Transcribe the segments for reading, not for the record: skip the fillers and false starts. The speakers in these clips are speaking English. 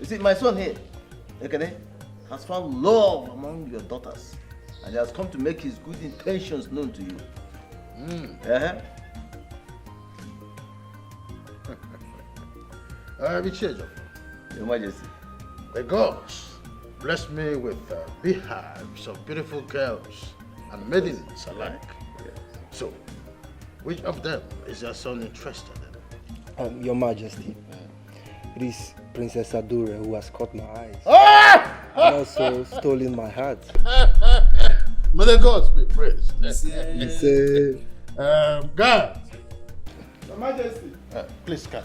You see, my son here, okay, has found love among your daughters, and he has come to make his good intentions known to you. Your Majesty. The gods bless me with beehives of beautiful girls and maidens alike. Yes. So, which of them is your son interested in? Your Majesty, it is Princess Adur who has caught my eyes and also stolen my heart. May the gods be praised. Guard! Your Majesty. Please come.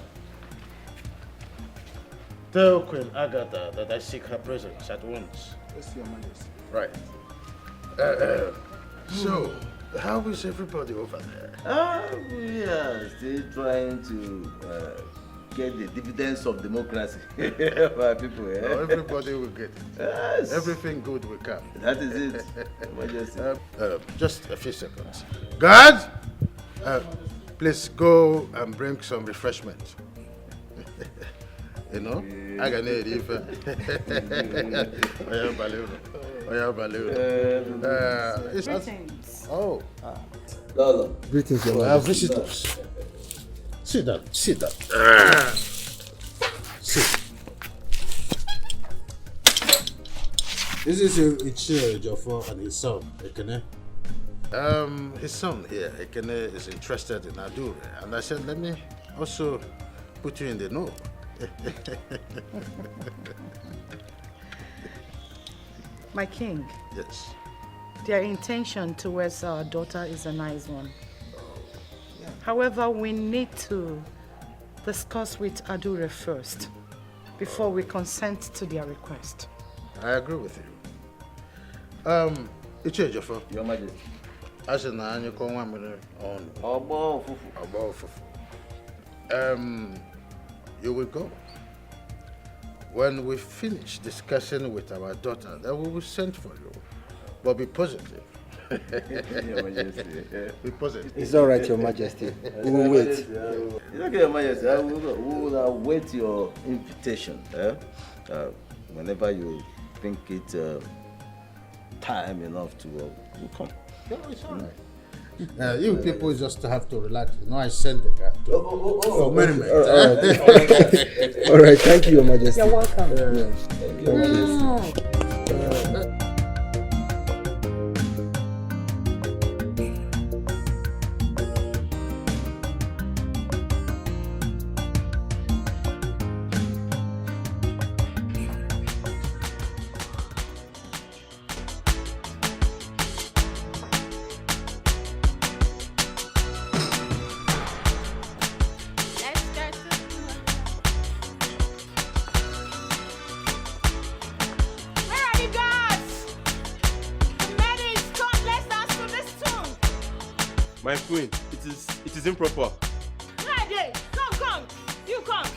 Tell Queen Agatha that I seek her presence at once. Yes, Your Majesty. Right. So, how is everybody over there? We are still trying to get the dividends of democracy for our people. Oh, everybody will get it. Yes. Everything good will come. That is it. Your Majesty. Just a few seconds. Guard! Please go and bring some refreshment. You know, I can eat it. Oh. Greetings, Your Our Majesty. visitors. Sit down, sit down. Sit. This is Ichie Ejiofor and his son, Ekene. His son here, Ekene, is interested in Adur, and I said, let me also put you in the know. My king, Yes. their intention towards our daughter is a nice one. However, we need to discuss with Adur first before we consent to their request. I agree with you. Ichie Ejiofor, Your Majesty. I said, na anyị kọ nwa mmiri ọnụ. Obo fufu. Ọgbọ ụfụfụ. You will go. When we finish discussing with our daughter, then we will send for you. But be positive. Your Majesty. Be positive. It's all right, Your Majesty. We will wait. It's okay, Your Majesty. We will await your invitation. Whenever you think it's time enough to we'll come. No, it's all right. You people just have to relax. You know, I sent the guy for merriment. All right, thank you, Your Majesty. You're welcome. Your Majesty. My queen, it is improper. Friday, come, you come.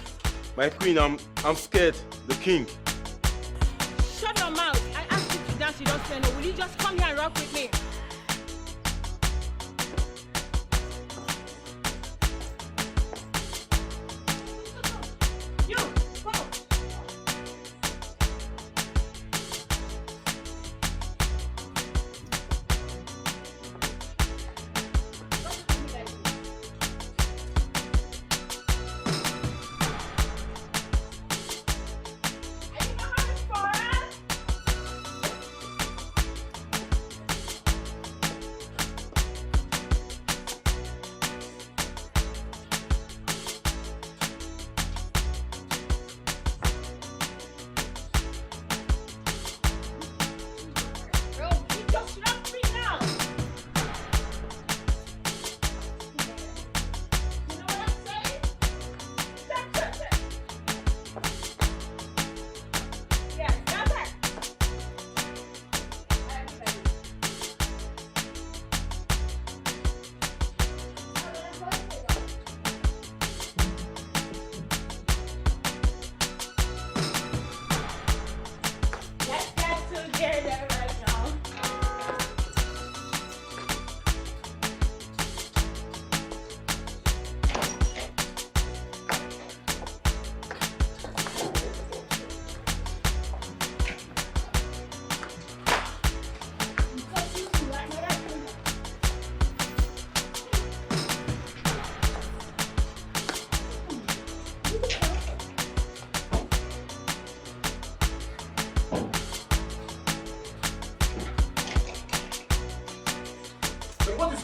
My queen, I'm scared. The king. Shut your mouth. I asked you to dance, you don't say no. Will you just come here and rock with me? You, go.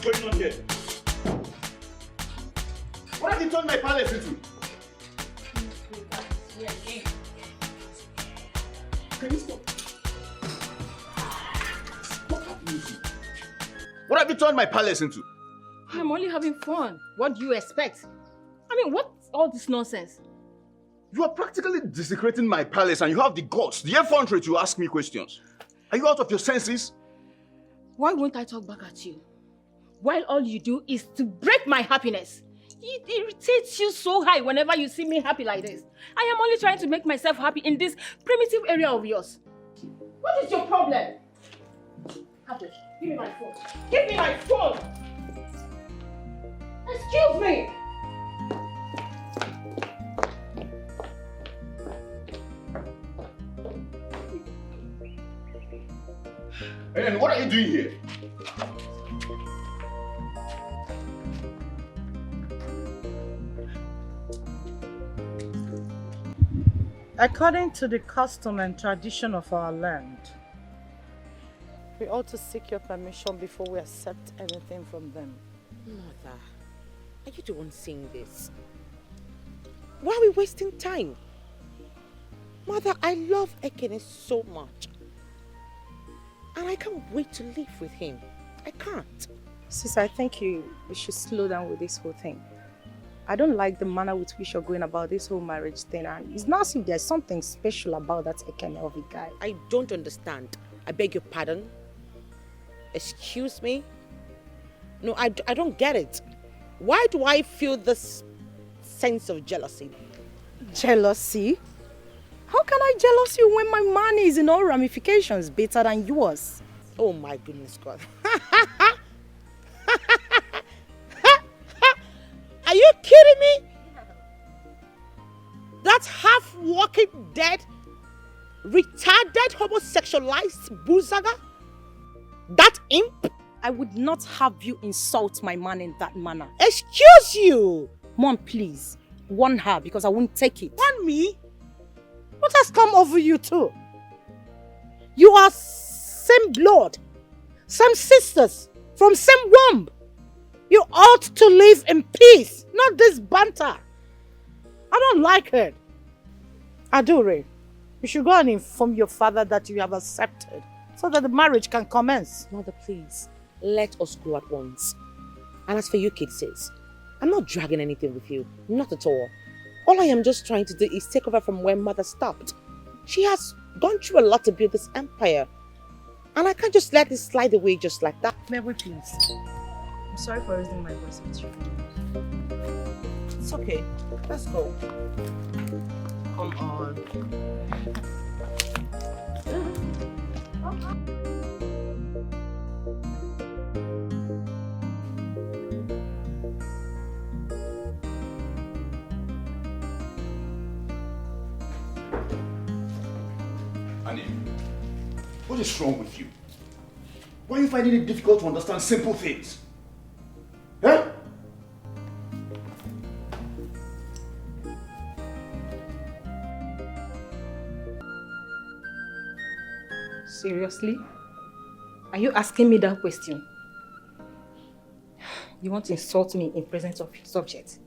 going on here? What have you turned my palace into? Can you stop? What happened to you? What have you turned my palace into? I'm only having fun. What do you expect? I mean, what's all this nonsense? You are practically desecrating my palace and you have the guts, the effrontery to ask me questions. Are you out of your senses? Why won't I talk back at you? While all you do is to break my happiness. It irritates you so high whenever you see me happy like this. I am only trying to make myself happy in this primitive area of yours. What is your problem? Adur, give me my phone. Give me my phone! Excuse me! And what are you doing here? According to the custom and tradition of our land, we ought to seek your permission before we accept anything from them. Mother, are you the one saying this? Why are we wasting time? Mother, I love Ekene so much. And I can't wait to live with him. I can't. Sis, I think we should slow down with this whole thing. I don't like the manner with which you're going about this whole marriage thing, and it's not as if there's something special about that Ekene of a guy. I don't understand. I beg your pardon. Excuse me? No, I don't get it. Why do I feel this sense of jealousy? Jealousy? How can I jealous you when my money is in all ramifications better than yours? Oh my goodness God. Are you kidding me? That half-walking dead, retarded, homosexualized boozaga? That imp? I would not have you insult my man in that manner. Excuse you! Mom, please, warn her because I won't take it. Warn me? What has come over you too? You are same blood, same sisters, from same womb. You ought to live in peace, not this banter. I don't like it. Adur, you should go and inform your father that you have accepted so that the marriage can commence. Mother, please, let us go at once. And as for you kids, I'm not dragging anything with you, not at all. All I am just trying to do is take over from where Mother stopped. She has gone through a lot to build this empire. And I can't just let it slide away just like that. May we please? I'm sorry for raising my voice with you. It's okay. Let's go. Come on. Annie, what is wrong with you? Why are you finding it difficult to understand simple things? Huh? Seriously? Are you asking me that question? You want to insult me in presence of your subject?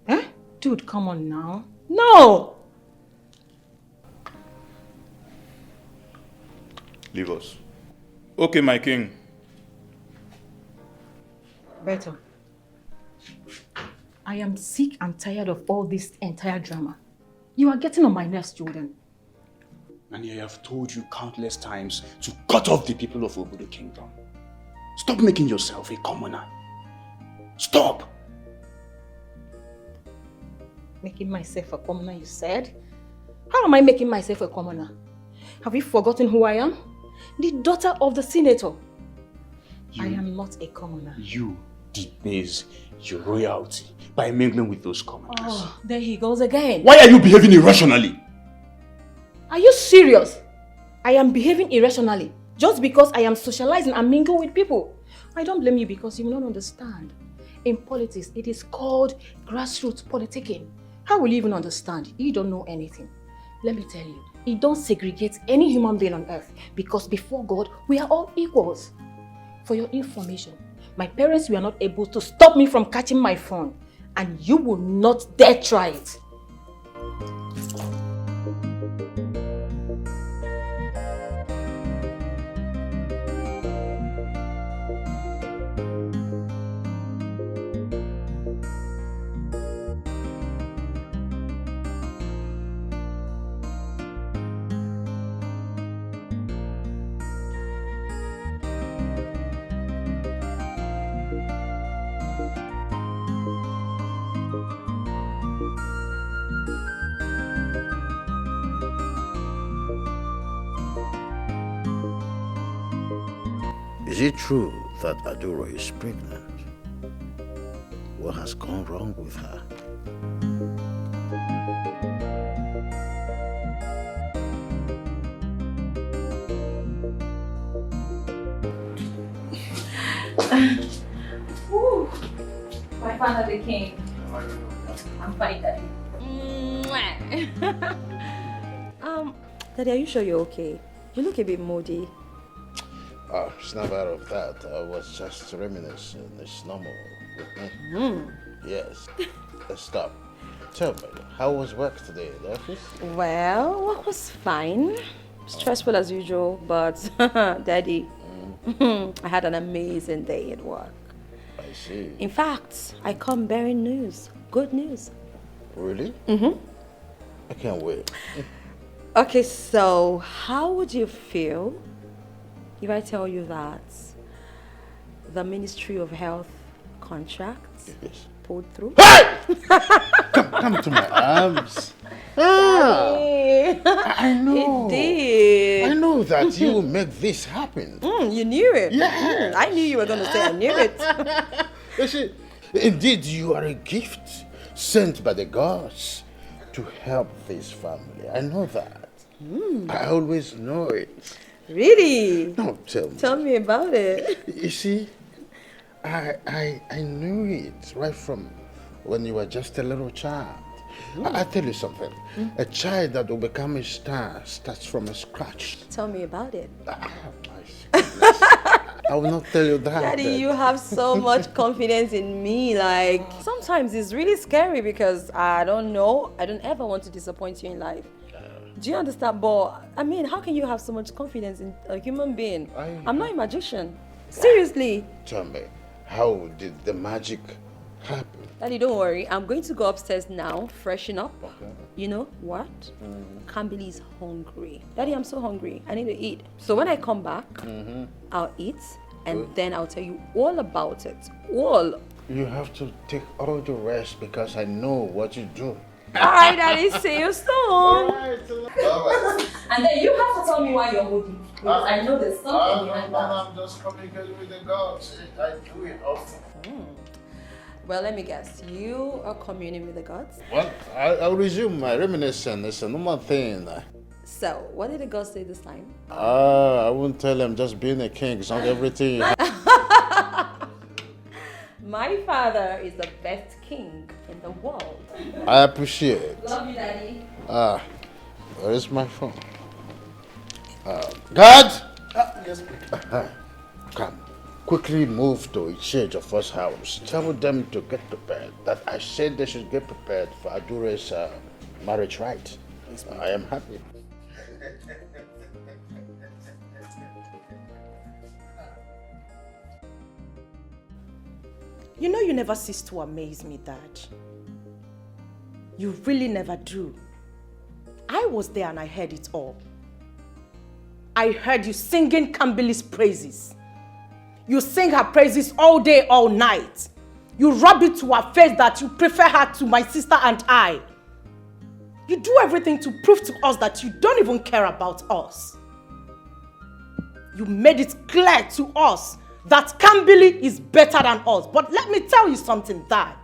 Huh? Dude, come on now. No! Leave us. Okay, my king. Better. I am sick and tired of all this entire drama. You are getting on my nerves, Jordan. And I have told you countless times to cut off the people of Obodo Kingdom. Stop making yourself a commoner. Stop! Making myself a commoner, you said? How am I making myself a commoner? Have you forgotten who I am? The daughter of the senator. I am not a commoner. You debase your royalty by mingling with those commoners. Oh, there he goes again. Why are you behaving irrationally? Are you serious? I am behaving irrationally just because I am socializing and mingle with people. I don't blame you because you will not understand. In politics, it is called grassroots politicking. How will you even understand? You don't know anything. Let me tell you, it don't segregate any human being on earth because before God, we are all equals. For your information, My parents were not able to stop me from catching my phone. And you will not dare try it. Is it true that Adur is pregnant? What has gone wrong with her? My father the king. I'm fine, Daddy. Daddy, are you sure you're okay? You look a bit moody. Oh, it's not out of that. I was just reminiscing. It's normal with me. Yes. Stop. Tell me, how was work today in the office? Well, work was fine. Stressful as usual, but Daddy, I had an amazing day at work. I see. In fact, I come bearing news. Good news. Really? I can't wait. Okay, so how would you feel if I tell you that the Ministry of Health contract pulled through? Hey! come to my arms. I know. It did. I know that you will make this happen. You knew it. Yeah. I knew you were going to say I knew it. You see, indeed, you are a gift sent by the gods to help this family. I know that. I always know it. Really? No, tell me. Tell me about it. You see, I knew it right from when you were just a little child. I tell you something. A child that will become a star starts from scratch. Tell me about it. I will not tell you that. Daddy, you have so much confidence in me. Like, sometimes it's really scary because I don't know. I don't ever want to disappoint you in life. Do you understand? But, I mean, how can you have so much confidence in a human being? I'm not a magician. Seriously. Tell me, how did the magic happen? Daddy, don't worry. I'm going to go upstairs now, freshen up. Okay. You know what? Kambili is hungry. Daddy, I'm so hungry. I need to eat. So when I come back, I'll eat and then I'll tell you all about it. All. You have to take all the rest because I know what you do. All right, Daddy. See you soon. All right. And then you have to tell me why you're moody. Because I know there's something behind that. I'm just communicating with the gods. I do it often. Well, let me guess. You are communing with the gods? Well, I'll resume my reminiscence. It's a normal thing. So, what did the gods say this time? I won't tell them just being a king is not everything. My father is the best king in the world. I appreciate it. Love you, Daddy. Where is my phone? God! Yes, Come. Quickly move to Ichie's first house. Tell them to get prepared. That I said they should get prepared for Adur's marriage rite. I am happy. You know you never cease to amaze me, Dad. You really never do. I was there and I heard it all. I heard you singing Kambili's praises. You sing her praises all day, all night. You rub it to her face that you prefer her to my sister and I. You do everything to prove to us that you don't even care about us. You made it clear to us that Kambili is better than us. But let me tell you something, Dad.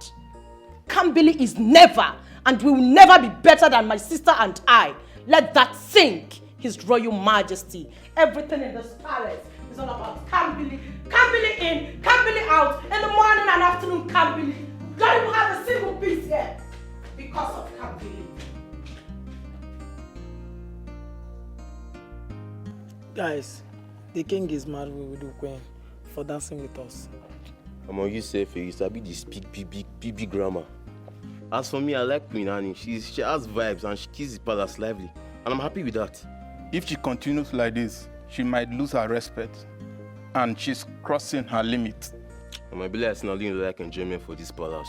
Kambili is never and will never be better than my sister and I. Let that sink, His Royal Majesty. Everything in this palace is all about Kambili. Kambili in, Kambili out. In the morning and afternoon, Kambili. We don't even have a single piece here because of Kambili. Guys, the king is mad with the queen for dancing with us. Among you say you sabi the speak big grammar. As for me, I like Queen Annie. She has vibes and she keeps the palace lively. And I'm happy with that. If she continues like this, she might lose her respect. And she's crossing her limit. I might be like like enjoyment for this palace.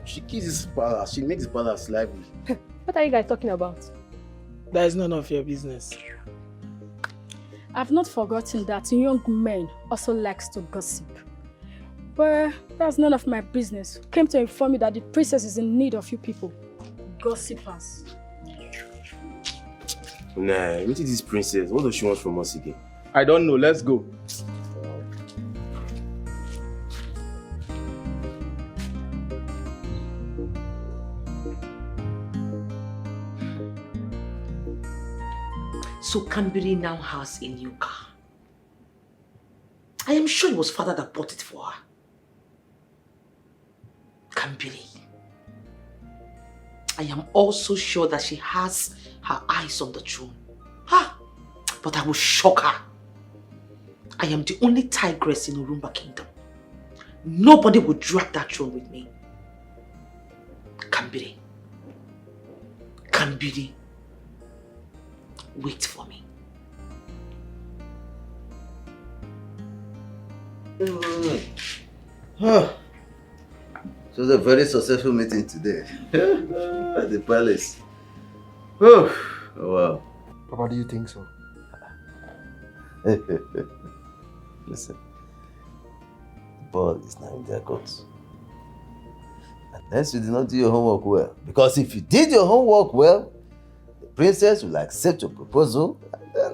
She keeps this palace. She makes the palace lively. What are you guys talking about? That is none of your business. I've not forgotten that young men also likes to gossip. But that's none of my business. Came to inform you that the princess is in need of you people. Gossipers. Nah, look at this princess. What does she want from us again? I don't know. Let's go. So Kambiri now has a new car. I am sure it was father that bought it for her. Kambiri. I am also sure that she has her eyes on the throne. But I will shock her. I am the only tigress in Urumba Kingdom. Nobody will drag that throne with me. Kambiri. Kambiri. Wait for me. It was a very successful meeting today at the palace. Oh, wow. Papa, do you think so? Listen, the ball is now in their courts. Unless you did not do your homework well. Because if you did your homework well, the princess will accept your proposal, and then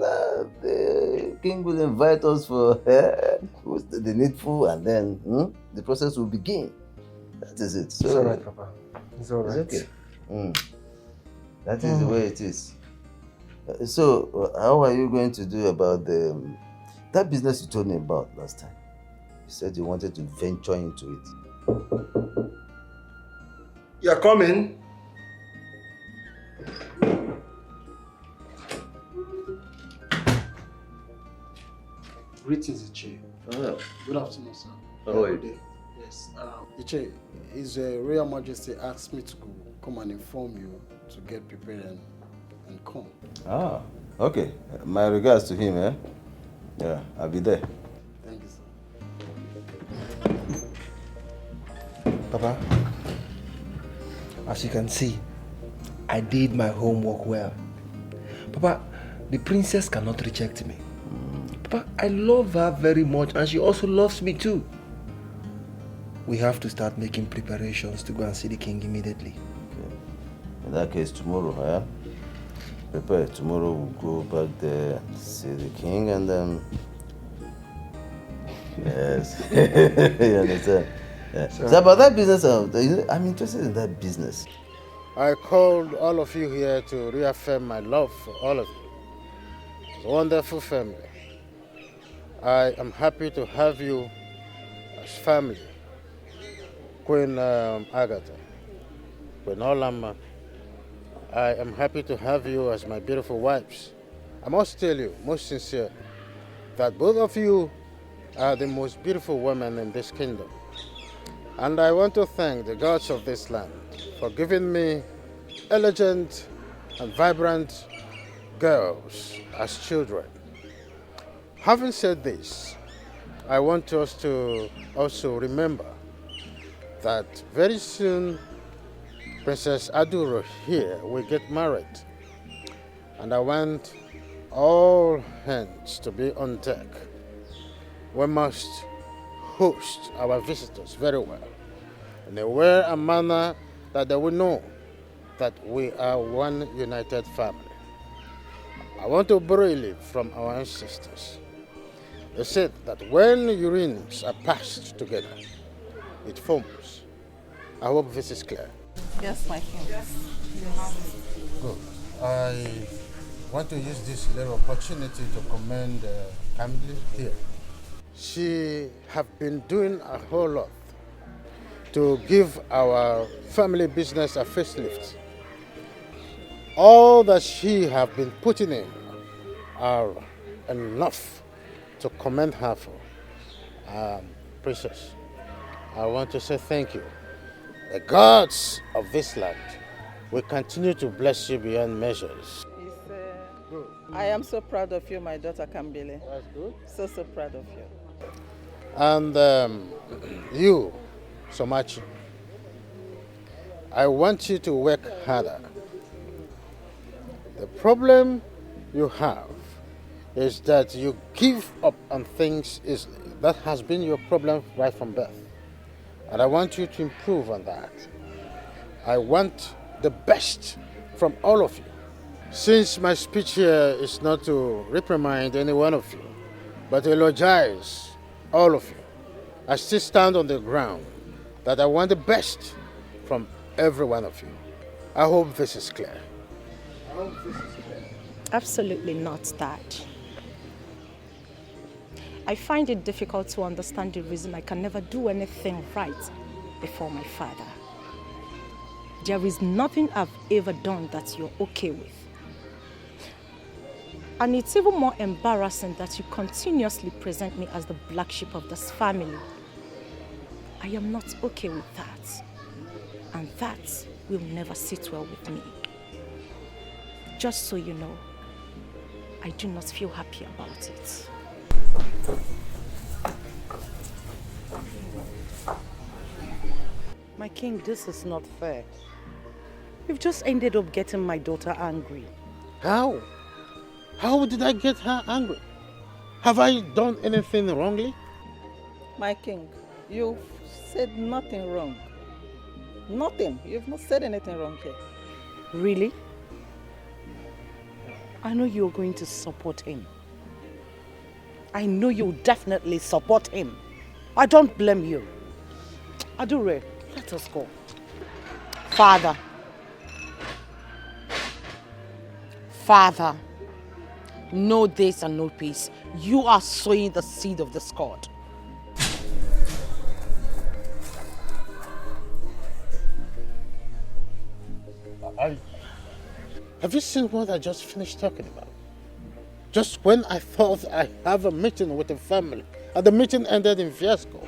the king will invite us for the needful, and then the process will begin. That is it. So, it's alright, Papa. It's alright. It's okay. That is the way it is. So, how are you going to do about that business you told me about last time? You said you wanted to venture into it. You're coming. Greetings, Iche. Oh. Good afternoon, sir. How are you? Good day. Yes. Iche, His Royal Majesty asked me to come and inform you to get prepared and come. Ah, okay. My regards to him, eh? Yeah, I'll be there. Thank you, sir. Papa, as you can see, I did my homework well. Papa, the princess cannot reject me. Papa, I love her very much and she also loves me too. We have to start making preparations to go and see the king immediately. Okay. In that case, tomorrow, prepare. Tomorrow we'll go back there and see the king and then... Yes. You understand? Yeah. So about that business, I'm interested in that business. I called all of you here to reaffirm my love for all of you. It's a wonderful family. I am happy to have you as family. Queen Agatha, Queen Olama, I am happy to have you as my beautiful wives. I must tell you, most sincerely, that both of you are the most beautiful women in this kingdom. And I want to thank the gods of this land for giving me elegant and vibrant girls as children. Having said this, I want us to also remember that very soon Princess Adur here will get married. And I want all hands to be on deck. We must host our visitors very well, in a way and manner that they will know that we are one united family. I want to borrow it from our ancestors. They said that when urines are passed together, it forms. I hope this is clear. Yes, my king. Good. I want to use this little opportunity to commend Kamli here. She have been doing a whole lot to give our family business a facelift. All that she have been putting in are enough to commend her for. Princess, I want to say thank you. The gods of this land will continue to bless you beyond measures. I am so proud of you, my daughter Kambile. That's good. So proud of you. And you, Somachi, I want you to work harder. The problem you have is that you give up on things easily. That has been your problem right from birth. And I want you to improve on that. I want the best from all of you. Since my speech here is not to reprimand any one of you, but to eulogize all of you, I still stand on the ground that I want the best from every one of you. I hope this is clear. Absolutely not, Dad. I find it difficult to understand the reason I can never do anything right before my father. There is nothing I've ever done that you're okay with. And it's even more embarrassing that you continuously present me as the black sheep of this family. I am not okay with that. And that will never sit well with me. Just so you know, I do not feel happy about it. My king, this is not fair. You've just ended up getting my daughter angry. How? How did I get her angry? Have I done anything wrongly? My king, you've said nothing wrong. Nothing. You've not said anything wrong here. Really? I know you're going to support him. I know you'll definitely support him. I don't blame you. Adur, let us go. Father. Father. No days and no peace. You are sowing the seed of discord. Have you seen what I just finished talking about? Just when I thought I have a meeting with the family, and the meeting ended in fiasco.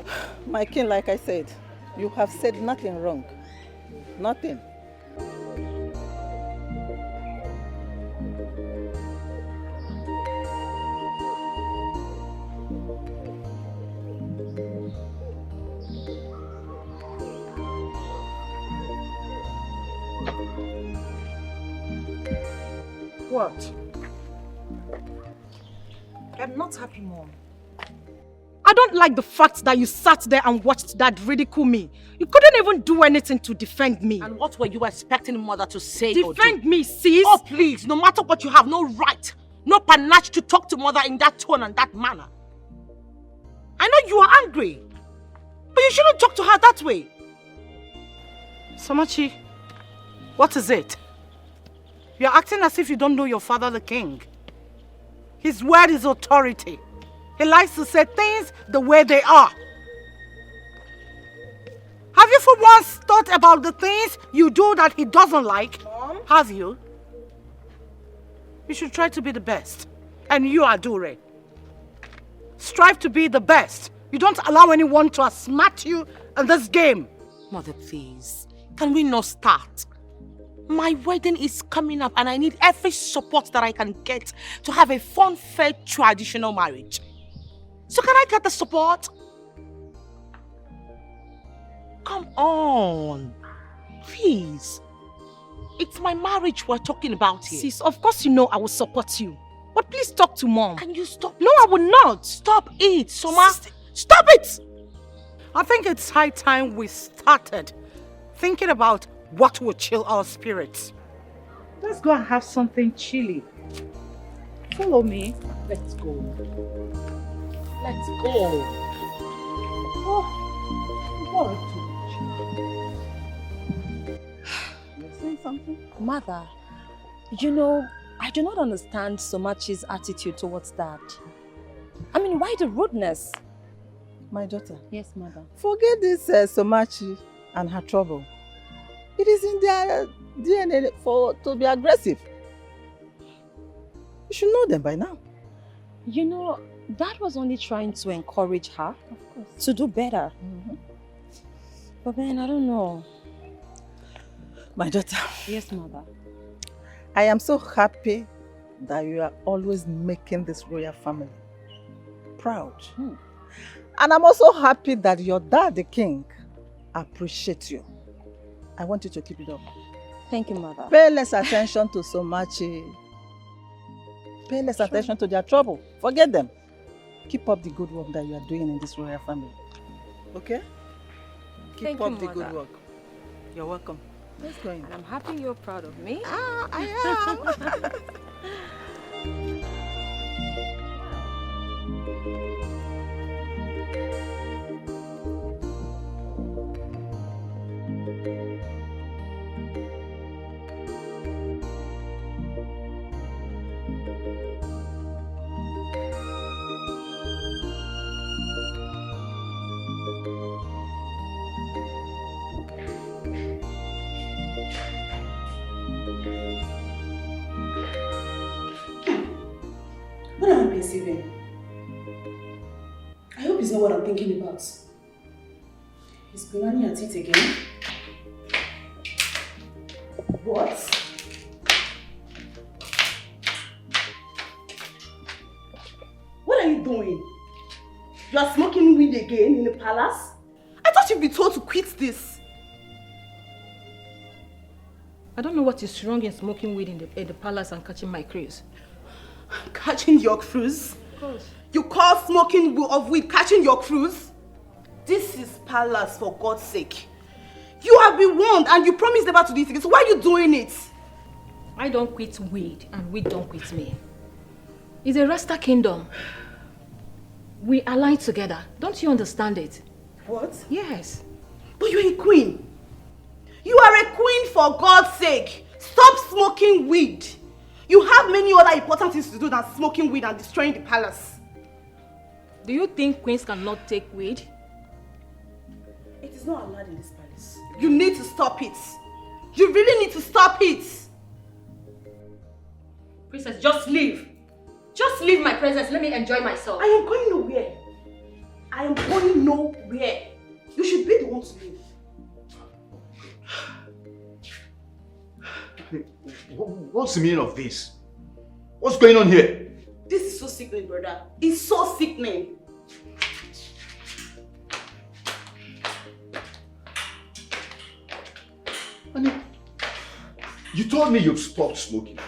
My king, like I said, you have said nothing wrong. Nothing. What? I'm not happy, Mom. I don't like the fact that you sat there and watched Dad ridicule me. You couldn't even do anything to defend me. And what were you expecting Mother to say? Defend me, sis? Oh, please, no matter what, you have no right, no panache to talk to Mother in that tone and that manner. I know you are angry, but you shouldn't talk to her that way. Somachi, what is it? You're acting as if you don't know your father, the king. His word is authority. He likes to say things the way they are. Have you for once thought about the things you do that he doesn't like? Mom? Have you? You should try to be the best. And you, Adur. Strive to be the best. You don't allow anyone to outsmart you in this game. Mother, please. Can we not start? My wedding is coming up and I need every support that I can get to have a fun, fair, traditional marriage. So can I get the support? Come on. Please. It's my marriage we're talking about here. Sis, of course you know I will support you. But please talk to Mom. Can you stop? No, I will not. Stop it, Soma. Stop it! I think it's high time we started thinking about what will chill our spirits. Let's go and have something chilly. Follow me. Let's go. Let's go. You're saying something? Mother, you know, I do not understand Somachi's attitude towards Dad. I mean, why the rudeness? My daughter. Yes, Mother. Forget this Somachi and her trouble. It is in their DNA to be aggressive. You should know them by now. You know, Dad was only trying to encourage her to do better. But then, I don't know. My daughter. Yes, mother. I am so happy that you are always making this royal family proud. And I'm also happy that your dad, the king, appreciates you. I want you to keep it up. Thank you, mother. Pay less attention to so much. Pay less attention to their trouble. Forget them. Keep up the good work that you are doing in this royal family. Okay? Keep up the good work. You're welcome. Let's go in. And I'm happy you're proud of me. I am. What am I perceiving? I hope it's not what I'm thinking about. Is Bunani at it again? What? What are you doing? You are smoking weed again in the palace? I thought you'd be told to quit this. I don't know what is wrong in smoking weed in the palace and catching my cruise. Catching your cruise? Of course. You call smoking of weed catching your cruise? This is palace, for God's sake. You have been warned and you promised never to do this again, so why are you doing it? I don't quit weed and weed don't quit me. It's a Rasta kingdom. We align together. Don't you understand it? What? Yes. But you're a queen. You are a queen, for God's sake. Stop smoking weed. You have many other important things to do than smoking weed and destroying the palace. Do you think queens cannot take weed? It is not allowed in this palace. You need to stop it. You really need to stop it. Princess, just leave. Just leave my presence. Let me enjoy myself. I am going nowhere. I am going nowhere. You should be the one to leave. What's the meaning of this? What's going on here? This is so sickening, brother. It's so sickening. Annie, you told me you've stopped smoking.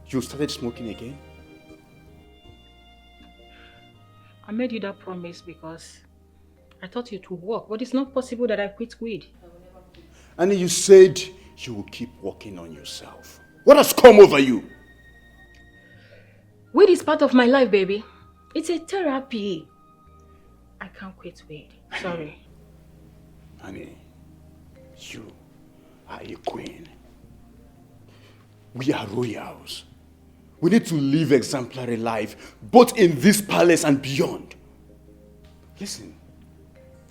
You started smoking again? I made you that promise because I thought it would work, but it's not possible that I quit weed. Annie, you said you will keep working on yourself. What has come over you? Weed is part of my life, baby. It's a therapy. I can't quit weed. Sorry. Annie, you are a queen. We are royals. We need to live exemplary life, both in this palace and beyond. Listen,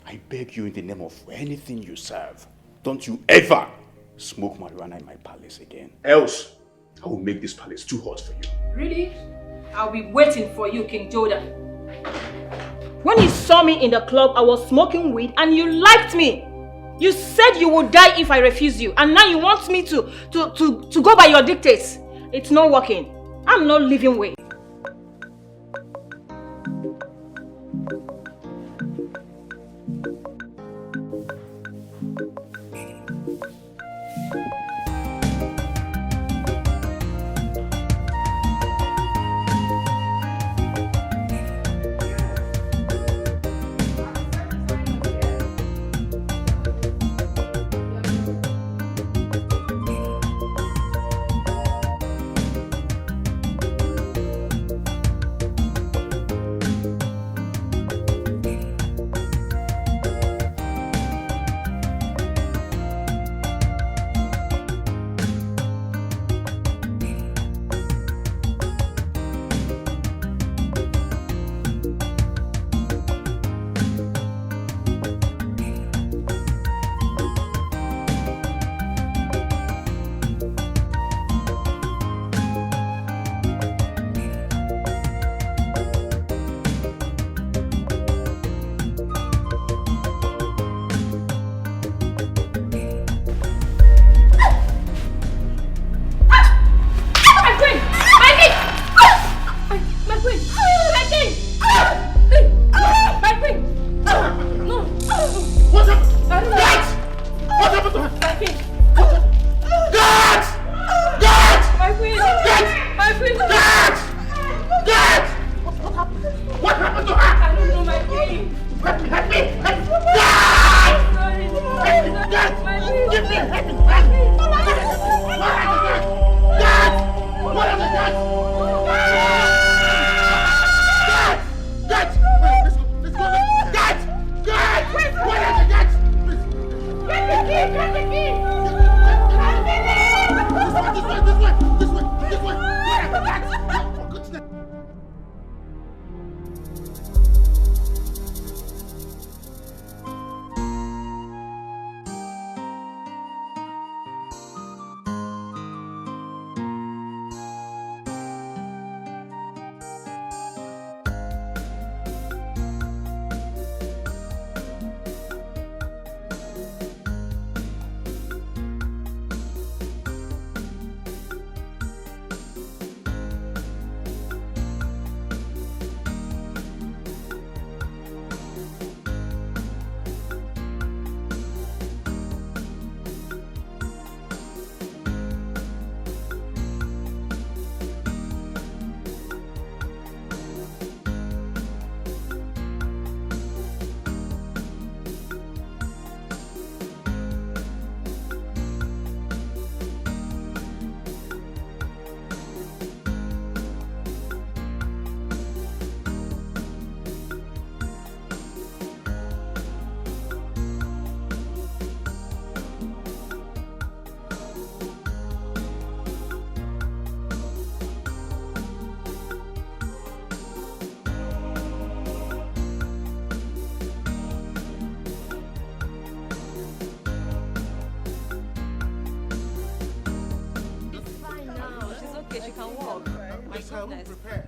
I beg you in the name of anything you serve, don't you ever smoke marijuana in my palace again. Else, I will make this palace too hot for you. Really? I'll be waiting for you, King Joda. When you saw me in the club, I was smoking weed and you liked me. You said you would die if I refuse you, and now you want me to go by your dictates. It's not working. I'm not living way.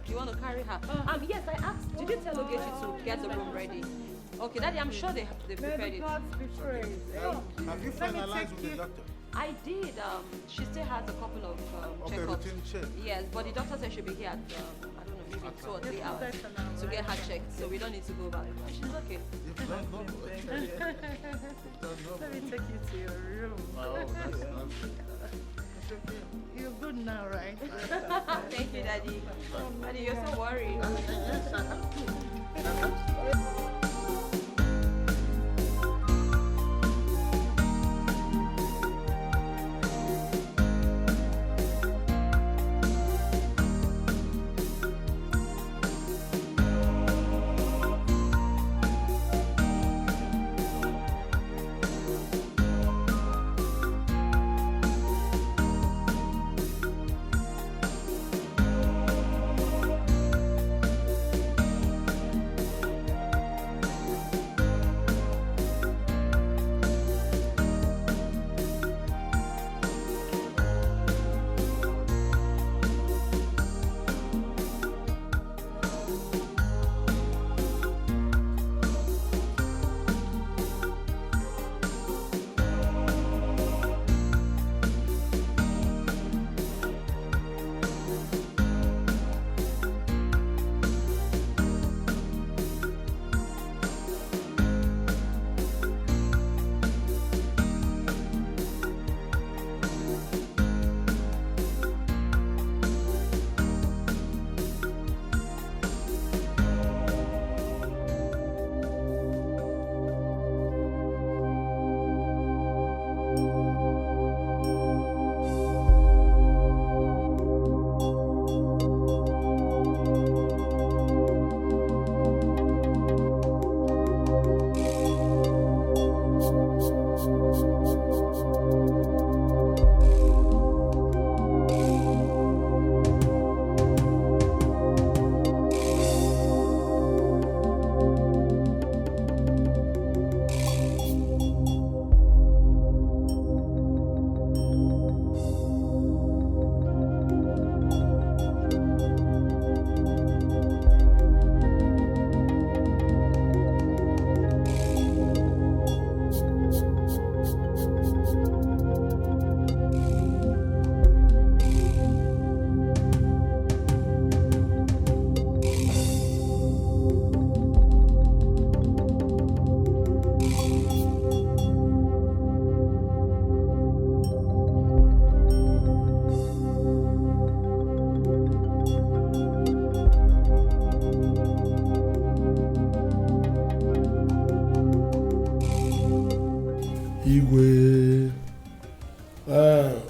You want to carry her? Yes, I asked. Did you tell Ogechi to get the room ready? Okay, Daddy, I'm sure they prepared it. Have you finalized with the doctor? I did. She still has a couple of checkups. Routine check. Yes, but the doctor said she'll be here at I don't know, maybe 2 or 3 hours to get her checked. So we don't need to go back. She's okay. Let me take you to your room. Oh, that's You're good now, right? Thank you, Daddy. Daddy, you're so worried.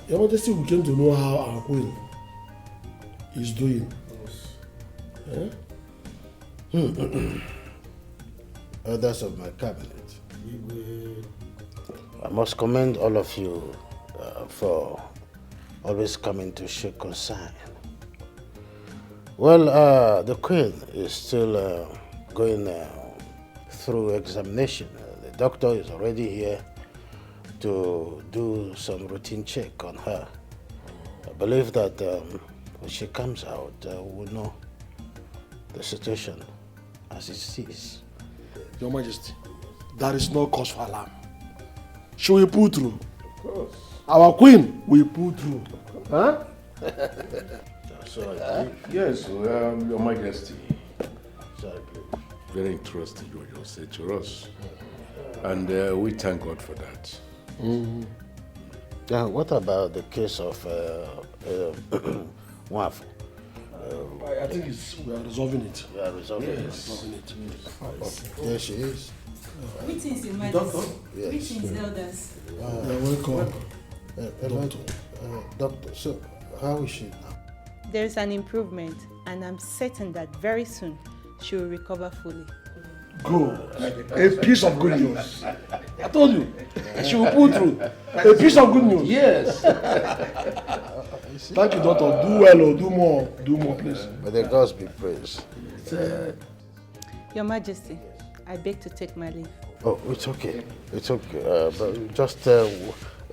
Your Majesty, we came to know how our queen is doing. Others of my cabinet, I must commend all of you for always coming to show concern. Well, the Queen is still going through examination. The doctor is already here to do some routine check on her. I believe that when she comes out, we'll know the situation as it is. Your Majesty, there is no cause for alarm. She will pull through. Of course. Our Queen will pull through. Huh? Yes, Your Majesty. Sorry, please. Very interesting what you said to us. And we thank God for that. Mm-hmm. What about the case of Wafu? I think we are resolving it. We are resolving it. Resolving it. There she is. Greetings, Your Doctor? Majesty. Yes. Greetings, elders. You're welcome. Doctor, so how is she now? There is an improvement, and I'm certain that very soon she will recover fully. Good. A piece of good news. I told you. She will pull through. A piece of good news. Yes. Thank you, doctor. Do well or do more. Do more, please. May the gods be praised. Your Majesty, I beg to take my leave. Oh, it's okay. It's okay. But just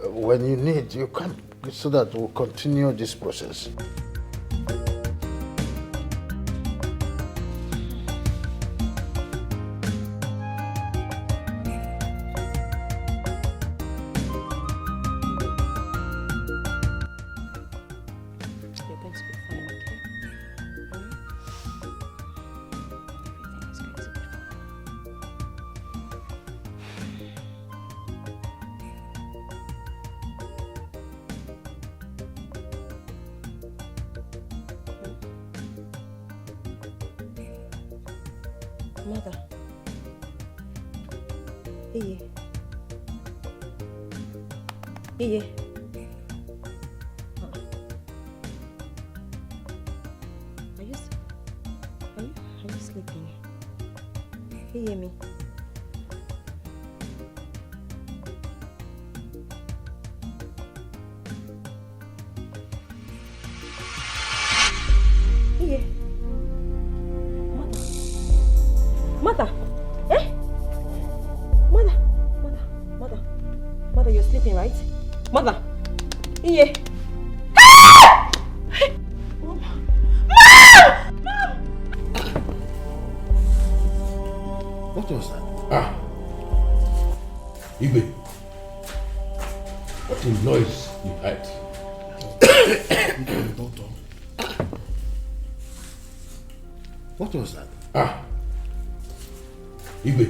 when you need, you come so that we'll continue this process. Mother. Iye. Iye. Are you sleeping? Iye me. Iye. Mother! Eh? Mother, you're sleeping, right? Mother! Yeah. What was that? Igwe, what a noise you heard? What was that? Igwe,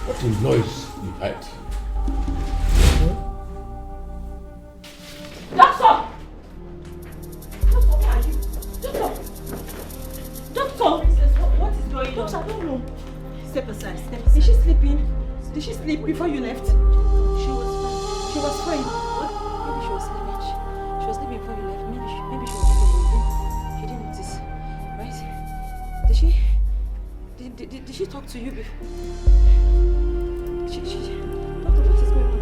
what a noise you heard? Doctor! Doctor, where are you? Doctor! Princess, what is going on? Doctor, I don't know. Step aside, step aside. Is she sleeping? Did she sleep before you left? She was fine. What? Maybe she was sleeping. She was sleeping before you left. Maybe she was sleeping. She didn't notice. Right? Did she talk to you before? Doctor, what is going on?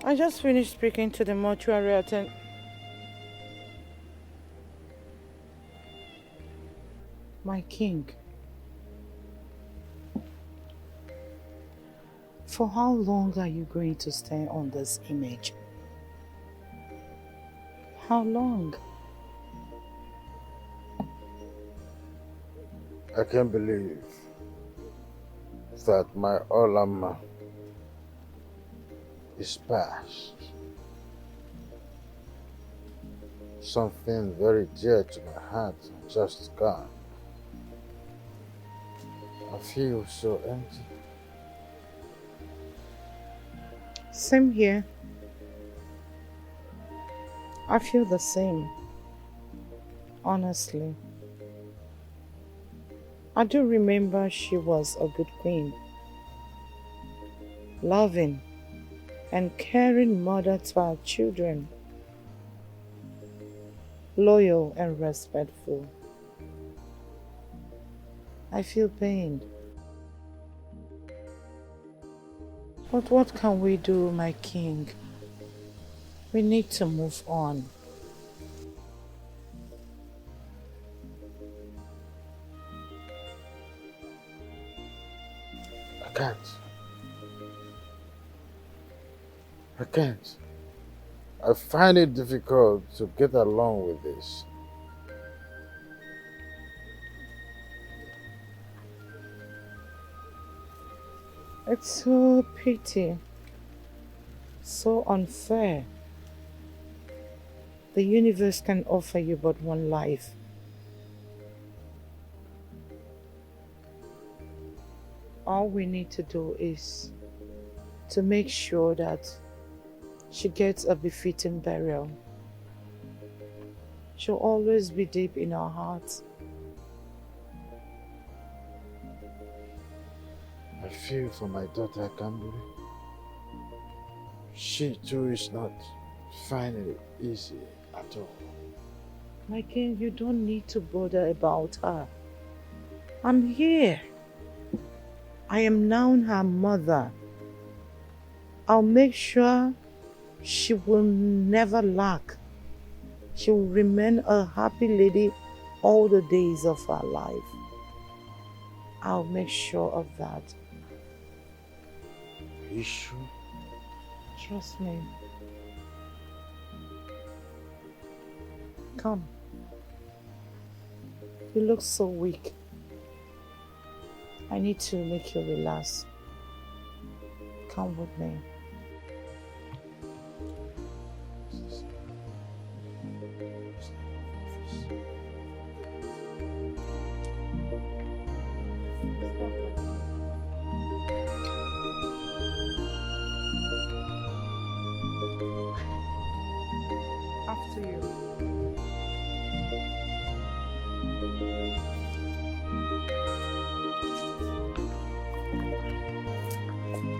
I just finished speaking to the mortuary attendant. My king. For how long are you going to stay on this image? How long? I can't believe that my Olama is past. Something very dear to my heart just gone. I feel so empty. Same here. I feel the same. Honestly. I do remember she was a good queen. Loving and caring mother to our children. Loyal and respectful. I feel pained. But what can we do, my king? We need to move on. I can't. I find it difficult to get along with this. It's so pity. So unfair. The universe can offer you but one life. All we need to do is to make sure that she gets a befitting burial. She'll always be deep in our hearts. I feel for my daughter Kamburi. She too is not finding it easy at all. My king, you don't need to bother about her. I'm here. I am now her mother. I'll make sure she will never lack. She will remain a happy lady all the days of her life. I'll make sure of that. Are you sure? Trust me. Come. You look so weak. I need to make you relax. Come with me. After you.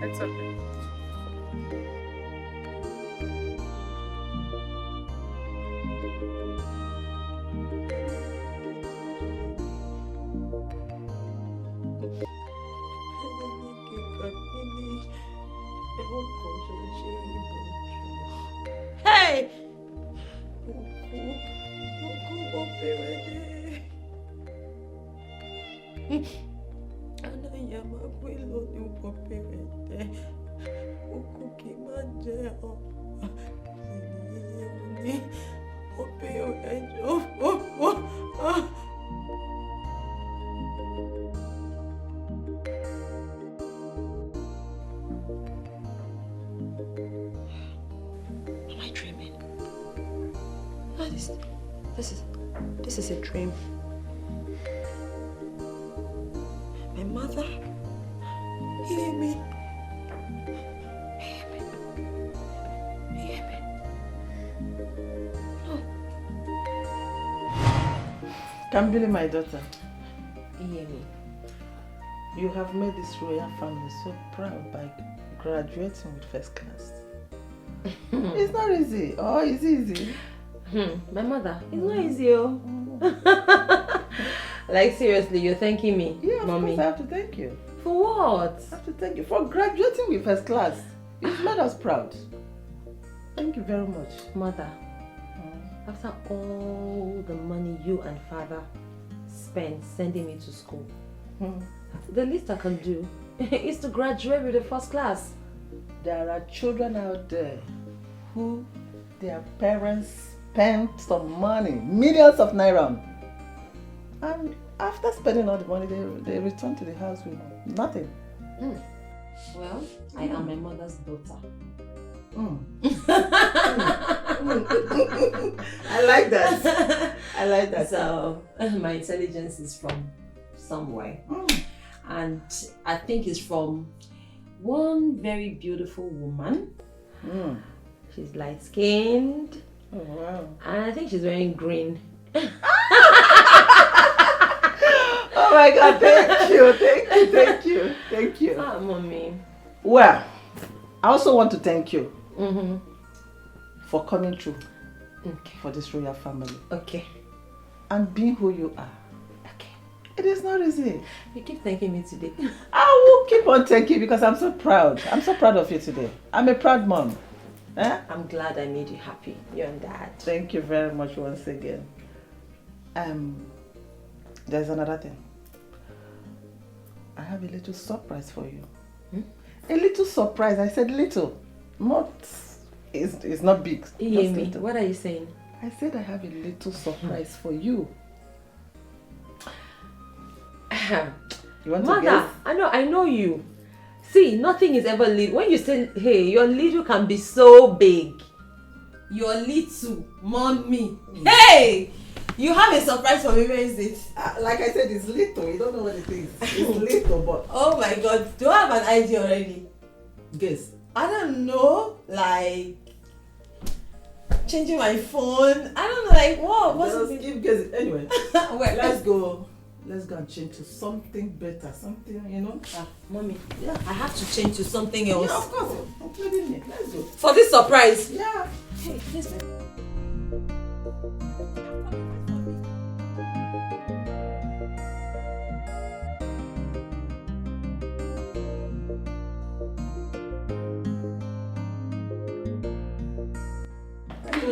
It's okay. Hey! Am I dreaming? No, this is a dream. My mother, hear me. Hear me. Hear me. No. Kambili, my daughter, Hear me. you have made this royal family so proud by graduating with first class. It's not easy. Oh, it's easy. My mother, it's not easy, oh. Like seriously, you're thanking me, Yeah, of mommy. course I have to thank you. For what? I have to thank you for graduating with first class. It's made us proud. Thank you very much. Mother, after all the money you and father spent sending me to school, the least I can do is to graduate with the first class. There are children out there who their parents spent some money, millions of naira, and after spending all the money, they return to the house with nothing. Well, I am my mother's daughter. I like that. I like that. So, my intelligence is from somewhere. And I think it's from one very beautiful woman. She's light-skinned. Oh, wow. And I think she's wearing green. Oh my God, thank you. Ah, mommy. Well, I also want to thank you for coming through for this royal family. Okay. And being who you are. Okay. It is not easy. You keep thanking me today. I will keep on thanking you because I'm so proud. I'm so proud of you today. I'm a proud mom. I'm glad I made you happy, you and Dad. Thank you very much once again. There's another thing. I have a little surprise for you. A little surprise. I said little. Not, it's not big. Amy, what are you saying? I said I have a little surprise for you. You want to guess? I know you. See, nothing is ever little. When you say, hey, your little can be so big. Your little, mommy. Hey! You have a surprise for me, where is it? Like I said, it's little. You don't know what it is. It's little, but... Oh my God, do I have an idea already? Guess. I don't know, like... changing my phone. I don't know, like what? Just keep guessing. Anyway, well, let's go and change to something better. Something, you know? Mommy, I have to change to something else. Yeah, of course. Including me. Let's go. For this surprise? Yeah. Hey, please.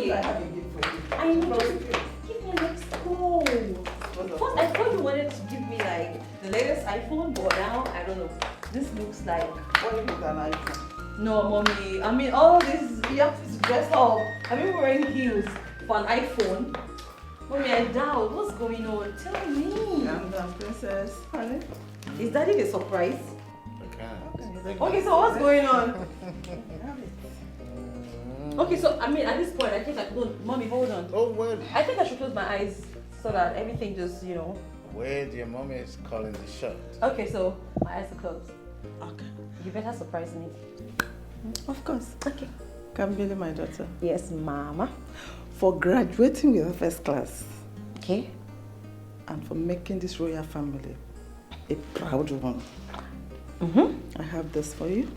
I have a gift for you. I know. Give me let's go. First, I thought you wanted to give me like the latest iPhone, but now I don't know. This looks like. What do you mean an iPhone? No, mommy. I mean, all this you have to dress up. I've been wearing heels for an iPhone. Mommy, I doubt. What's going on? Tell me. Calm down, princess. Honey. Is Daddy a surprise? Okay. Okay, so what's going on? Okay, so I mean, at this point, I think I could. Mommy, hold on. Oh, well. I think I should close my eyes so that everything just, you know. Wait, your mommy is calling the shot. Okay, so my eyes are closed. Okay. You better surprise me. Of course. Okay. Kambili, my daughter. Yes, Mama. For graduating with a first class. Okay. And for making this royal family a proud one. I have this for you.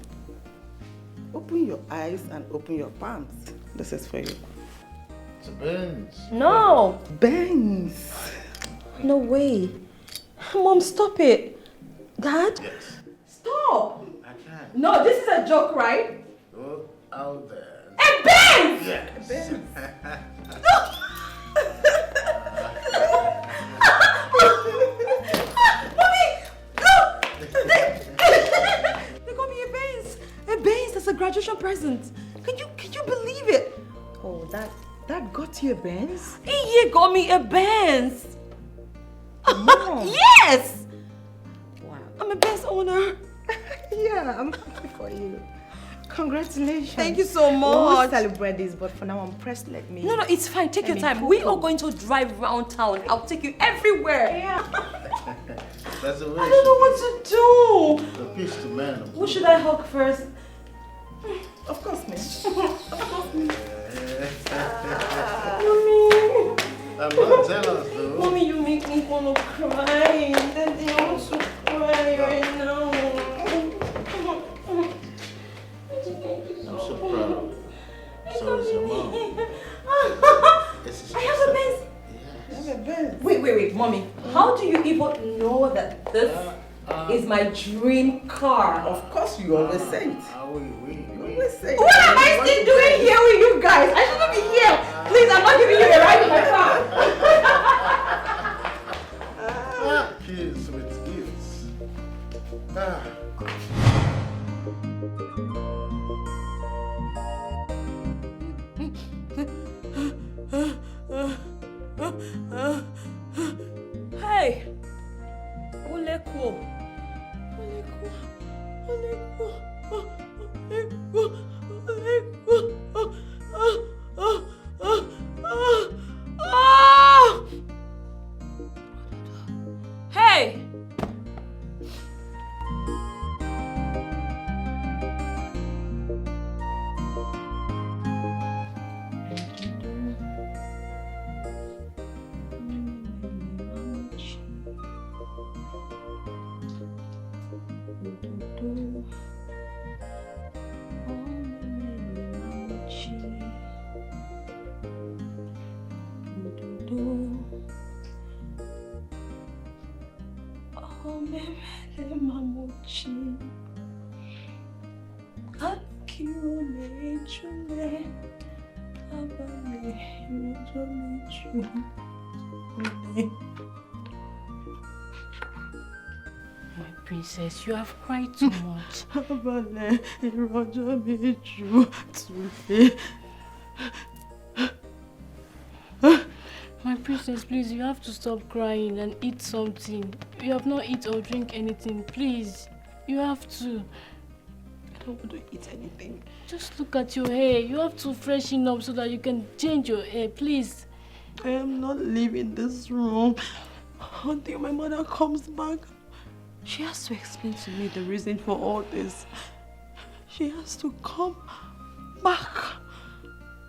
Open your eyes and open your palms. This is for you. It's a Benz. No! Benz! No way. Mom, stop it. Dad? Yes. Stop! I can't. No, this is a joke, right? Go out there. A Benz! Yes. A Benz. They got me a Benz. A Benz, that's a graduation present. Can you believe it? Oh, that got you a Benz? He got me a Benz. Yes! Wow. I'm a Benz owner. Yeah, I'm happy for you. Congratulations. Thank you so much. We'll celebrate this, but for now I'm pressed. Let me. No, it's fine. Take your time. We are going to drive around town. I'll take you everywhere. Yeah. That's the way. I don't know what to do. The peace to man. Who should I hug first? Of course, me. Mommy. I'm not jealous, though. Mommy, you make me want to cry. Daddy, I want to cry right now. I'm so proud. So is your mom. I have a Benz. I have a Benz. Wait, Mommy. How do you even know that this is my dream car? Of course, you always say it. You always say it. What am I still doing here with you guys? I shouldn't be here. Please, I'm not giving you a ride in my car. Kids with gifts. Hey! My princess, you have cried too much. My princess, please, you have to stop crying and eat something. You have not eaten or drink anything, please. You have to. I don't want to eat anything. Just look at your hair. You have to freshen up so that you can change your hair, please. I am not leaving this room until my mother comes back. She has to explain to me the reason for all this. She has to come back.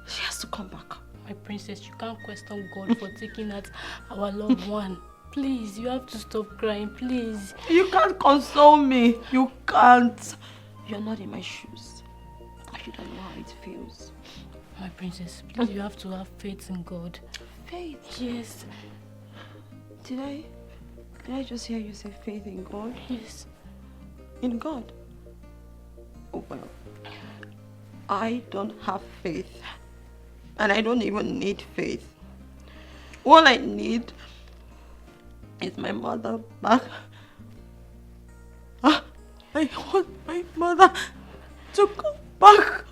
She has to come back. My princess, you can't question God for taking out our loved one. Please, you have to stop crying, please. You can't console me. You can't. You're not in my shoes. You don't know how it feels. My princess, please, you have to have faith in God. Faith? Yes. Did I just hear you say faith in God? Yes. In God? Oh, well. I don't have faith. And I don't even need faith. All I need is my mother back. I want my mother to come back.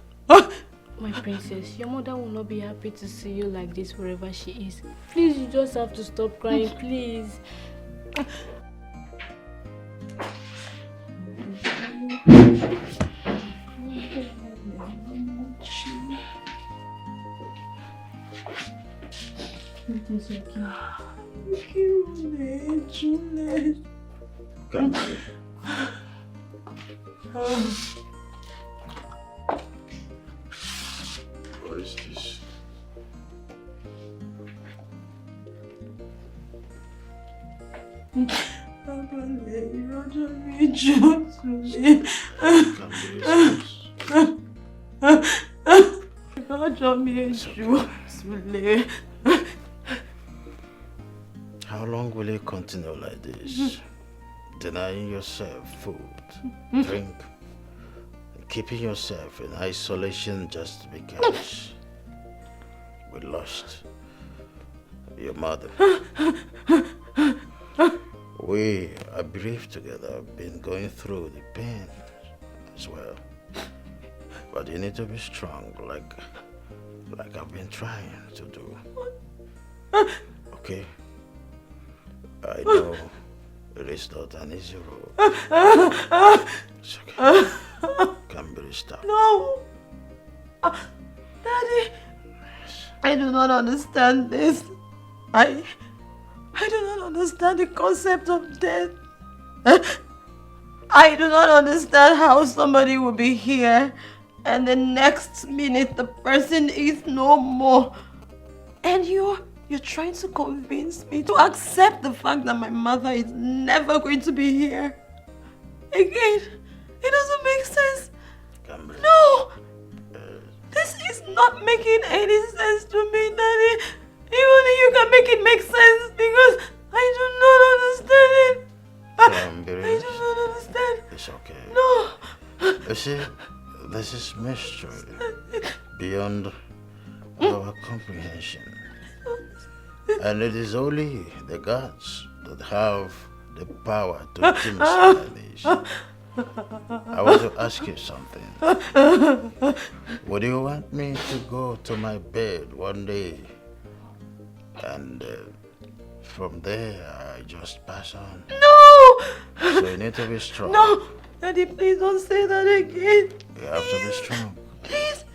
My princess, your mother will not be happy to see you like this wherever she is. Please, you just have to stop crying, please. It is okay. Come. What is this? How long will you continue like this? Denying yourself food, drink, and keeping yourself in isolation just because we lost your mother. We are bereaved together, have been going through the pain as well. But you need to be strong, like I've been trying to do. Okay? I know it is not an easy road. It's okay. Can be stopped. No! Daddy! I do not understand this. I do not understand the concept of death. I do not understand how somebody will be here and the next minute the person is no more. And you're trying to convince me to accept the fact that my mother is never going to be here. Again, it doesn't make sense. No! This is not making any sense to me, Daddy. Even if you can make it make sense, because I do not understand it. I do not understand. It's okay. No. You see, this is mystery beyond our comprehension. And it is only the gods that have the power to demystify this. I want to ask you something. Would you want me to go to my bed one day and from there I just pass on? No! So you need to be strong. No! Daddy, please don't say that again. You have to be strong. Please.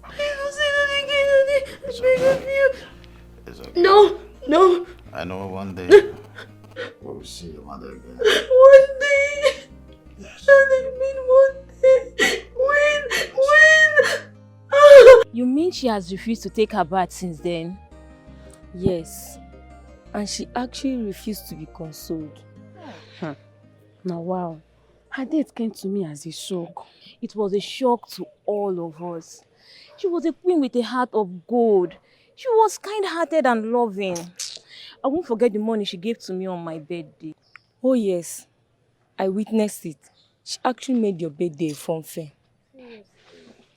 Please don't say that again, Daddy. I beg of you. It's okay. No, no. I know one day we'll see your mother again. One day? Yes. I mean one day. When? You mean she has refused to take her bath since then? Yes. And she actually refused to be consoled. Now wow. Her death came to me as a shock. It was a shock to all of us. She was a queen with a heart of gold. She was kind-hearted and loving. I won't forget the money she gave to me on my birthday. Oh yes, I witnessed it. She actually made your birthday a fun fair.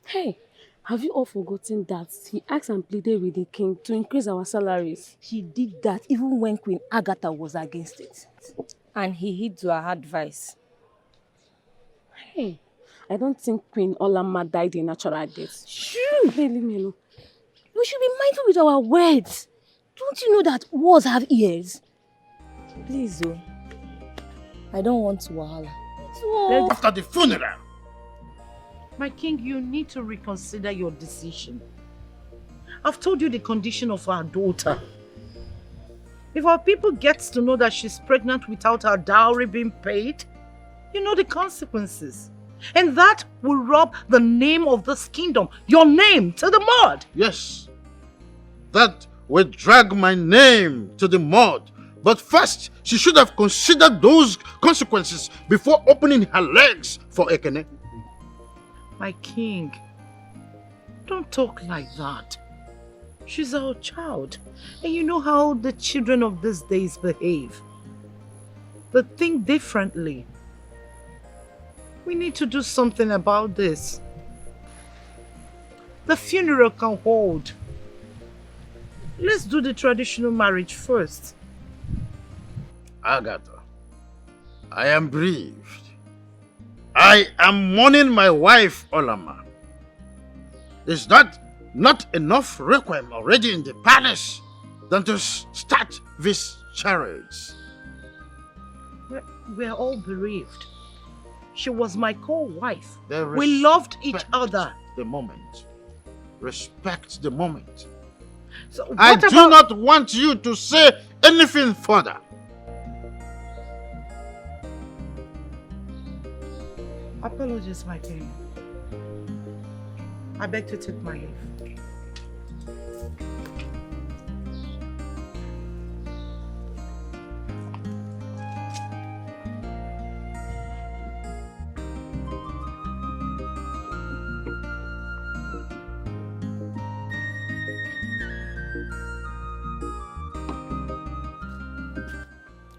Hey, have you all forgotten that he asked and pleaded with the king to increase our salaries? He did that even when Queen Agatha was against it. And he heeded to her advice. Hey, I don't think Queen Olama died a natural death. Shoo! Hey, leave me alone. We should be mindful with our words. Don't you know that words have ears? Please, oh. I don't want to wahala. So, After the funeral. My king, you need to reconsider your decision. I've told you the condition of our daughter. If our people get to know that she's pregnant without her dowry being paid, you know the consequences. And that will rob the name of this kingdom, your name, to the mud. Yes, that will drag my name to the mud. But first, she should have considered those consequences before opening her legs for Ekene. My king, don't talk like that. She's our child, and you know how the children of these days behave. They think differently. We need to do something about this. The funeral can hold. Let's do the traditional marriage first. Agatha, I am bereaved. I am mourning my wife, Olama. Is that not enough requiem already in the palace than to start these charades? We're all bereaved. She was my co-wife. Then We loved each respect other. The moment. Respect the moment. So I what do about... not want you to say anything further. Apologies, my king. I beg to take my leave.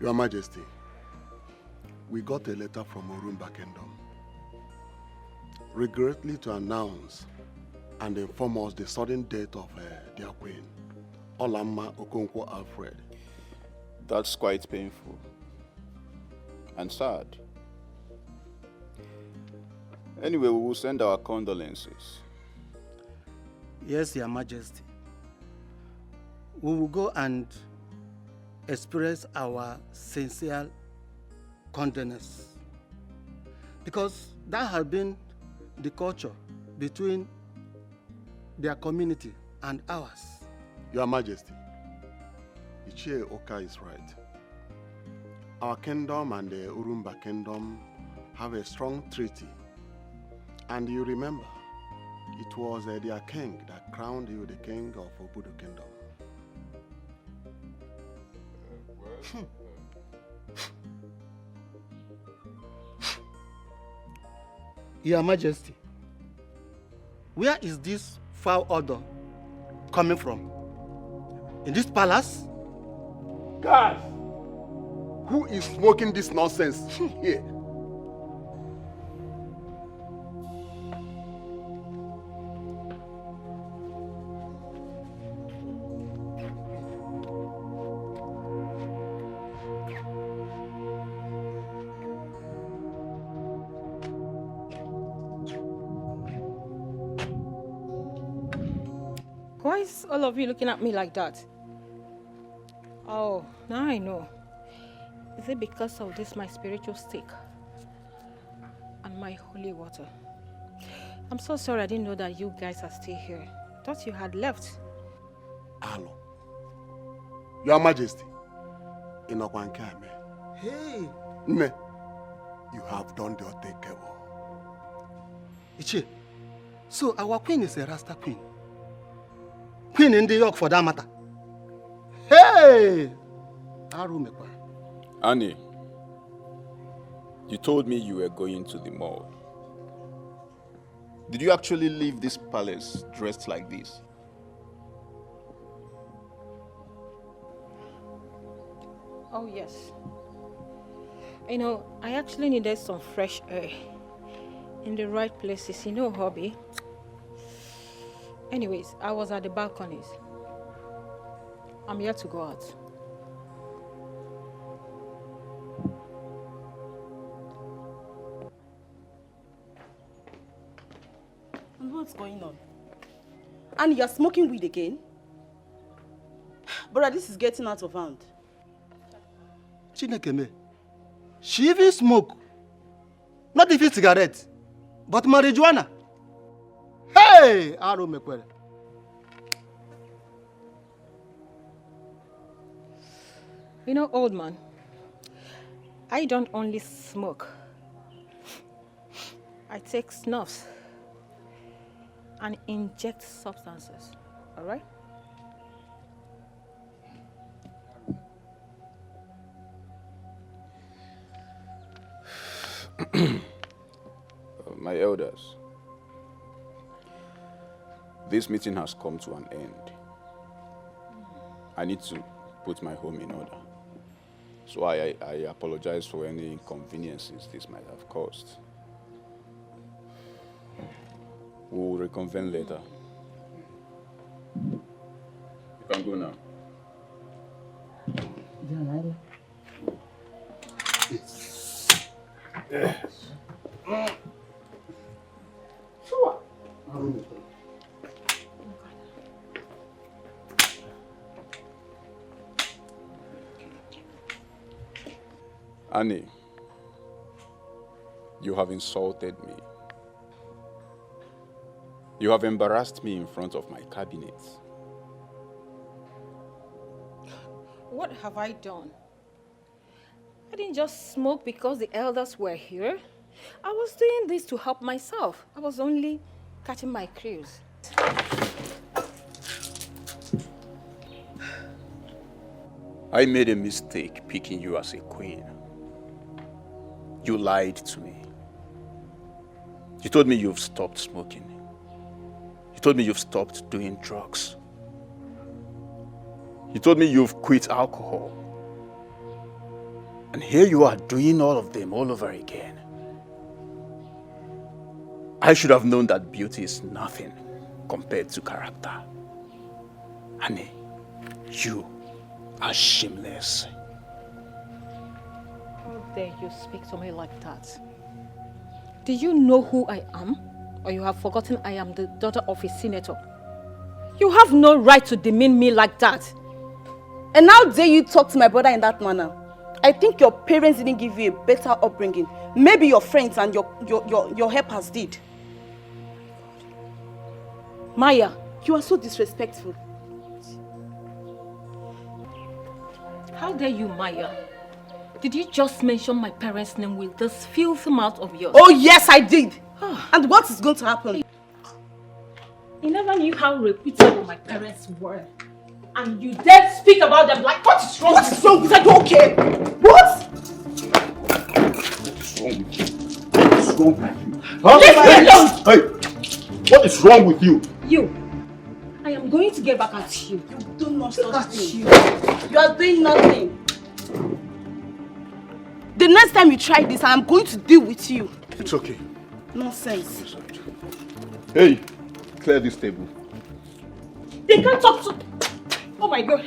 Your Majesty, we got a letter from Orumba Kingdom, regretfully to announce and inform us the sudden death of their queen, Olama Okonkwo Alfred. That's quite painful and sad. Anyway, we will send our condolences. Yes, Your Majesty. We will go and express our sincere condolence, because that has been the culture between their community and ours. Your Majesty, Ichie Oka is right. Our kingdom and the Urumba kingdom have a strong treaty. And you remember, it was their king that crowned you the king of Obudu kingdom. Your Majesty, where is this foul odor coming from? In this palace? Guys, who is smoking this nonsense here? Why is all of you looking at me like that? Oh, now I know. Is it because of this, my spiritual stake and my holy water? I'm so sorry I didn't know that you guys are still here. Thought you had left. Alo, Your Majesty, Inokwankame. Hey! Ne, you have done the unthinkable. Ichie, so our queen is a Rasta queen. Queen in the York for that matter. Hey! Annie, You told me you were going to the mall. Did you actually leave this palace dressed like this? Oh, yes. You know, I actually needed some fresh air in the right places, you know, hobby. Anyways, I was at the balconies. I'm here to go out. And what's going on? And you're smoking weed again? Brother, this is getting out of hand. Chinekeme, she even smoke. Not even cigarette, but marijuana. Hey, Aro Mekwere. You know, old man, I don't only smoke. I take snuffs and inject substances, all right? My elders, this meeting has come to an end. I need to put my home in order. So I apologize for any inconveniences this might have caused. We'll reconvene later. You can go now. Annie, you have insulted me. You have embarrassed me in front of my cabinet. What have I done? I didn't just smoke because the elders were here. I was doing this to help myself. I was only catching my cruise. I made a mistake picking you as a queen. You lied to me. You told me you've stopped smoking. You told me you've stopped doing drugs. You told me you've quit alcohol. And here you are doing all of them all over again. I should have known that beauty is nothing compared to character. Honey, you are shameless. How dare you speak to me like that? Do you know who I am? Or you have forgotten I am the daughter of a senator? You have no right to demean me like that. And how dare you talk to my brother in that manner? I think your parents didn't give you a better upbringing. Maybe your friends and your helpers did. Maya, you are so disrespectful. How dare you, Maya? Did you just mention my parents' name with this filthy mouth of yours? Oh yes, I did. And what is going to happen? You never knew how reputable my parents were. And you dare speak about them like, what is wrong? What is wrong with you? Okay. What? What is wrong with you? Huh? Leave me alone! Hey! What is wrong with you? You. I am going to get back at you. You do not touch me. You are doing nothing. The next time you try this, I am going to deal with you. It's okay. Nonsense. Hey, clear this table. They can't talk to... Oh my God.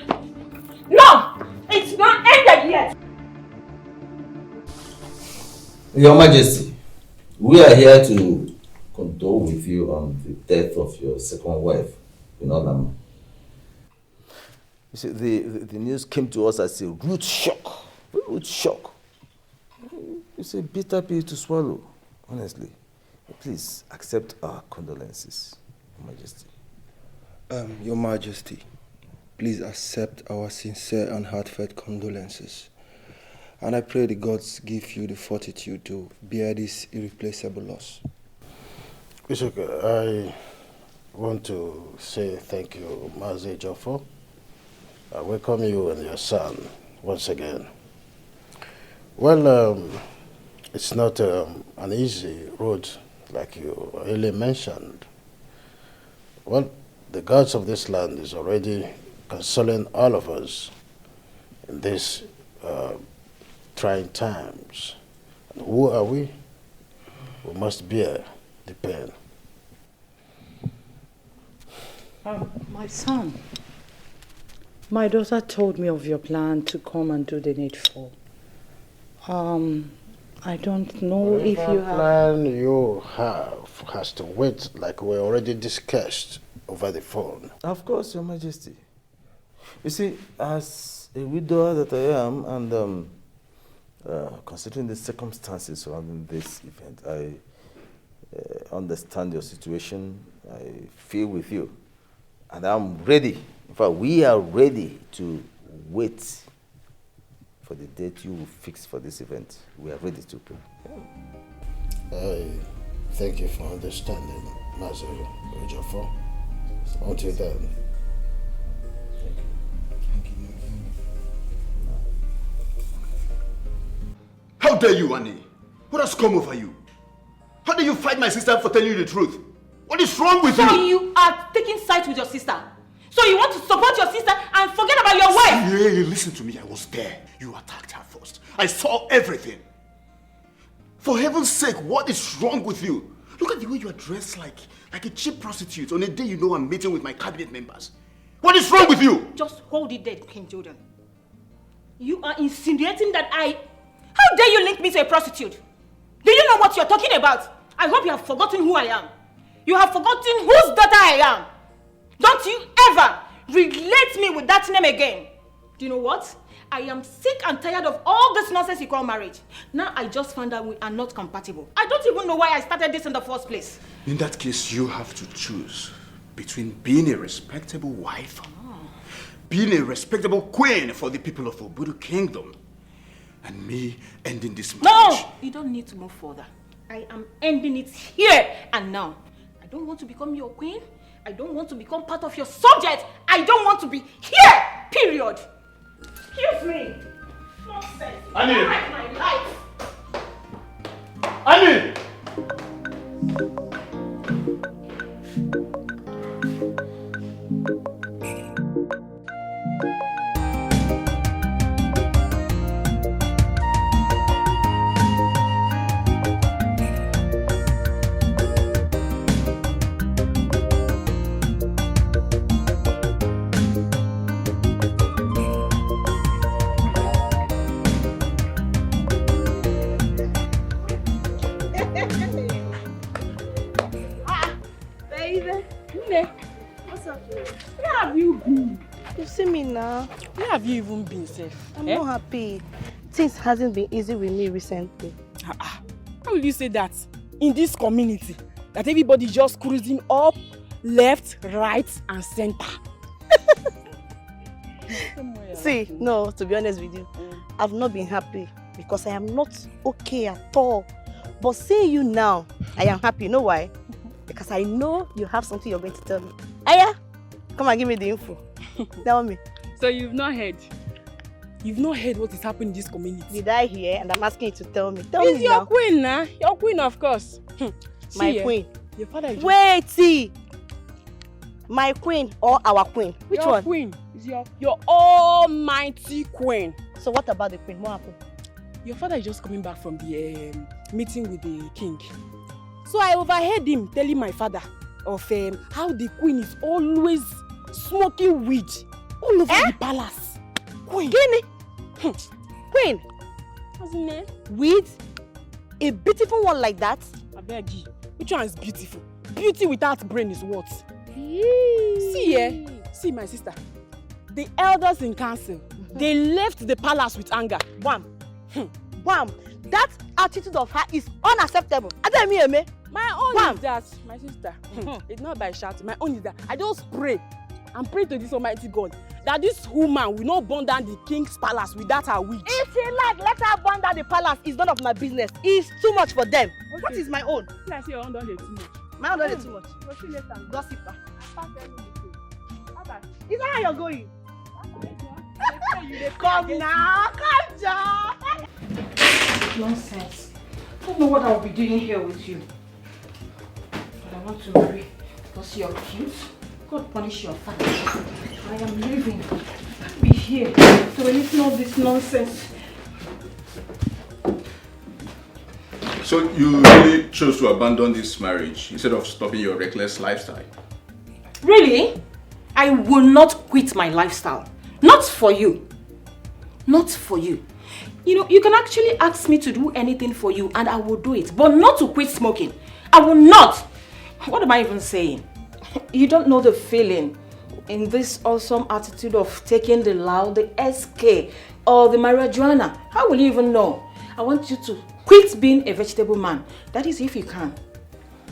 No! It's not ended yet! Your Majesty, we are here to condole with you on the death of your second wife, LEONARD. You see, the news came to us as a rude shock. Rude shock. It's a bitter pill to swallow, honestly. Please accept our condolences, Your Majesty. Your Majesty, please accept our sincere and heartfelt condolences. And I pray the gods give you the fortitude to bear this irreplaceable loss. It's okay. I want to say thank you, Mazi Jofo. I welcome you and your son once again. Well, It's not an easy road like you earlier mentioned. Well, the gods of this land is already consoling all of us in these trying times. And who are we? We must bear the pain. My son, my daughter told me of your plan to come and do the needful. I don't know if you have... plan you have has to wait like we already discussed over the phone. Of course, Your Majesty. You see, as a widower that I am, and considering the circumstances surrounding this event, I understand your situation. I feel with you. And I'm ready. In fact, we are ready to wait for the date you will fix for this event. We are ready to pray. I thank you for understanding, Master Ejiofor. Until then. How dare you, Annie? What has come over you? How dare you fight my sister for telling you the truth? What is wrong with you? So you are taking sides with your sister? So you want to support your sister and forget about your wife? Hey, listen to me, I was there. You attacked her first. I saw everything. For heaven's sake, what is wrong with you? Look at the way you are dressed like a cheap prostitute on a day you know I'm meeting with my cabinet members. What is wrong with you? Just hold it there, King Jordan. You are insinuating that How dare you link me to a prostitute? Do you know what you're talking about? I hope you have forgotten who I am. You have forgotten whose daughter I am. Don't you ever relate me with that name again. Do you know what? I am sick and tired of all this nonsense you call marriage. Now I just found out we are not compatible. I don't even know why I started this in the first place. In that case, you have to choose between being a respectable wife, being a respectable queen for the people of Obudu Kingdom, and me ending this marriage. No! You don't need to move further. I am ending it here and now. I don't want to become your queen. I don't want to become part of your subject. I don't want to be here, period. Excuse me. Nonsense. Annie! You don't like my life. Annie! Where have you even been, safe? I'm not happy. Things hasn't been easy with me recently. How will you say that in this community? That everybody just cruising up, left, right, and center. See, no, to be honest with you, I've not been happy because I am not okay at all. But seeing you now, I am happy. You know why? Because I know you have something you're going to tell me. Aya, come and give me the info. Tell me. So you've not heard? You've not heard what is happening in this community? Did I hear? And I'm asking you to tell me. Tell it's me your now. Queen, nah? Your queen, of course. My queen. Your father is Wait, see. My queen or our queen? Which your one? Queen. Is your almighty queen. So what about the queen? What happened? Your father is just coming back from the meeting with the king. So I overheard him telling my father of how the queen is always smoking weed all over the palace. Queen. Guinea? Queen? What's in there? Weed? A beautiful one like that? I beg you. Which one is beautiful? Beauty without brain is what? See, see my sister. The elders in council, they left the palace with anger. Wham! Wham! That attitude of her is unacceptable. My own is that, my sister, it's not by shouting. My own is that I just pray and pray to this Almighty God that this woman will not burn down the king's palace without her witch. If she like, let her burn down the palace. It's none of my business. It's too much for them. Okay. What is my own? I say your own don't too much. My own don't too much. We'll see later. Gossiper. Is that how you're going? Come now, come down. Nonsense. I don't know what I'll be doing here with you. But I want to marry because you're cute. God punish your father. I am leaving. I'll be here to listen all this nonsense. So you really chose to abandon this marriage instead of stopping your reckless lifestyle? Really? I will not quit my lifestyle. Not for you. Not for you. You know, you can actually ask me to do anything for you and I will do it. But not to quit smoking. I will not. What am I even saying? You don't know the feeling in this awesome attitude of taking the loud, the SK, or the marijuana. How will you even know? I want you to quit being a vegetable man. That is if you can.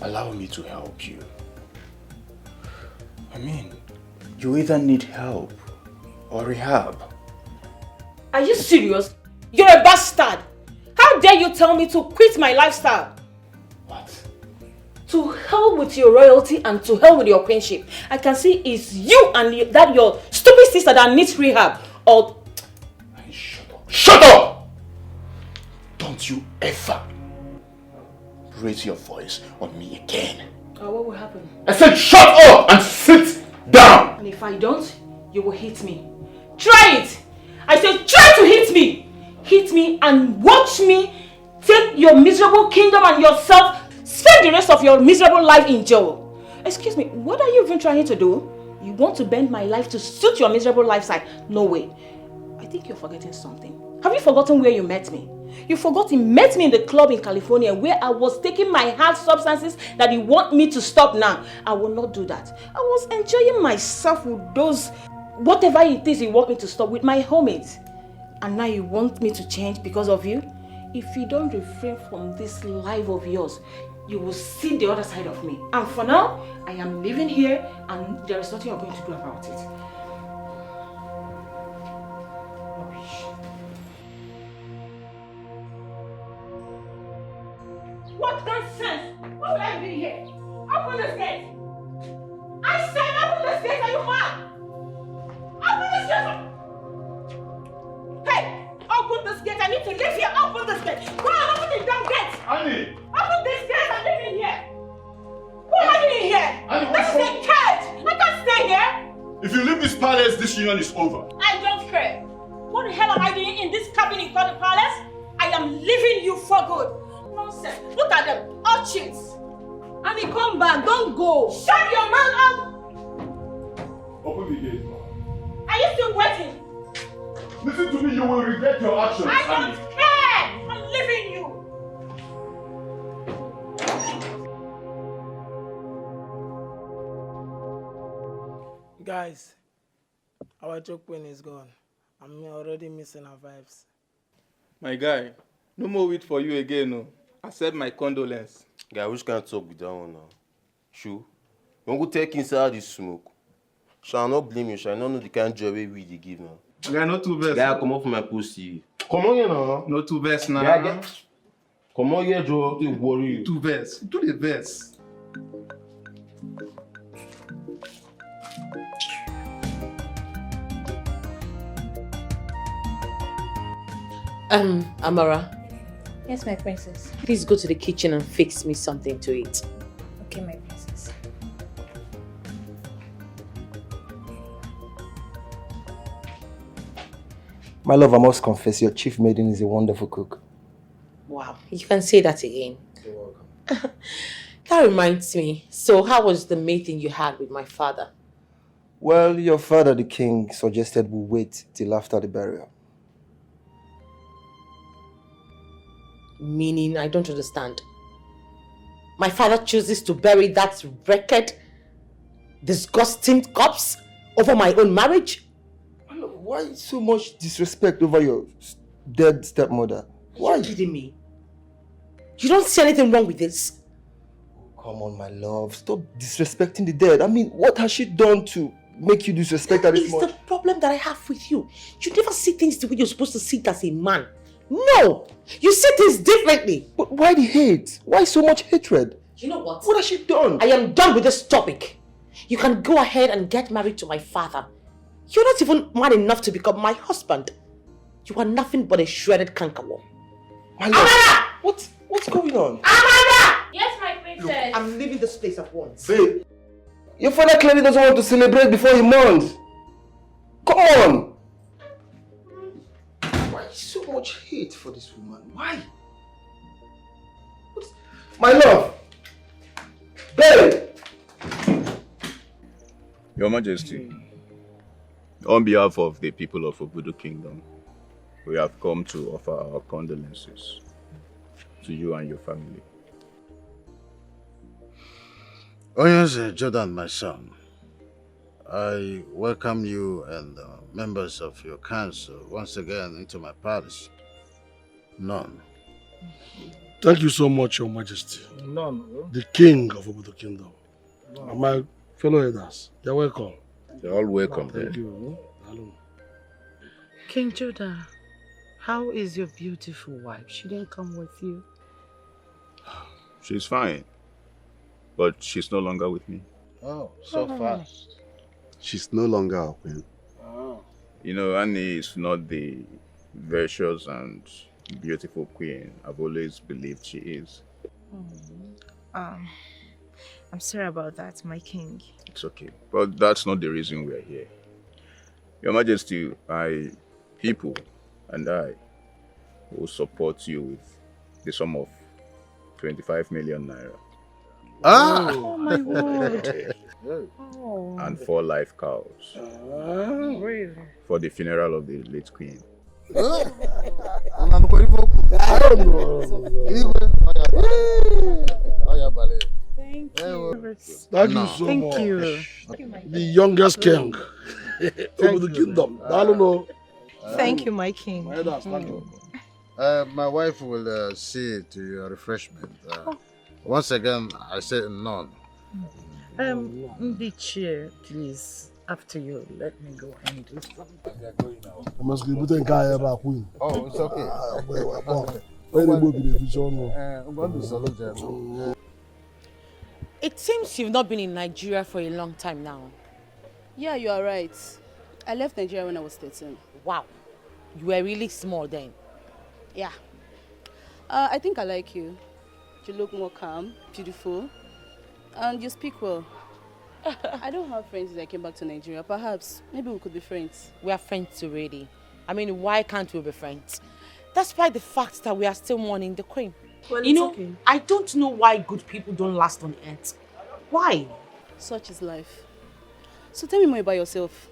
Allow me to help you. I mean, you either need help or rehab. Are you serious? You're a bastard. How dare you tell me to quit my lifestyle? What? To hell with your royalty and to hell with your queenship. I can see it's you and that your stupid sister that needs rehab. Or... Shut up! Don't you ever raise your voice on me again. what will happen? I said shut up and sit down! And if I don't, you will hit me. Try it! I said try to hit me! Hit me and watch me take your miserable kingdom and yourself spend the rest of your miserable life in jail. Excuse me, what are you even trying to do? You want to bend my life to suit your miserable lifestyle? No way. I think you're forgetting something. Have you forgotten where you met me? You forgot you met me in the club in California where I was taking my hard substances that you want me to stop now. I will not do that. I was enjoying myself with those, whatever it is you want me to stop with my homies. And now you want me to change because of you? If you don't refrain from this life of yours, you will see the other side of me. And for now, I am living here and there is nothing you're going to do about it. What nonsense! Why would I be here? Open this gate! I said open this gate, are you mad? Open this gate! Hey! Open this gate, I need to live here! Open this gate! Go on, open the damn gate! Annie! Open this gate, I'm living here! Who am I living here? Annie, This is a cage! I can't stay here! If you leave this palace, this union is over. I don't care! What the hell am I doing in this cabinet called the palace? I am leaving you for good! Nonsense! Look at them! All cheats! Annie, come back! Don't go! Shut your mouth up! Open the gate. Are you still waiting? Listen to me, you will regret your actions, I Annie. don't care! I'm leaving you! Guys, our joke queen is gone. I'm already missing her vibes. My guy, no more wait for you again, no. Accept my condolence. Guy, which can't talk with that one now? Sure. You want to take inside this smoke? Shall I not blame you? Shall I not know the kind of job we they give now? Guy, not too best. Guy, come off my pussy. Come on here now. No too best now. Guy, come on here, Joe. Don't worry. Too best. Do the best. Amara. Yes, my princess. Please go to the kitchen and fix me something to eat. Okay, my princess. My love, I must confess, your chief maiden is a wonderful cook. Wow, you can say that again. You're welcome. That reminds me. So how was the meeting you had with my father? Well, your father, the king, suggested we wait till after the burial. Meaning, I don't understand. My father chooses to bury that wrecked, disgusting corpse over my own marriage? Why so much disrespect over your dead stepmother? Why? Are you kidding me? You don't see anything wrong with this? Come on, my love. Stop disrespecting the dead. I mean, what has she done to make you disrespect her this much? It's the problem that I have with you. You never see things the way you're supposed to see it as a man. No! You see things differently. But why the hate? Why so much hatred? You know what? What has she done? I am done with this topic. You can go ahead and get married to my father. You're not even man enough to become my husband. You are nothing but a shredded cankerworm. My love. What's going on? Amanda! Yes, my princess. Look, I'm leaving this place at once. Babe, your father clearly doesn't want to celebrate before he mourns. Come on! Why so much hate for this woman? Why? My love! Babe! Your Majesty, on behalf of the people of Obudu Kingdom, we have come to offer our condolences to you and your family. Oh yes, Jordan, my son. I welcome you and members of your council once again into my palace. None. Thank you so much, Your Majesty. None. The King of Obudu Kingdom. And my fellow elders, you're welcome. You're all welcome. Thank you. King Judah, how is your beautiful wife? She didn't come with you. She's fine, but she's no longer with me. Oh, so fast. She's no longer our queen. Oh. You know, Annie is not the virtuous and beautiful queen I've always believed she is. I'm sorry about that, my king. It's okay, but that's not the reason we're here. Your Majesty, my people and I will support you with the sum of 25 million naira. Ah! Oh my word. Oh. And 4 live cows. Really? For the funeral of the late queen. I don't know. Thank you. Thank you so Thank much. you. The youngest king of the kingdom. I don't know. Thank you, my king. My elders, thank you. My wife will see to your refreshment. Once again, I say none. The chair, please. After you, let me go and do something. I must be putting Kaya back queen. Oh, it's okay. Where they go be the future no. It seems you've not been in Nigeria for a long time now. Yeah, you are right. I left Nigeria when I was 13. Wow. You were really small then. Yeah. I think I like you. You look more calm, beautiful, and you speak well. I don't have friends since I came back to Nigeria. Perhaps, maybe we could be friends. We are friends already. I mean, why can't we be friends? Despite the fact that we are still mourning the queen. Well, you know, okay. I don't know why good people don't last on earth. Why? Such is life. So tell me more about yourself.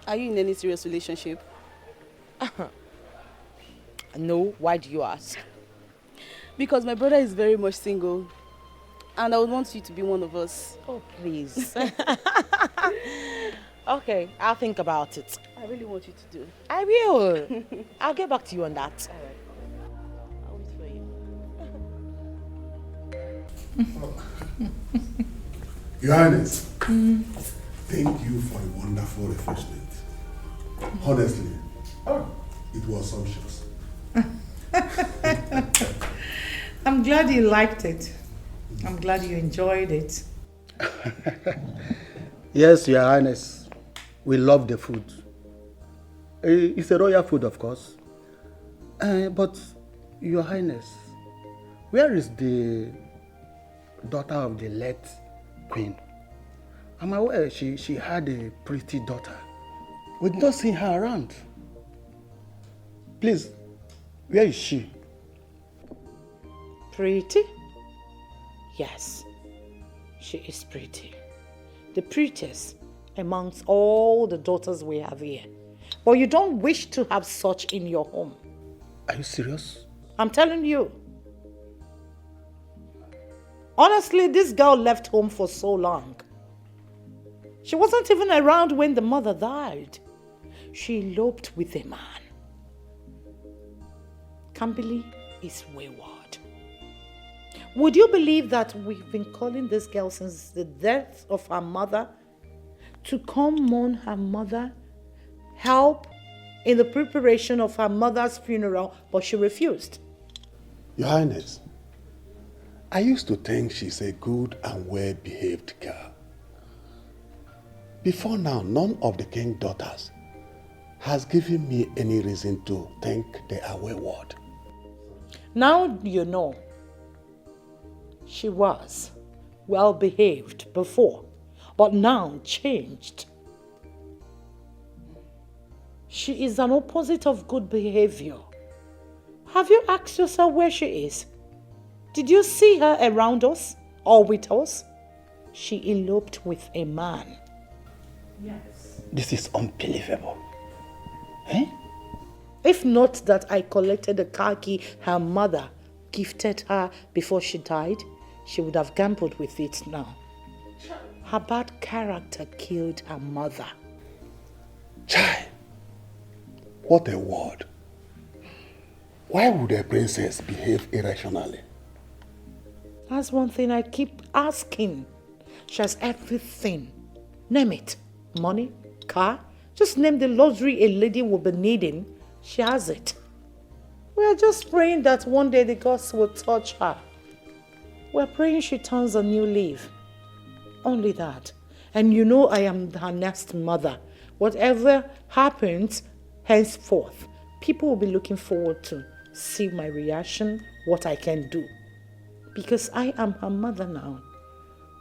Are you in any serious relationship? No, why do you ask? Because my brother is very much single. And I would want you to be one of us. Oh, please. Okay, I'll think about it. I really want you to do. I will. I'll get back to you on that. All right. I'll wait for you. Your Highness, thank you for a wonderful refreshment. Honestly, it was sumptuous. I'm glad you liked it. I'm glad you enjoyed it. Yes, Your Highness. We love the food. It's a royal food, of course. But, Your Highness, where is the daughter of the late queen? I'm aware she had a pretty daughter. We did not see her around. Please, where is she? Pretty? Yes, she is pretty. The prettiest amongst all the daughters we have here. But you don't wish to have such in your home. Are you serious? I'm telling you. Honestly, this girl left home for so long. She wasn't even around when the mother died. She eloped with a man. Kambili is wayward. Would you believe that we've been calling this girl since the death of her mother to come mourn her mother, help in the preparation of her mother's funeral, but she refused? Your Highness, I used to think she's a good and well-behaved girl. Before now, none of the king's daughters has given me any reason to think they are wayward. Now you know. She was well behaved before, but now changed. She is an opposite of good behavior. Have you asked yourself where she is? Did you see her around us or with us? She eloped with a man. Yes. This is unbelievable. Eh? If not that I collected the car key her mother gifted her before she died, she would have gambled with it now. Her bad character killed her mother. Chai, what a word. Why would a princess behave irrationally? That's one thing I keep asking. She has everything. Name it. Money, car. Just name the luxury a lady will be needing. She has it. We are just praying that one day the gods will touch her. We're praying she turns a new leaf. Only that. And you know I am her next mother. Whatever happens henceforth, people will be looking forward to see my reaction, what I can do. Because I am her mother now.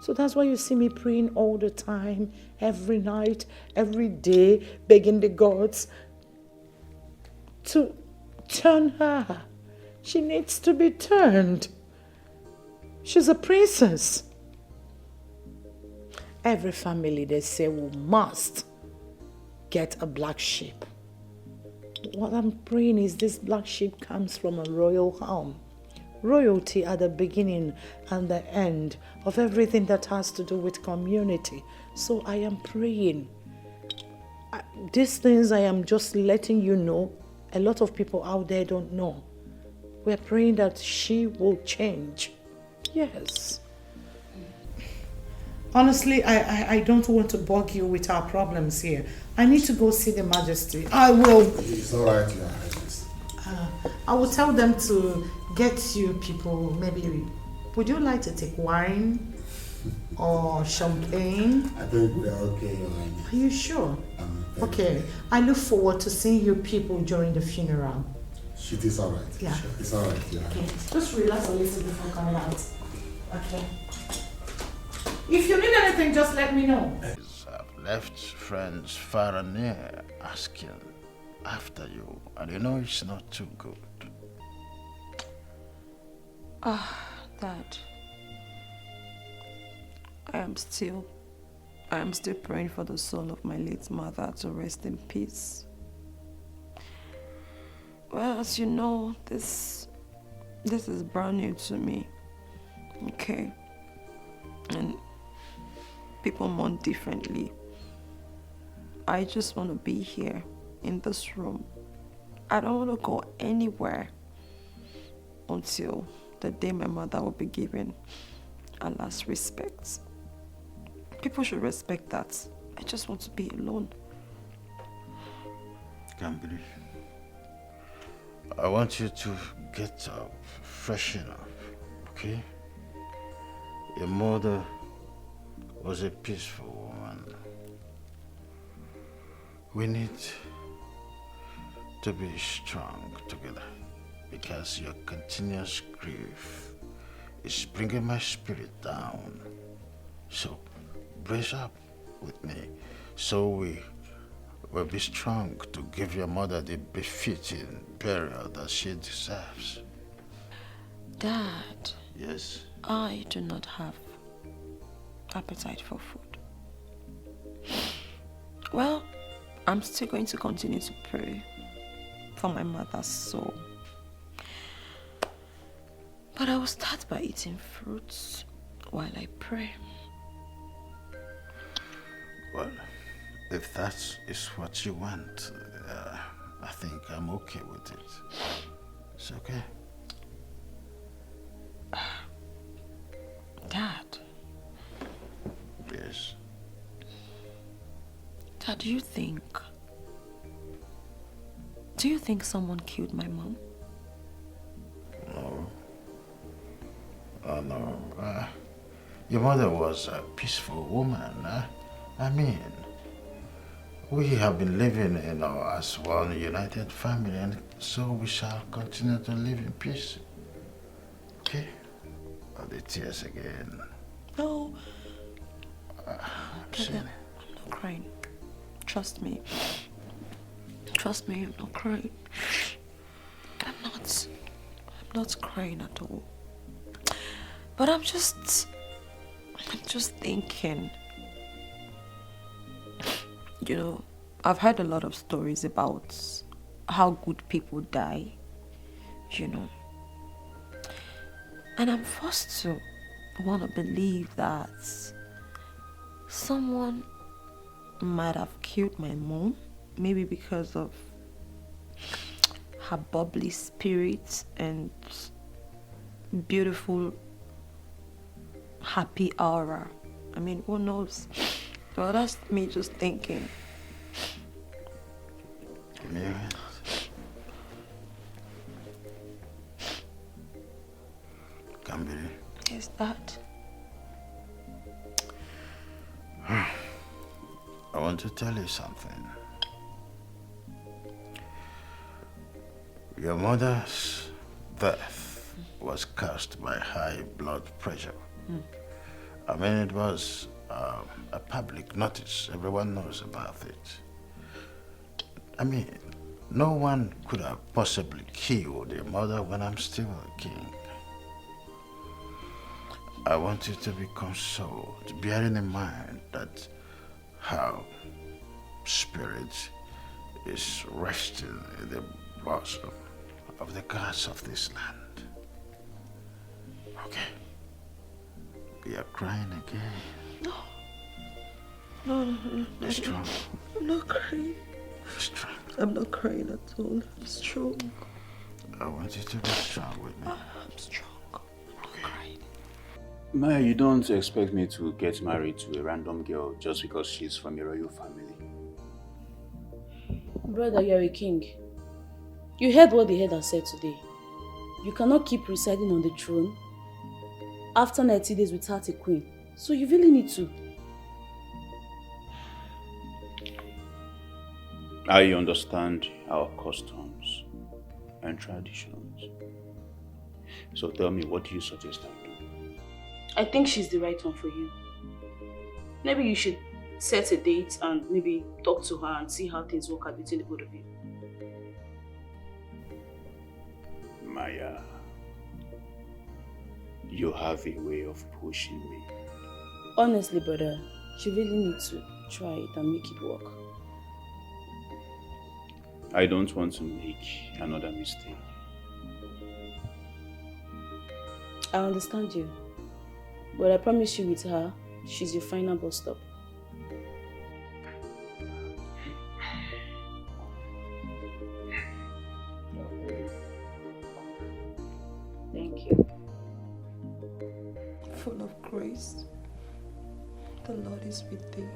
So that's why you see me praying all the time, every night, every day, begging the gods to turn her. She needs to be turned. She's a princess. Every family, they say, we must get a black sheep. What I'm praying is this black sheep comes from a royal home. Royalty at the beginning and the end of everything that has to do with community. So I am praying. These things I am just letting you know. A lot of people out there don't know. We're praying that she will change. Yes. Honestly, I don't want to bug you with our problems here. I need to go see the Majesty. I will. It's all right, Your Highness. I will tell them to get you people, maybe, would you like to take wine or champagne? I think we're okay, Your Highness. Are you sure? Okay. I look forward to seeing you people during the funeral. It is all right. Yeah. It's all right, Your Highness. Okay. Just relax a little before coming out. Okay. If you need anything, just let me know. I've left friends far and near asking after you, and you know it's not too good. Dad. I am still praying for the soul of my late mother to rest in peace. Well, as you know, this is brand new to me. Okay. And people mourn differently. I just want to be here in this room. I don't want to go anywhere until the day my mother will be given her last respects. People should respect that. I just want to be alone. Gambri, I want you to get up, freshen up, okay? Your mother was a peaceful woman. We need to be strong together because your continuous grief is bringing my spirit down. So brace up with me so we will be strong to give your mother the befitting burial that she deserves. Dad. Yes? I do not have appetite for food. Well, I'm still going to continue to pray for my mother's soul. But I will start by eating fruits while I pray. Well, if that is what you want, I think I'm okay with it. It's okay. Dad. Yes. Dad, do you think someone killed my mom? No. Oh, no. Your mother was a peaceful woman. I mean, we have been living, as one united family, and so we shall continue to live in peace. okay? Or the tears again? No. Shane. I'm not crying. Trust me. Trust me, I'm not crying. I'm not crying at all. But I'm just thinking. You know, I've heard a lot of stories about how good people die, you know. And I'm forced to want to believe that someone might have killed my mom, maybe because of her bubbly spirit and beautiful, happy aura. I mean, who knows? Well, that's me just thinking. Yeah. Kambiri. Yes, Dad. I want to tell you something. Your mother's death was caused by high blood pressure. I mean, it was a public notice. Everyone knows about it. I mean, no one could have possibly killed your mother when I'm still a king. I want you to be consoled, bearing in mind that her spirit is resting in the bosom of the gods of this land. Okay? You are crying again. No. Be strong. I'm not crying. Be strong. I'm not crying at all. I'm strong. I want you to be strong with me. I'm strong. I'm not crying. Maya, you don't expect me to get married to a random girl just because she's from a royal family. Brother, you are a king. You heard what the head has said today. You cannot keep residing on the throne after 90 days without a queen. So you really need to. I understand our customs and traditions. So tell me, what do you suggest I do? I think she's the right one for you. Maybe you should set a date and maybe talk to her and see how things work out between the both of you. Maya, you have a way of pushing me. Honestly, brother, you really need to try it and make it work. I don't want to make another mistake. I understand you, but I promise you with her, she's your final bus stop. Thank you. Full of grace, the Lord is with thee.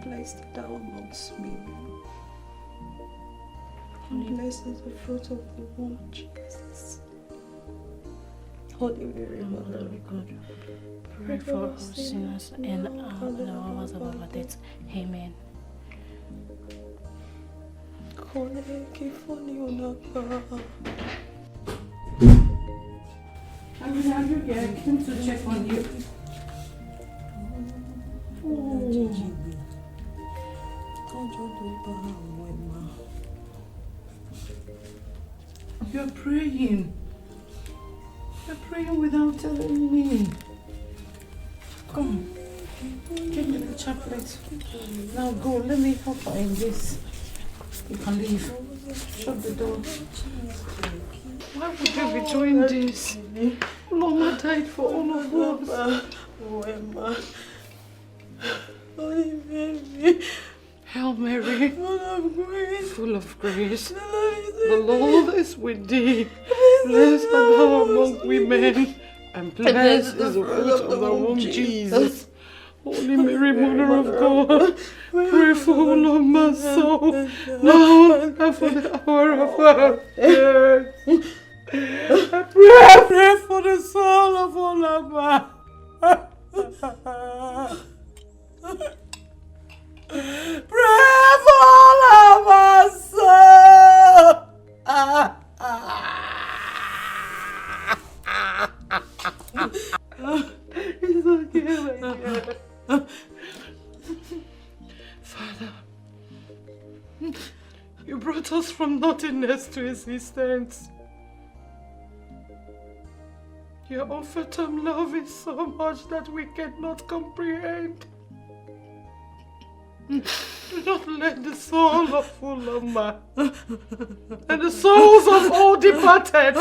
Blessed thou amongst women. And blessed is the fruit of the womb, Jesus. Holy Mary, Mother of God, Pray for us sinners and the hours of our death. Amen. I came to check on you. You're praying. You're praying without telling me. Come. Give me the chocolate. Now go. Let me help her in this. You can leave. Shut the door. Why would you be doing this? Mama died for all of us. Hail Mary, full of grace, the Lord is with thee. Blessed art thou among women, and blessed is the fruit of the womb, Jesus. Holy Mary, Mother of God, pray for all of my soul, now and for the hour of our death. Pray for the soul of all of us. Pray for all of us. You brought us from nothingness to existence. Your unfettered love is so much that we cannot comprehend. Do not let the soul of Fulama and the souls of all departed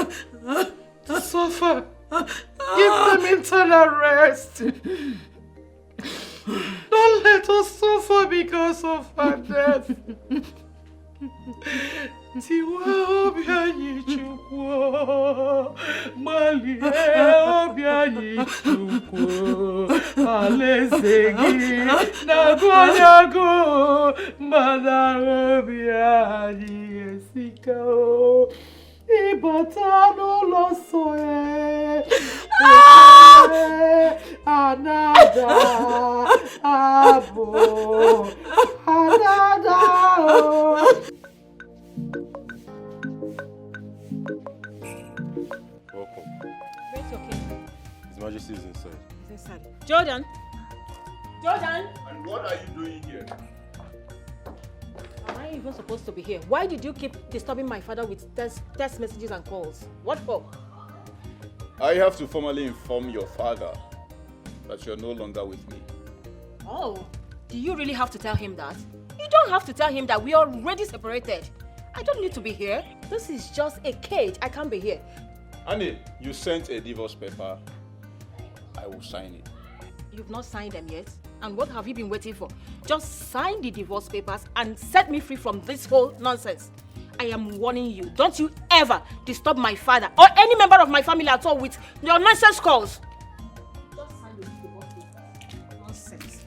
to suffer. Give them eternal rest. Don't let us suffer because of our death. Tiwa obianyi chukwu, Mali obianyi chukwu, Alezegi nago Mada obianyi esika. Ibatano losoe, anada abo, anada. Welcome. Where's your king? His Majesty is inside. He's inside. Jordan! Jordan! And what are you doing here? Am I even supposed to be here? Why did you keep disturbing my father with text messages and calls? What for? I have to formally inform your father that you're no longer with me. Oh, do you really have to tell him that? You don't have to tell him that we are already separated. I don't need to be here. This is just a cage. I can't be here. Annie, you sent a divorce paper. I will sign it. You've not signed them yet? And what have you been waiting for? Just sign the divorce papers and set me free from this whole nonsense. I am warning you. Don't you ever disturb my father or any member of my family at all with your nonsense calls. Just sign the divorce papers. Nonsense.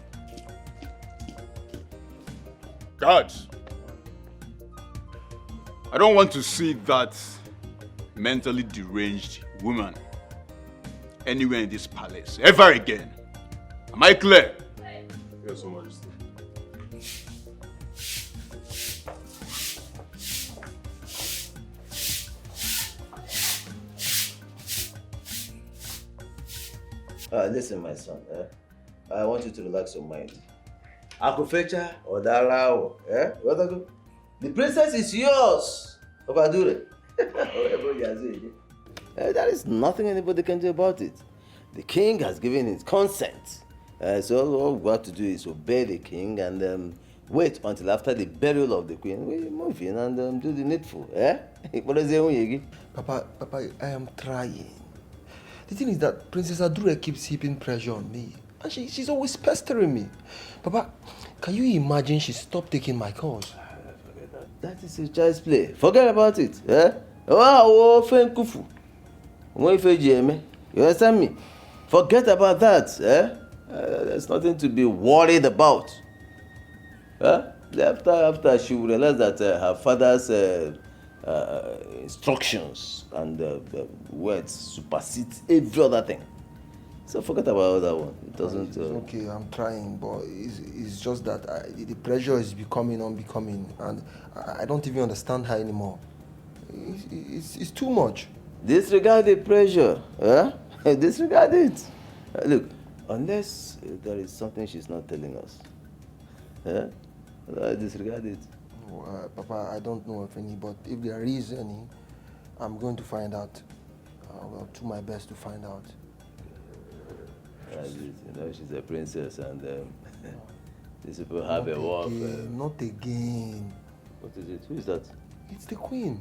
Guards! I don't want to see that mentally deranged woman anywhere in this palace ever again. Am I clear? Yes, Your Majesty. Listen, my son. I want you to relax your mind. Akufecha or Darao. The princess is yours. Of Adur. There is nothing anybody can do about it. The king has given his consent. So all we have to do is obey the king and wait until after the burial of the queen. We move in and do the needful. Papa, I am trying. The thing is that Princess Adur keeps heaping pressure on me. And she's always pestering me. Papa, can you imagine she stopped taking my calls? That is a child's play. Forget about it. You understand me? Forget about that. There's nothing to be worried about. After she will realize that her father's instructions and words supersede every other thing. So forget about that one. It doesn't. Okay, I'm trying, but it's just that the pressure is becoming unbecoming, and I don't even understand her anymore. It's too much. Disregard the pressure. Disregard it. Look, unless there is something she's not telling us, disregard it. Papa, I don't know of any, but if there is any, I'm going to find out. I will do my best to find out. She's a princess, and these people have a war. Not again. What is it? Who is that? It's the queen.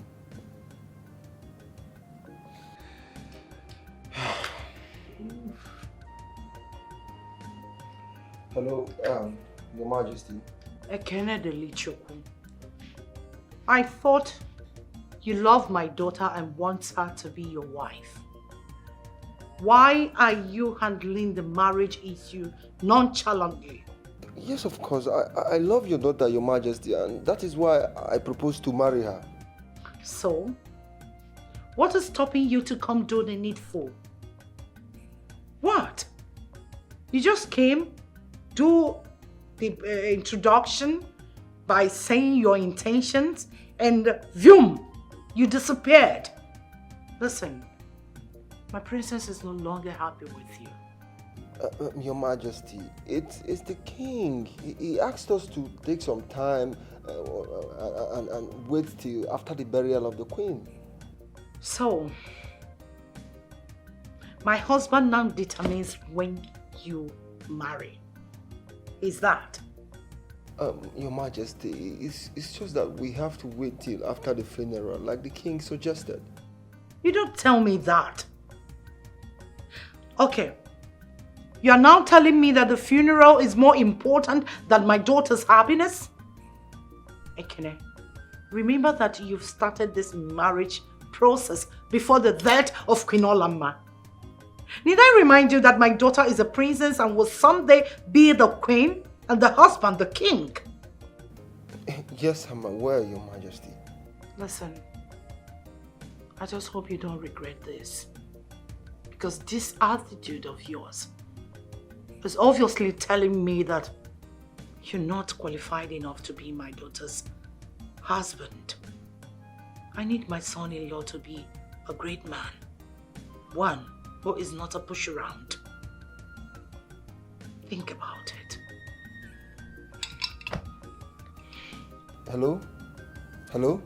Hello, Your Majesty. Ekene Delichokwu. I thought you love my daughter and want her to be your wife. Why are you handling the marriage issue nonchalantly? Yes, of course. I love your daughter, Your Majesty, and that is why I propose to marry her. So, what is stopping you to come do the needful? What? You just came, do the introduction by saying your intentions, and vum, you disappeared. Listen, my princess is no longer happy with you. Your Majesty, it's the king. He asked us to take some time and wait till after the burial of the queen. So, my husband now determines when you marry. Is that? Your Majesty, it's just that we have to wait till after the funeral, like the king suggested. You don't tell me that. Okay. You are now telling me that the funeral is more important than my daughter's happiness? Ekene, remember that you've started this marriage process before the death of Queen Olamma. Need I remind you that my daughter is a princess and will someday be the queen and the husband the king? Yes, I'm aware, Your Majesty. Listen, I just hope you don't regret this. Because this attitude of yours is obviously telling me that you're not qualified enough to be my daughter's husband. I need my son-in-law to be a great man. One who is not a push around. Think about it. Hello? Hello?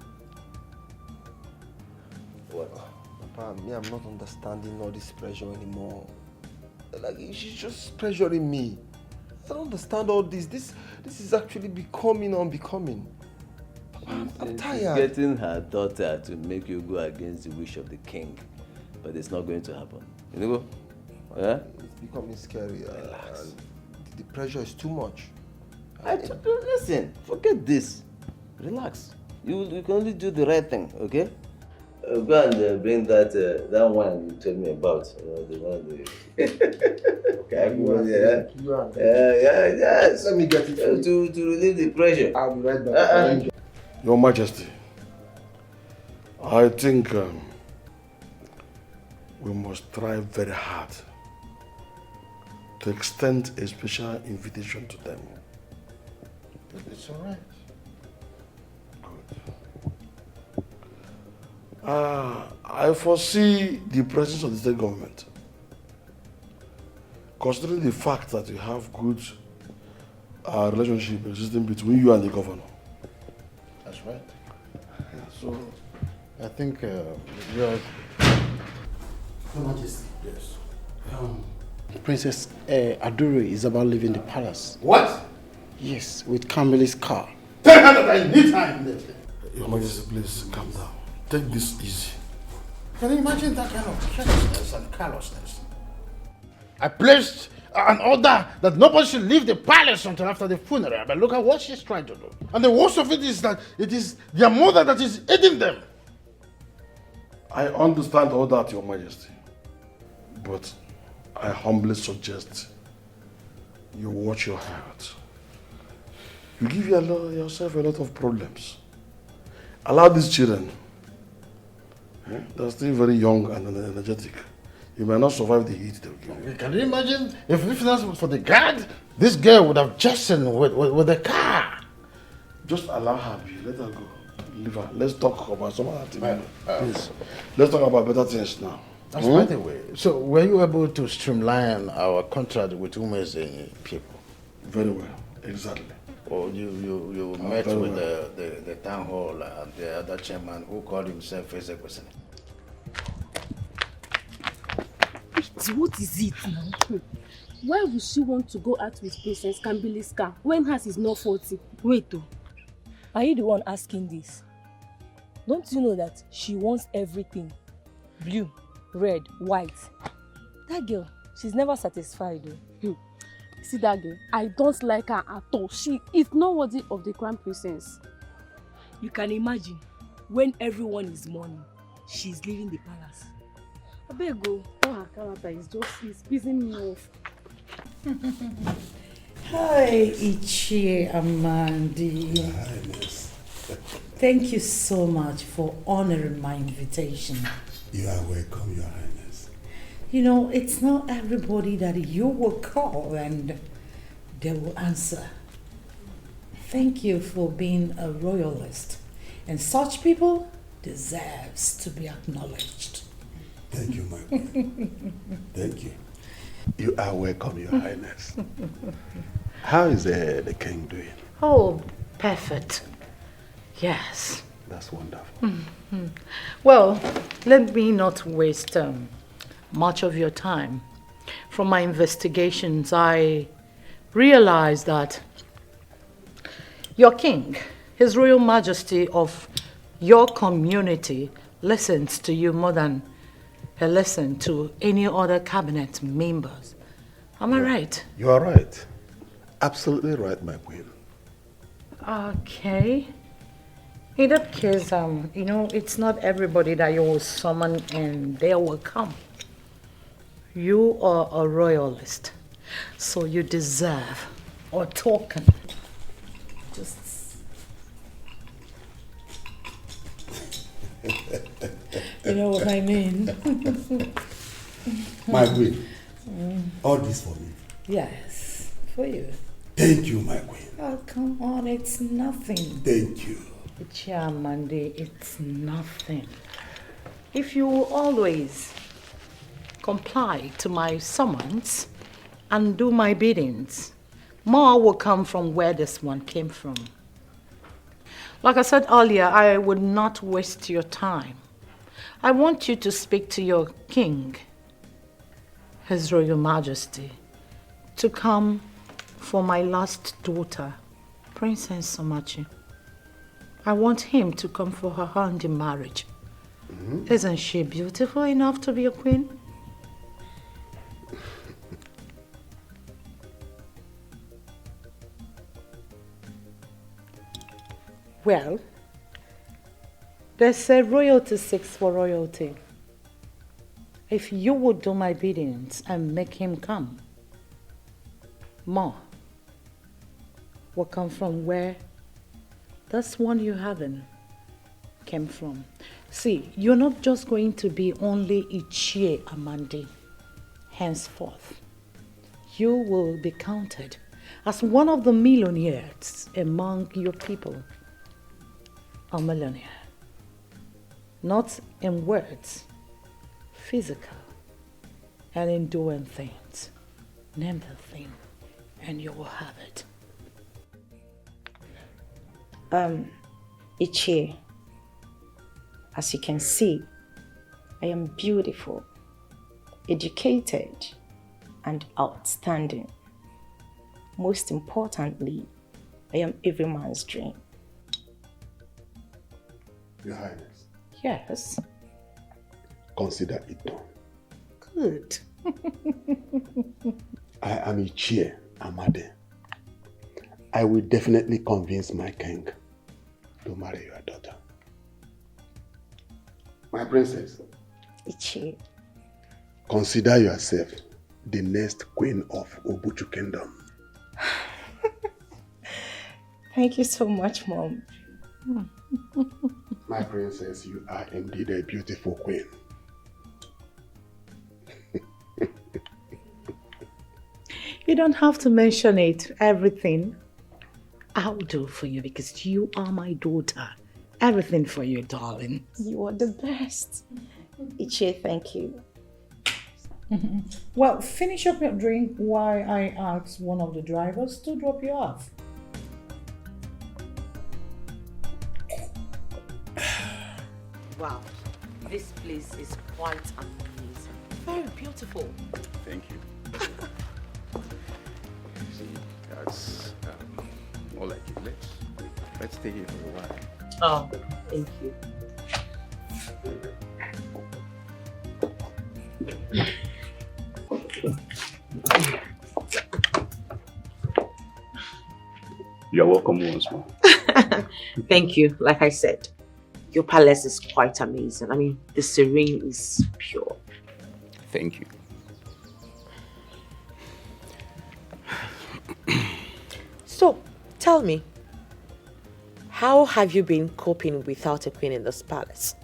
What? Papa, me, I'm not understanding all this pressure anymore. Like, she's just pressuring me. I don't understand all this. This is actually becoming unbecoming. I'm tired. She's getting her daughter to make you go against the wish of the king. But it's not going to happen. You know? Yeah? It's becoming scary. Relax. The pressure is too much. Listen, forget this. Relax. You can only do the right thing, okay? Go and bring that wine you told me about. The one. Yes. Let me get it. To relieve the pressure. I'll be right back. Your Majesty, I think we must try very hard to extend a special invitation to them. It's all right. I foresee the presence of the state government. Considering the fact that you have good relationship existing between you and the governor. That's right. So, I think you're... Your Majesty. Yes. Princess Adur is about leaving the palace. What? Yes, with Kamili's car. Tell her that I need time. Your Majesty, please calm down. Take this easy. Can you imagine that kind of carelessness and callousness? I placed an order that nobody should leave the palace until after the funeral, but look at what she's trying to do. And the worst of it is that it is their mother that is aiding them. I understand all that, Your Majesty. But I humbly suggest you watch your heart. You give yourself a lot of problems. Allow these children. They're still very young and energetic. You may not survive the heat they'll give you. Can you imagine if not for the guard, this girl would have jettisoned with the car. Just allow her be. Let her go. Leave her. Let's talk about some other things. Please. Let's talk about better things now. That's by the way. So were you able to streamline our contract with Umeze people? Very well. Exactly. Or you met with the town hall and the other chairman who called himself Executive. What is it now? Why would she want to go out with Princess Kambili's car when hers is not 40? Wait though, are you the one asking this? Don't you know that she wants everything? Blue, red, white. That girl, she's never satisfied though. See that girl? I don't like her at all. She is not worthy of the crown princess. You can imagine, when everyone is mourning, she's leaving the palace. I beg go. Oh, her character is just pissing me off. Hi, Ichie Amandi. Highness. Thank you so much for honoring my invitation. You are welcome, Your Highness. You know, it's not everybody that you will call and they will answer. Thank you for being a royalist. And such people deserves to be acknowledged. Thank you, my queen. Thank you. You are welcome, Your Highness. How is the king doing? Oh, perfect. Yes. That's wonderful. Well, let me not waste much of your time. From my investigations, I realized that your king, His Royal Majesty of your community, listens to you more than he listens to any other cabinet members. Am I right? You are right. Absolutely right, my queen. Okay. In that case, you know, it's not everybody that you will summon and they will come. You are a royalist, so you deserve a token. Just... You know what I mean? My queen, all this for me. Yes, for you. Thank you, my queen. Oh, come on, it's nothing. Thank you. Chiamande, it's nothing. If you always comply to my summons and do my biddings, more will come from where this one came from. Like I said earlier, I would not waste your time. I want you to speak to your king, His Royal Majesty, to come for my last daughter, Princess Somachi. I want him to come for her hand in marriage. Isn't she beautiful enough to be a queen? Well, they say royalty seeks for royalty. If you would do my biddings and make him come, more will come from where this one you haven't came from. See, you're not just going to be only Ichie Amandi henceforth. You will be counted as one of the millionaires among your people. A millionaire. Not in words, physical, and in doing things. Name the thing, and you will have it. Ichie, as you can see, I am beautiful, educated, and outstanding. Most importantly, I am every man's dream. Your Highness. Yes. Consider it done. Good. I am Ichie Amade. I will definitely convince my king to marry your daughter. My princess. Ichie. Consider yourself the next queen of Obuchu Kingdom. Thank you so much, Mom. My princess, you are indeed a beautiful queen. You don't have to mention it, everything. I'll do for you because you are my daughter. Everything for you, darling. You are the best. Ichie, thank you. Well, finish up your drink while I ask one of the drivers to drop you off. Wow, this place is quite amazing. Very beautiful. Thank you. See, that's more like it. Let's stay here for a while. Oh, thank you. You're welcome once more. Thank you. Like I said, your palace is quite amazing. I mean, the serene is pure. Thank you. So, tell me, how have you been coping without a queen in this palace?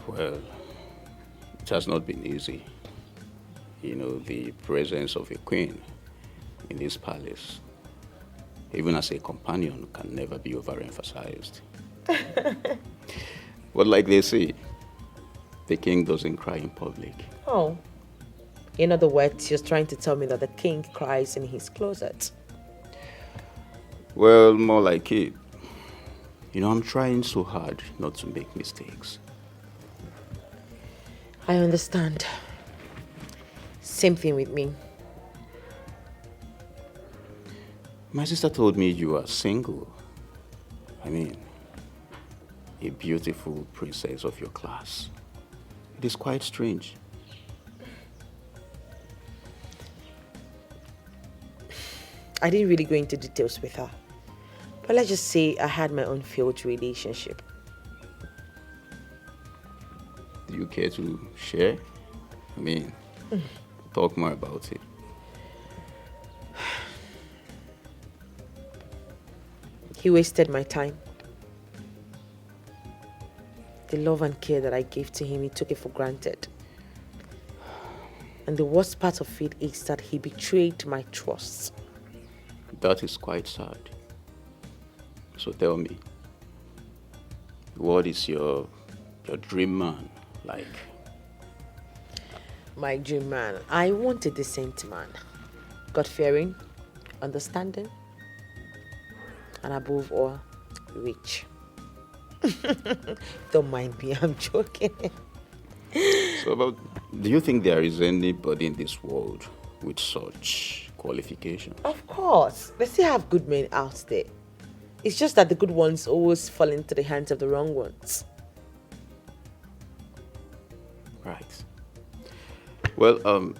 Well, it has not been easy. You know, the presence of a queen in this palace, even as a companion, can never be overemphasized. But like they say, the king doesn't cry in public. Oh. In other words, you're trying to tell me that the king cries in his closet. Well, more like it. You know, I'm trying so hard not to make mistakes. I understand. Same thing with me. My sister told me you are single. I mean, a beautiful princess of your class. It is quite strange. I didn't really go into details with her. But let's just say I had my own failed relationship. Do you care to share? I mean, talk more about it. He wasted my time. The love and care that I gave to him, he took it for granted. And the worst part of it is that he betrayed my trust. That is quite sad. So tell me, what is your dream man like? My dream man, I want a decent man. God-fearing, understanding, and above all, rich. Don't mind me, I'm joking. So do you think there is anybody in this world with such qualifications? Of course, they still have good men out there. It's just that the good ones always fall into the hands of the wrong ones. Right. Well,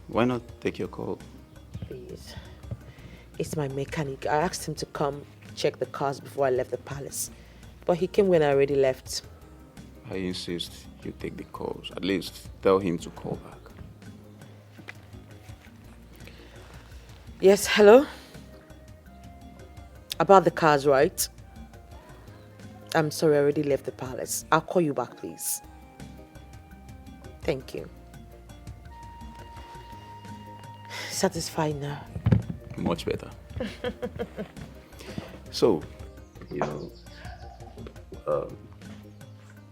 why not take your call? Please. It's my mechanic. I asked him to come check the cars before I left the palace. But he came when I already left. I insist you take the calls. At least tell him to call back. Yes, hello? About the cars, right? I'm sorry, I already left the palace. I'll call you back, please. Thank you. Satisfied now? Much better. So, you know,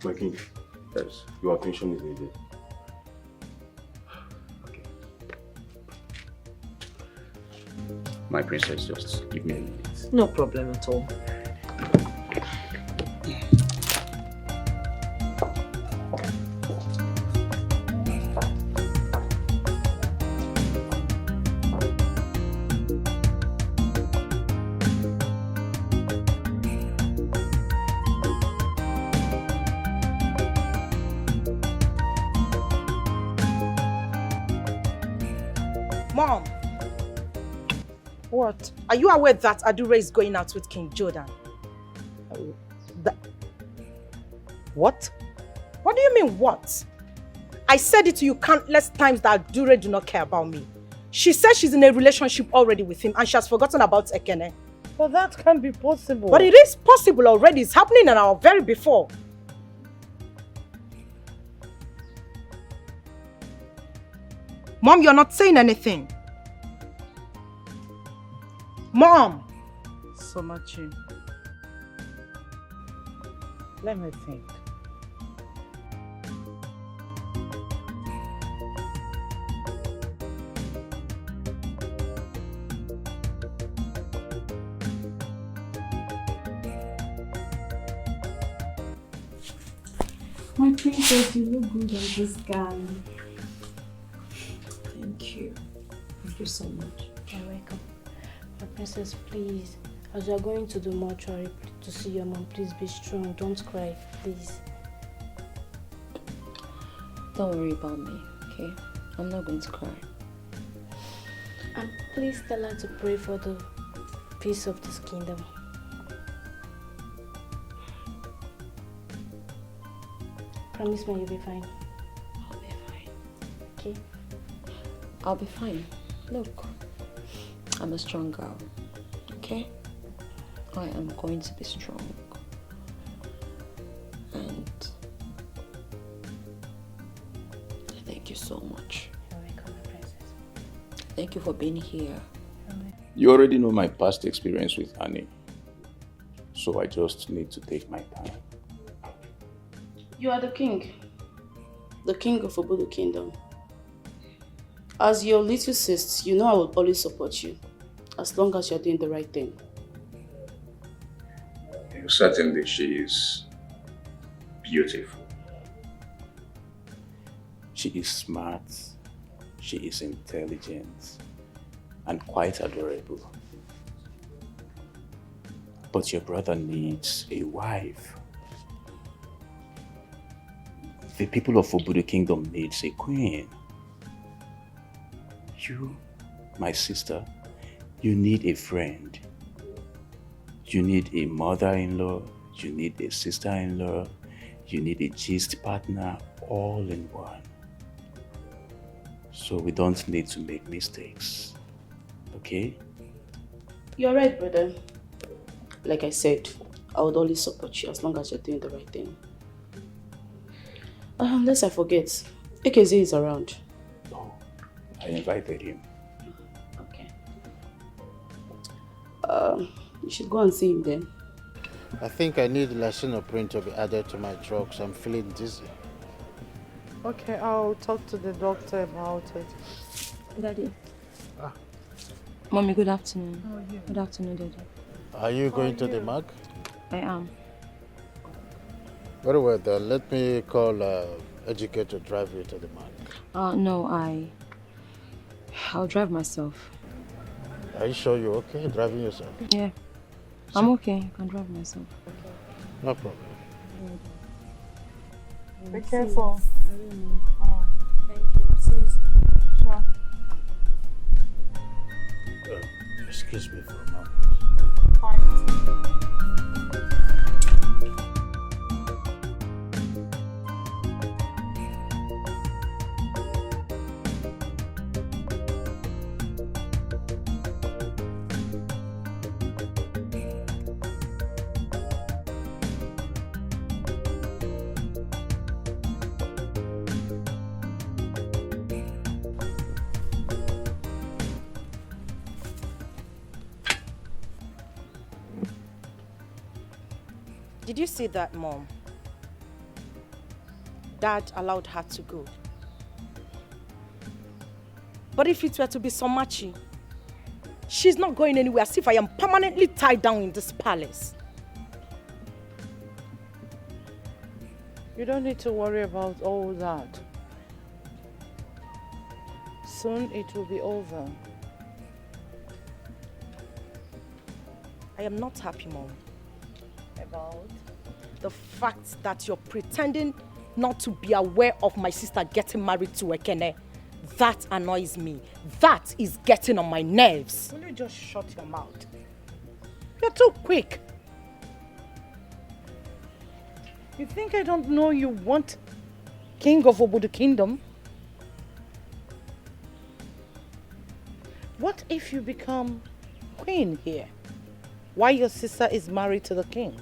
my king, yes, your attention is needed. Okay. My princess, just give me a minute. No problem at all. Mom! What? Are you aware that Adur is going out with King Jordan? What? What do you mean, what? I said it to you countless times that Adur do not care about me. She says she's in a relationship already with him and she has forgotten about Ekene. But that can't be possible. But it is possible already. It's happening in our very before. Mom, you're not saying anything. Mom! So much. Let me think. My princess, you look good on this gown. Thank you. Thank you so much. You're welcome. My princess, please, as you are going to the mortuary to see your mom, please be strong. Don't cry, please. Don't worry about me, okay? I'm not going to cry. And please tell her to pray for the peace of this kingdom. Promise me you'll be fine. I'll be fine. Okay? I'll be fine. Look, I'm a strong girl, okay? I am going to be strong. And thank you so much. You're welcome, my princess. Thank you for being here. You already know my past experience with Annie. So I just need to take my time. You are the king of Obodo Kingdom. As your little sister, you know I will always support you, as long as you're doing the right thing. Certainly she is beautiful. She is smart, she is intelligent, and quite adorable. But your brother needs a wife. The people of Obudu Kingdom needs a queen. You, my sister, you need a friend. You need a mother-in-law, you need a sister-in-law, you need a gist partner, all in one. So we don't need to make mistakes, okay? You're right, brother. Like I said, I would always support you as long as you're doing the right thing. Unless I forget, AKZ is around. Oh, I invited him. Okay. You should go and see him then. I think I need Lasino print to be added to my drugs. I'm feeling dizzy. Okay, I'll talk to the doctor about it. Daddy. Mommy, good afternoon. Oh, yeah. Good afternoon, Daddy. Are you going to the mark? I am. Very well then. Let me call Ejike to drive you to the mark. No, I'll drive myself. Are you sure you're okay driving yourself? Yeah. I'm okay. I can drive myself. No problem. Be careful. Oh, thank you. See you soon. Sure. Excuse me for a moment. Did you see that, Mom? Dad allowed her to go. But if it were to be Somachi, she's not going anywhere, as if I am permanently tied down in this palace. You don't need to worry about all that. Soon it will be over. I am not happy, Mom. About? The fact that you're pretending not to be aware of my sister getting married to Ekene. That annoys me. That is getting on my nerves. Will you just shut your mouth? You're too quick. You think I don't know you want King of Obudu Kingdom? What if you become queen here, while your sister is married to the king?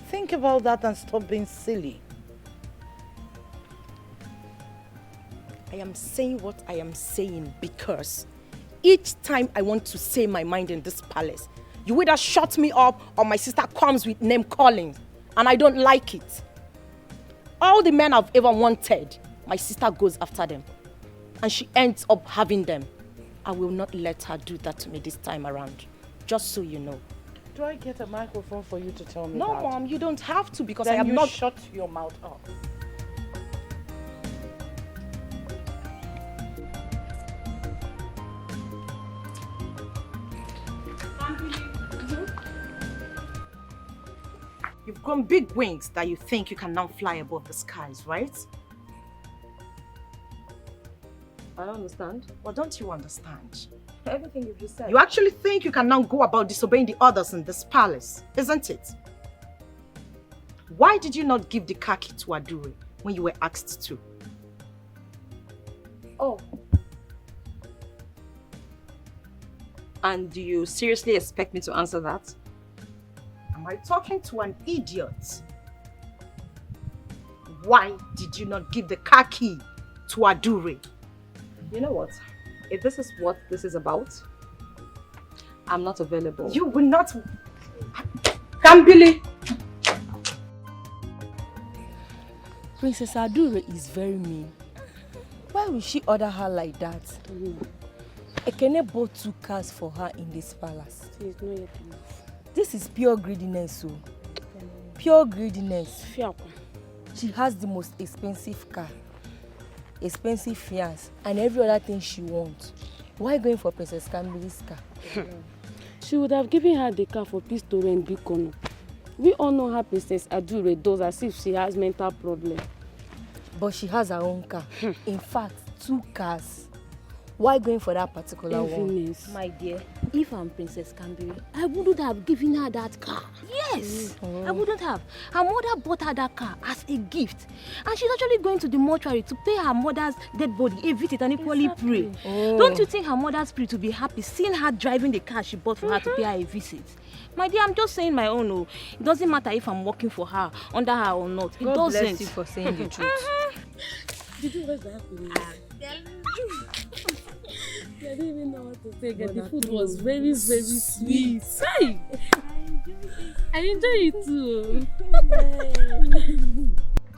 Think about that and stop being silly. I am saying what I am saying because each time I want to say my mind in this palace, you either shut me up or my sister comes with name calling, and I don't like it. All the men I've ever wanted, my sister goes after them, and she ends up having them. I will not let her do that to me this time around, just so you know. Do I get a microphone for you to tell me No, that? Mom, you don't have to because Then I am you not... shut your mouth up. You've grown big wings that you think you can now fly above the skies, right? I don't understand. Well, don't you understand? Everything you've just said. You actually think you can now go about disobeying the others in this palace, isn't it? Why did you not give the car key to Adur when you were asked to? Oh. And do you seriously expect me to answer that? Am I talking to an idiot? Why did you not give the car key to Adur? You know what? If this is what this is about, I'm not available. You will not... Kambili! Princess Adur is very mean. Why would she order her like that? Ekene bought 2 cars for her in this palace. She is not yet enough. This is pure greediness, so. Pure greediness. She has the most expensive car, expensive fiance, and every other thing she wants. Why going for Princess Camille's car? She would have given her the car for peace to reign Bikono. We all know how Princess Adur does as if she has mental problem. But she has her own car. In fact, 2 cars. Why going for that particular one? My dear, if I'm Princess Camille, I wouldn't have given her that car. Yes, I wouldn't have. Her mother bought her that car as a gift. And she's actually going to the mortuary to pay her mother's dead body a visit and equally pray. Don't you think her mother's spirit will be happy seeing her driving the car she bought for her to pay her a visit? My dear, I'm just saying my own. Oh. It doesn't matter if I'm working for her, under her or not. It God doesn't. bless you for saying the truth. Did you guys I didn't even know what to say. The food was very, very sweet. Hey! I enjoy it too.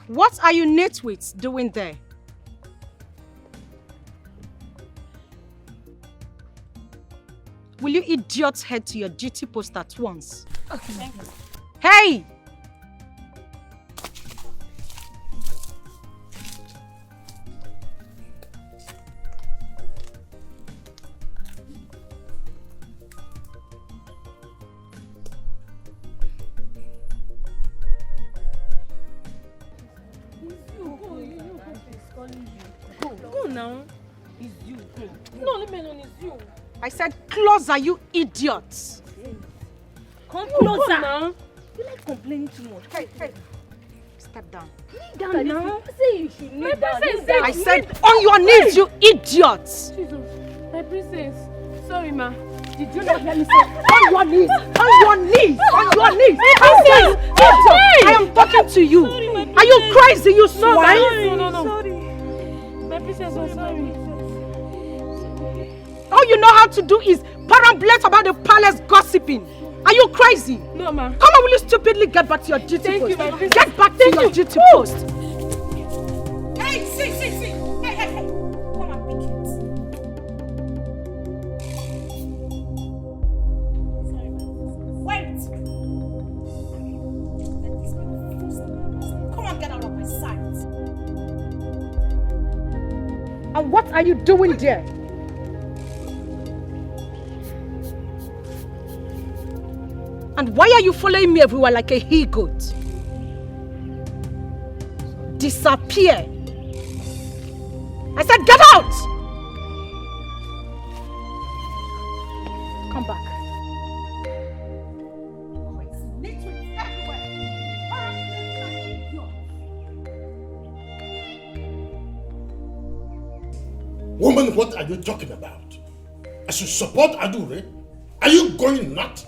What are you nitwits doing there? Will you idiots head to your duty post at once? Okay. Thank you. Hey! Go now. It's you. Go. No, leave me alone. It's you. I said closer, you idiots. Come closer. now. You like complaining too much. Hey. Step down. Kneel down now. Say you should kneel down. I said on your knees, you idiots. Jesus. My princess. Sorry, ma. Did you not hear me say on your knees? On your knees! On your knees! I am talking to you. Sorry, are you crazy, you swine? No. Sorry. My princess, I'm sorry. All you know how to do is perambulate about the palace gossiping. Are you crazy? No, ma. Come on, will you stupidly get back to your duty Thank post? you, my princess. Get back to your duty post. Hey, see. Hey. Come and pick it. Wait. Come on, get out of my sight. And what are you doing there? And why are you following me everywhere like a he-goat? Disappear! I said get out! Come back. Woman, what are you talking about? I should support Adur, eh? Are you going nuts?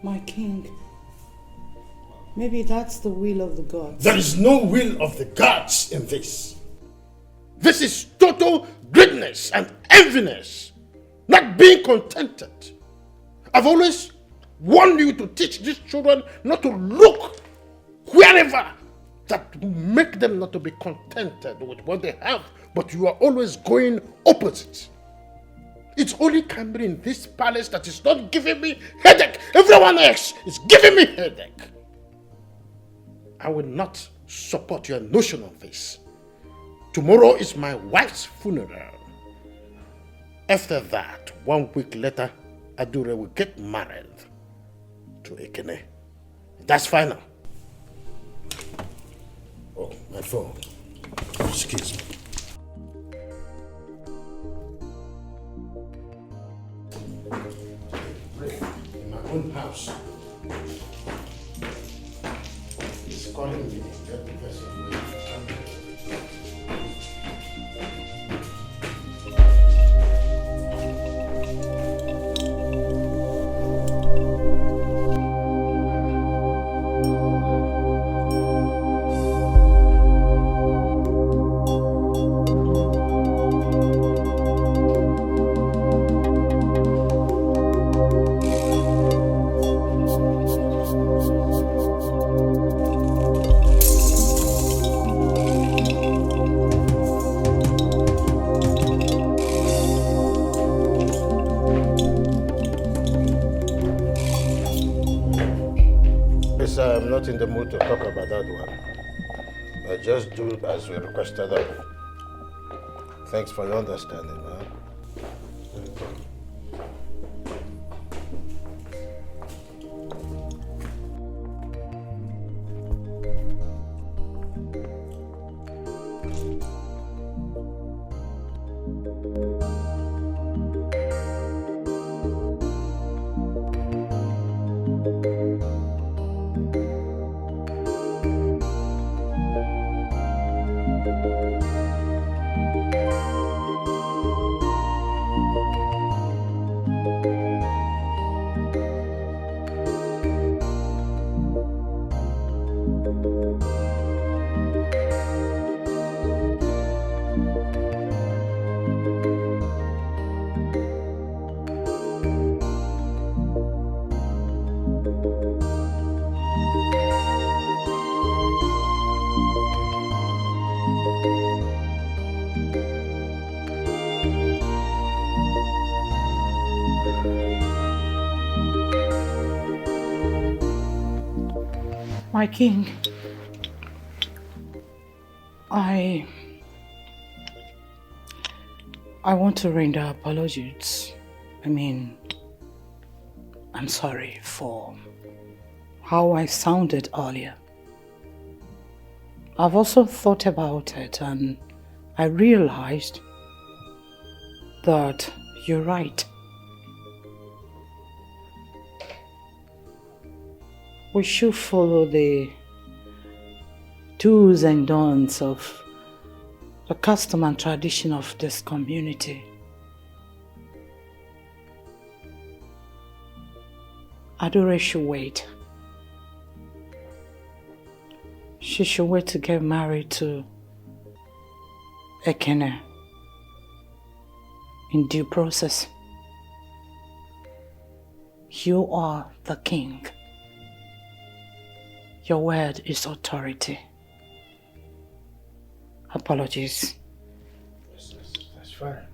My king, maybe that's the will of the gods. There is no will of the gods in this. This is total greediness and enviness, not being contented. I've always warned you to teach these children not to look wherever that will make them not to be contented with what they have, but you are always going opposite. It's only Camry in this palace that is not giving me headache. Everyone else is giving me headache. I will not support your notion of this. Tomorrow is my wife's funeral. After that, 1 week later, Adur will get married to Ekene. That's final. Oh, my phone. Excuse me. In my own house. He's calling me. Get the person away. I'm not in the mood to talk about that one. I just do as we requested of you. Thanks for your understanding, man. My king, I want to render apologies. I'm sorry for how I sounded earlier. I've also thought about it and I realized that you're right. We should follow the do's and don'ts of the custom and tradition of this community. Adur should wait. She should wait to get married to Ekene in due process. You are the king. Your word is authority. Apologies. That's fine.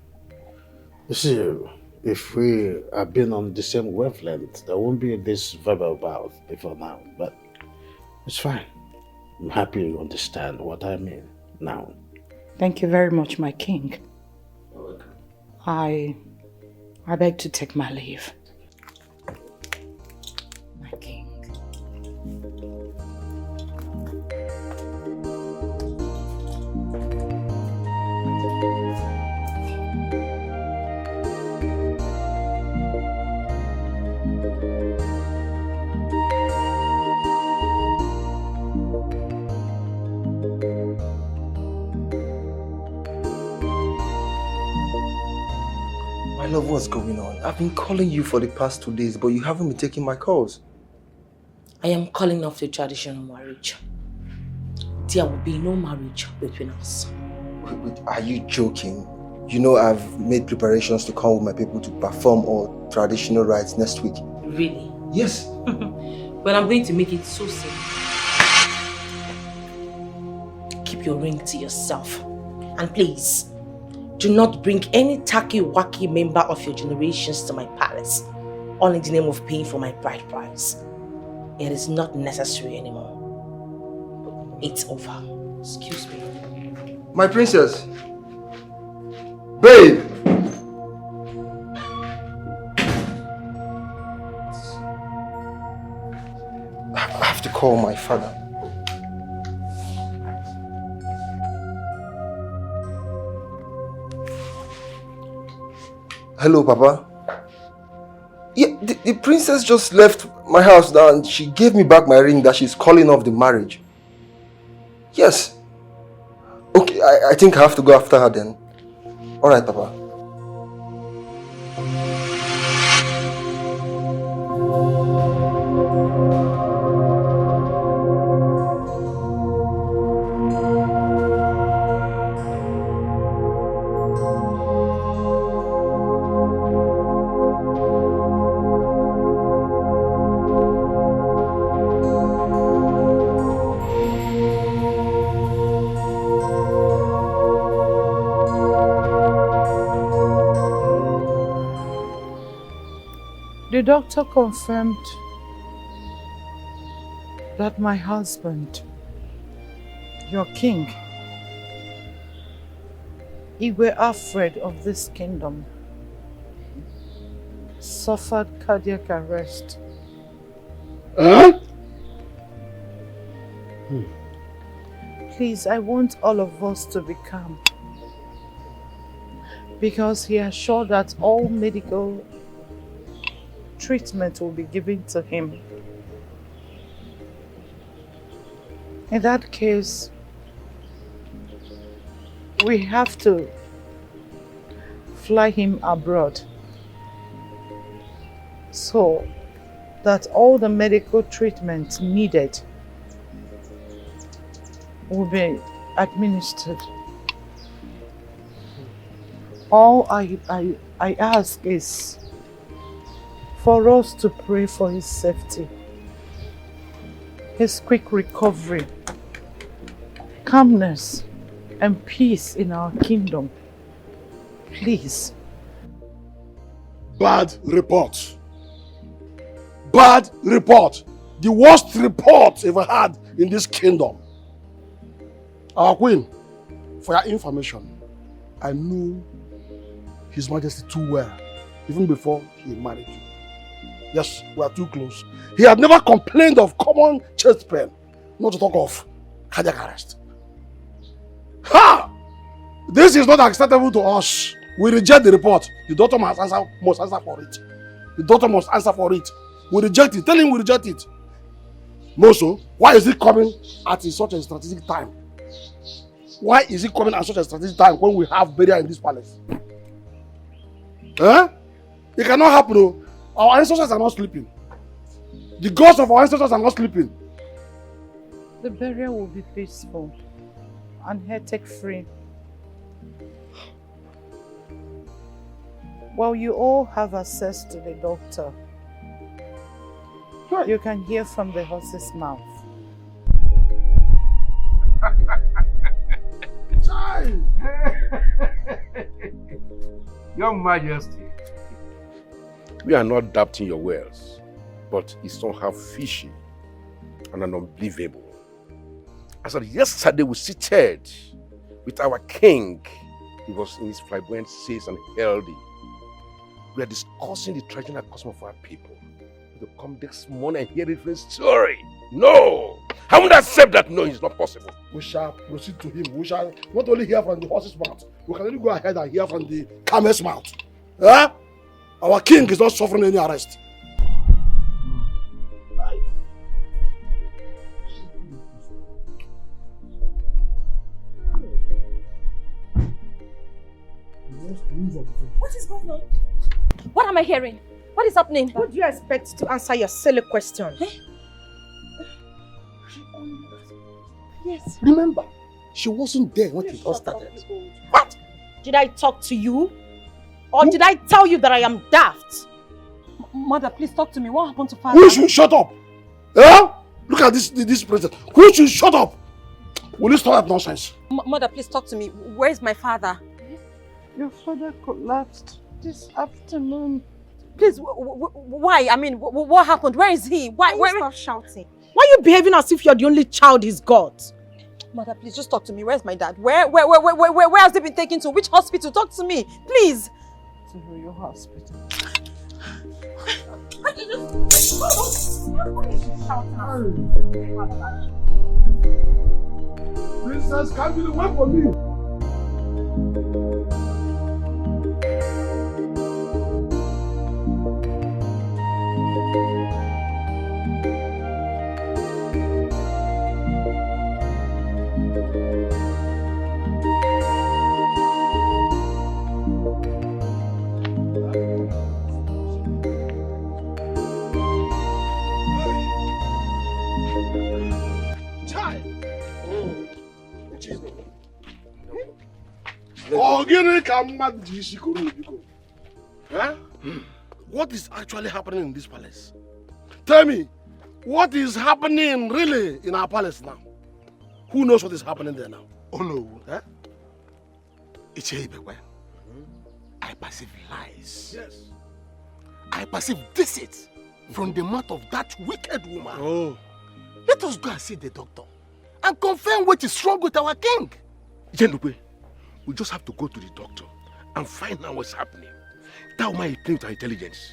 You see, if we have been on the same wavelength, there won't be this verbal bout before now, but it's fine. I'm happy you understand what I mean now. Thank you very much, my king. You're welcome. I beg to take my leave. My king. Love, what's going on? I've been calling you for the past 2 days, but you haven't been taking my calls. I am calling off the traditional marriage. There will be no marriage between us. Wait, are you joking? You know I've made preparations to come with my people to perform all traditional rites next week. Really? Yes. Well, I'm going to make it so simple. Keep your ring to yourself. And please, do not bring any tacky-wacky member of your generations to my palace, all in the name of paying for my bride price. It is not necessary anymore. It's over. Excuse me. My princess. Babe! I have to call my father. Hello, Papa. Yeah, the princess just left my house now and she gave me back my ring that she's calling off the marriage. Yes. Okay, I think I have to go after her then. Alright, Papa. The doctor confirmed that my husband, your king, Igwe Alfred of this kingdom, suffered cardiac arrest. Huh? Please, I want all of us to be calm, because he assured that all medical treatment will be given to him. In that case, we have to fly him abroad so that all the medical treatment needed will be administered. All I ask is for us to pray for his safety, his quick recovery, calmness, and peace in our kingdom. Please. Bad report. Bad report. The worst report ever had in this kingdom. Our queen, for your information, I knew His Majesty too well, even before he married you. Yes, we are too close. He had never complained of common chest pain, not to talk of cardiac arrest. Ha! This is not acceptable to us. We reject the report. The daughter must answer for it. The daughter must answer for it. We reject it. Tell him we reject it. Moso, why is it coming at such a strategic time? Why is it coming at such a strategic time when we have burial in this palace? Huh? It cannot happen. No. Our ancestors are not sleeping. The gods of our ancestors are not sleeping. The burial will be peaceful and headache-free. While you all have access to the doctor, you can hear from the horse's mouth. Your Majesty, we are not doubting your words, but it's somehow fishy and unbelievable. As of yesterday, we seated with our king. He was in his flamboyant says and healthy. We are discussing the traditional custom of our people. To come this morning and hear a different story. No! I won't accept that. No, it's not possible. We shall proceed to him. We shall not only hear from the horse's mouth, we can only go ahead and hear from the camel's mouth. Huh? Our king is not suffering any arrest. What is going on? What am I hearing? What is happening? Who do you expect to answer your silly question? Yes. Remember, she wasn't there when it all started. What? Did I talk to you? Or did I tell you that I am daft? Mother, please talk to me. What happened to father? Who should shut up? Huh? Look at this president. Who should shut up? Will you stop that nonsense? Mother, please talk to me. Where is my father? Your father collapsed this afternoon. Please, why? I mean, what happened? Where is he? Why? Stop shouting. Why are you behaving as if you're the only child he's got? Mother, please just talk to me. Where's my dad? Where has he been taken to? Which hospital? Talk to me, please. To your hospital. Princess, can't you wait for me? What is actually happening in this palace? Tell me, what is happening really in our palace now? Who knows what is happening there now? Oh no. Huh? I perceive lies. Yes. I perceive deceit from the mouth of that wicked woman. Oh. Let us go and see the doctor and confirm what is wrong with our king. Jenube, we just have to go to the doctor and find out what's happening. That woman is playing with our intelligence.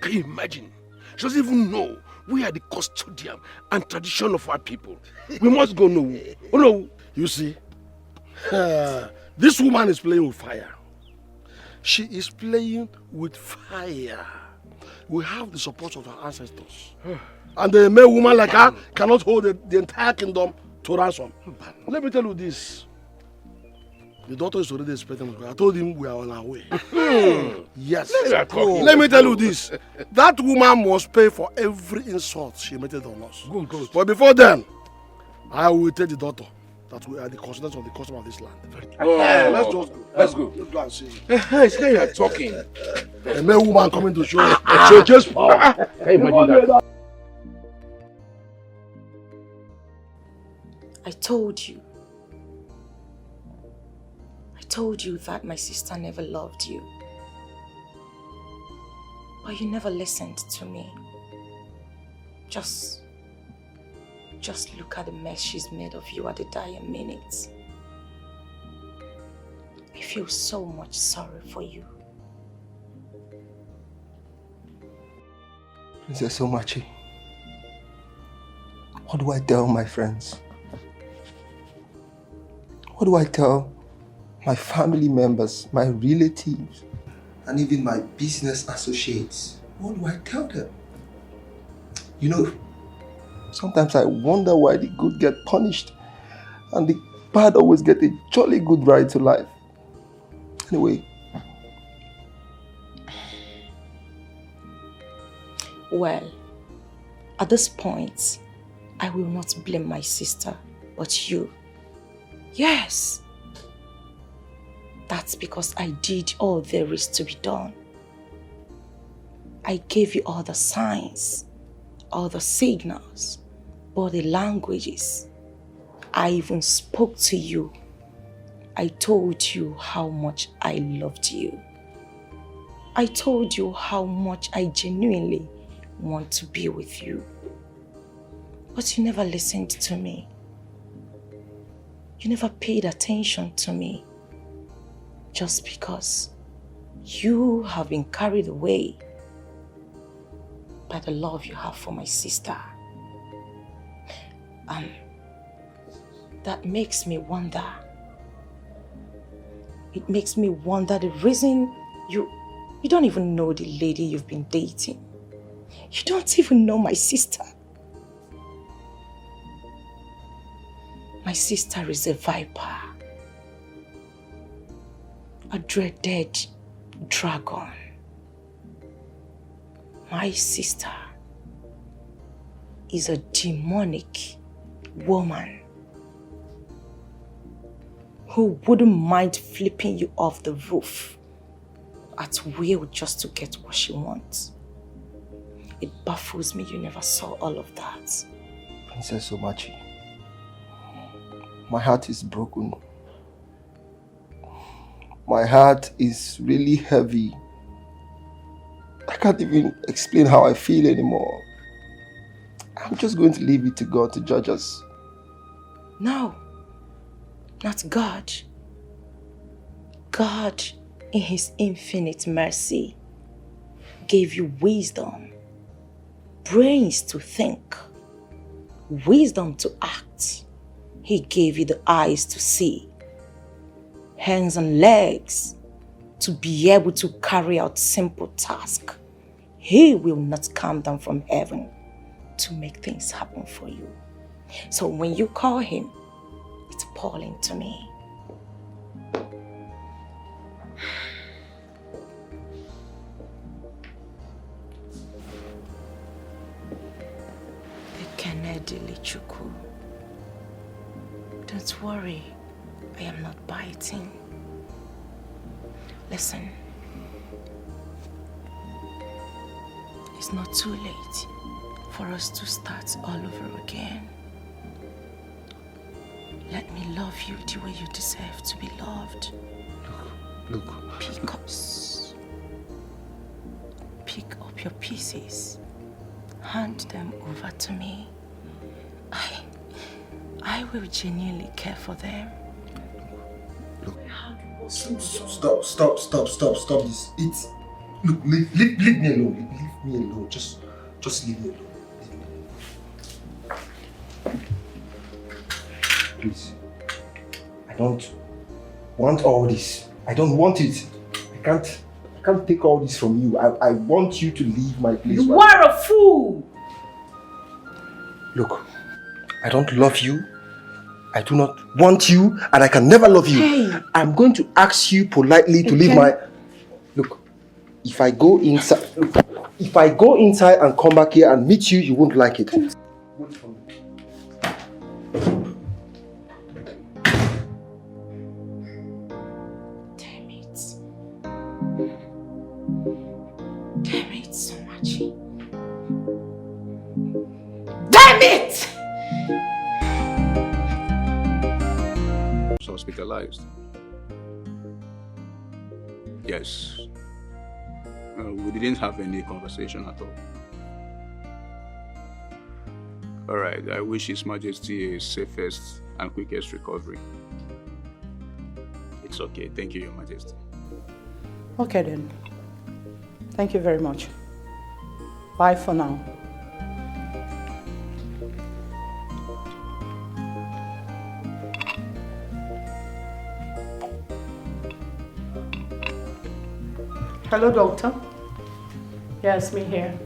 Can you imagine? She doesn't even know we are the custodian and tradition of our people. We must go know. Oh no. You see, this woman is playing with fire. She is playing with fire. We have the support of our ancestors. And a male woman like her cannot hold the entire kingdom to ransom. Let me tell you this. The daughter is already expecting us. I told him we are on our way. Yes. Let me tell you this. That woman must pay for every insult she meted on us. Good. But before then, I will tell the daughter that we are the constituents of the custom of this land. Let's just go. Let's go and see. It's how you are talking. A male woman coming to show just power. Can you imagine that? I told you that my sister never loved you. But you never listened to me. Just look at the mess she's made of you at the dying minutes. I feel so much sorry for you. Princess Omachi, what do I tell my friends? What do I tell my family members, my relatives, and even my business associates? What do I tell them? You know, sometimes I wonder why the good get punished and the bad always get a jolly good ride to life. Anyway. Well, at this point, I will not blame my sister, but you. Yes. That's because I did all there is to be done. I gave you all the signs, all the signals, body languages. I even spoke to you. I told you how much I loved you. I told you how much I genuinely want to be with you. But you never listened to me. You never paid attention to me. Just because you have been carried away by the love you have for my sister. That makes me wonder. It makes me wonder the reason you don't even know the lady you've been dating. You don't even know my sister. My sister is a viper. A dreaded dragon. My sister is a demonic woman who wouldn't mind flipping you off the roof at will just to get what she wants. It baffles me you never saw all of that. Princess Omachi, my heart is broken. My heart is really heavy. I can't even explain how I feel anymore. I'm just going to leave it to God to judge us. No, not God. God, in His infinite mercy, gave you wisdom, brains to think, wisdom to act. He gave you the eyes to see, hands and legs to be able to carry out simple tasks. He will not come down from heaven to make things happen for you. So when you call Him, it's appalling to me. Don't worry, I am not biting. Listen, it's not too late for us to start all over again. Let me love you the way you deserve to be loved. Look. Pick up your pieces. Hand them over to me. I will genuinely care for them. Stop this. Look, leave me alone. Leave me alone. Just leave me alone. Please. I don't want all this. I don't want it. I can't take all this from you. I want you to leave my place. You are a fool! Look, I don't love you. I do not want you, and I can never love you. Hey. I'm going to ask you politely to leave my... Look, if I go inside and come back here and meet you, you won't like it. Damn it, so much. Damn it! Hospitalized. Yes. We didn't have any conversation at all. Alright, I wish His Majesty a safest and quickest recovery. It's okay. Thank you, Your Majesty. Okay then. Thank you very much. Bye for now. Hello, doctor. Yes, me here.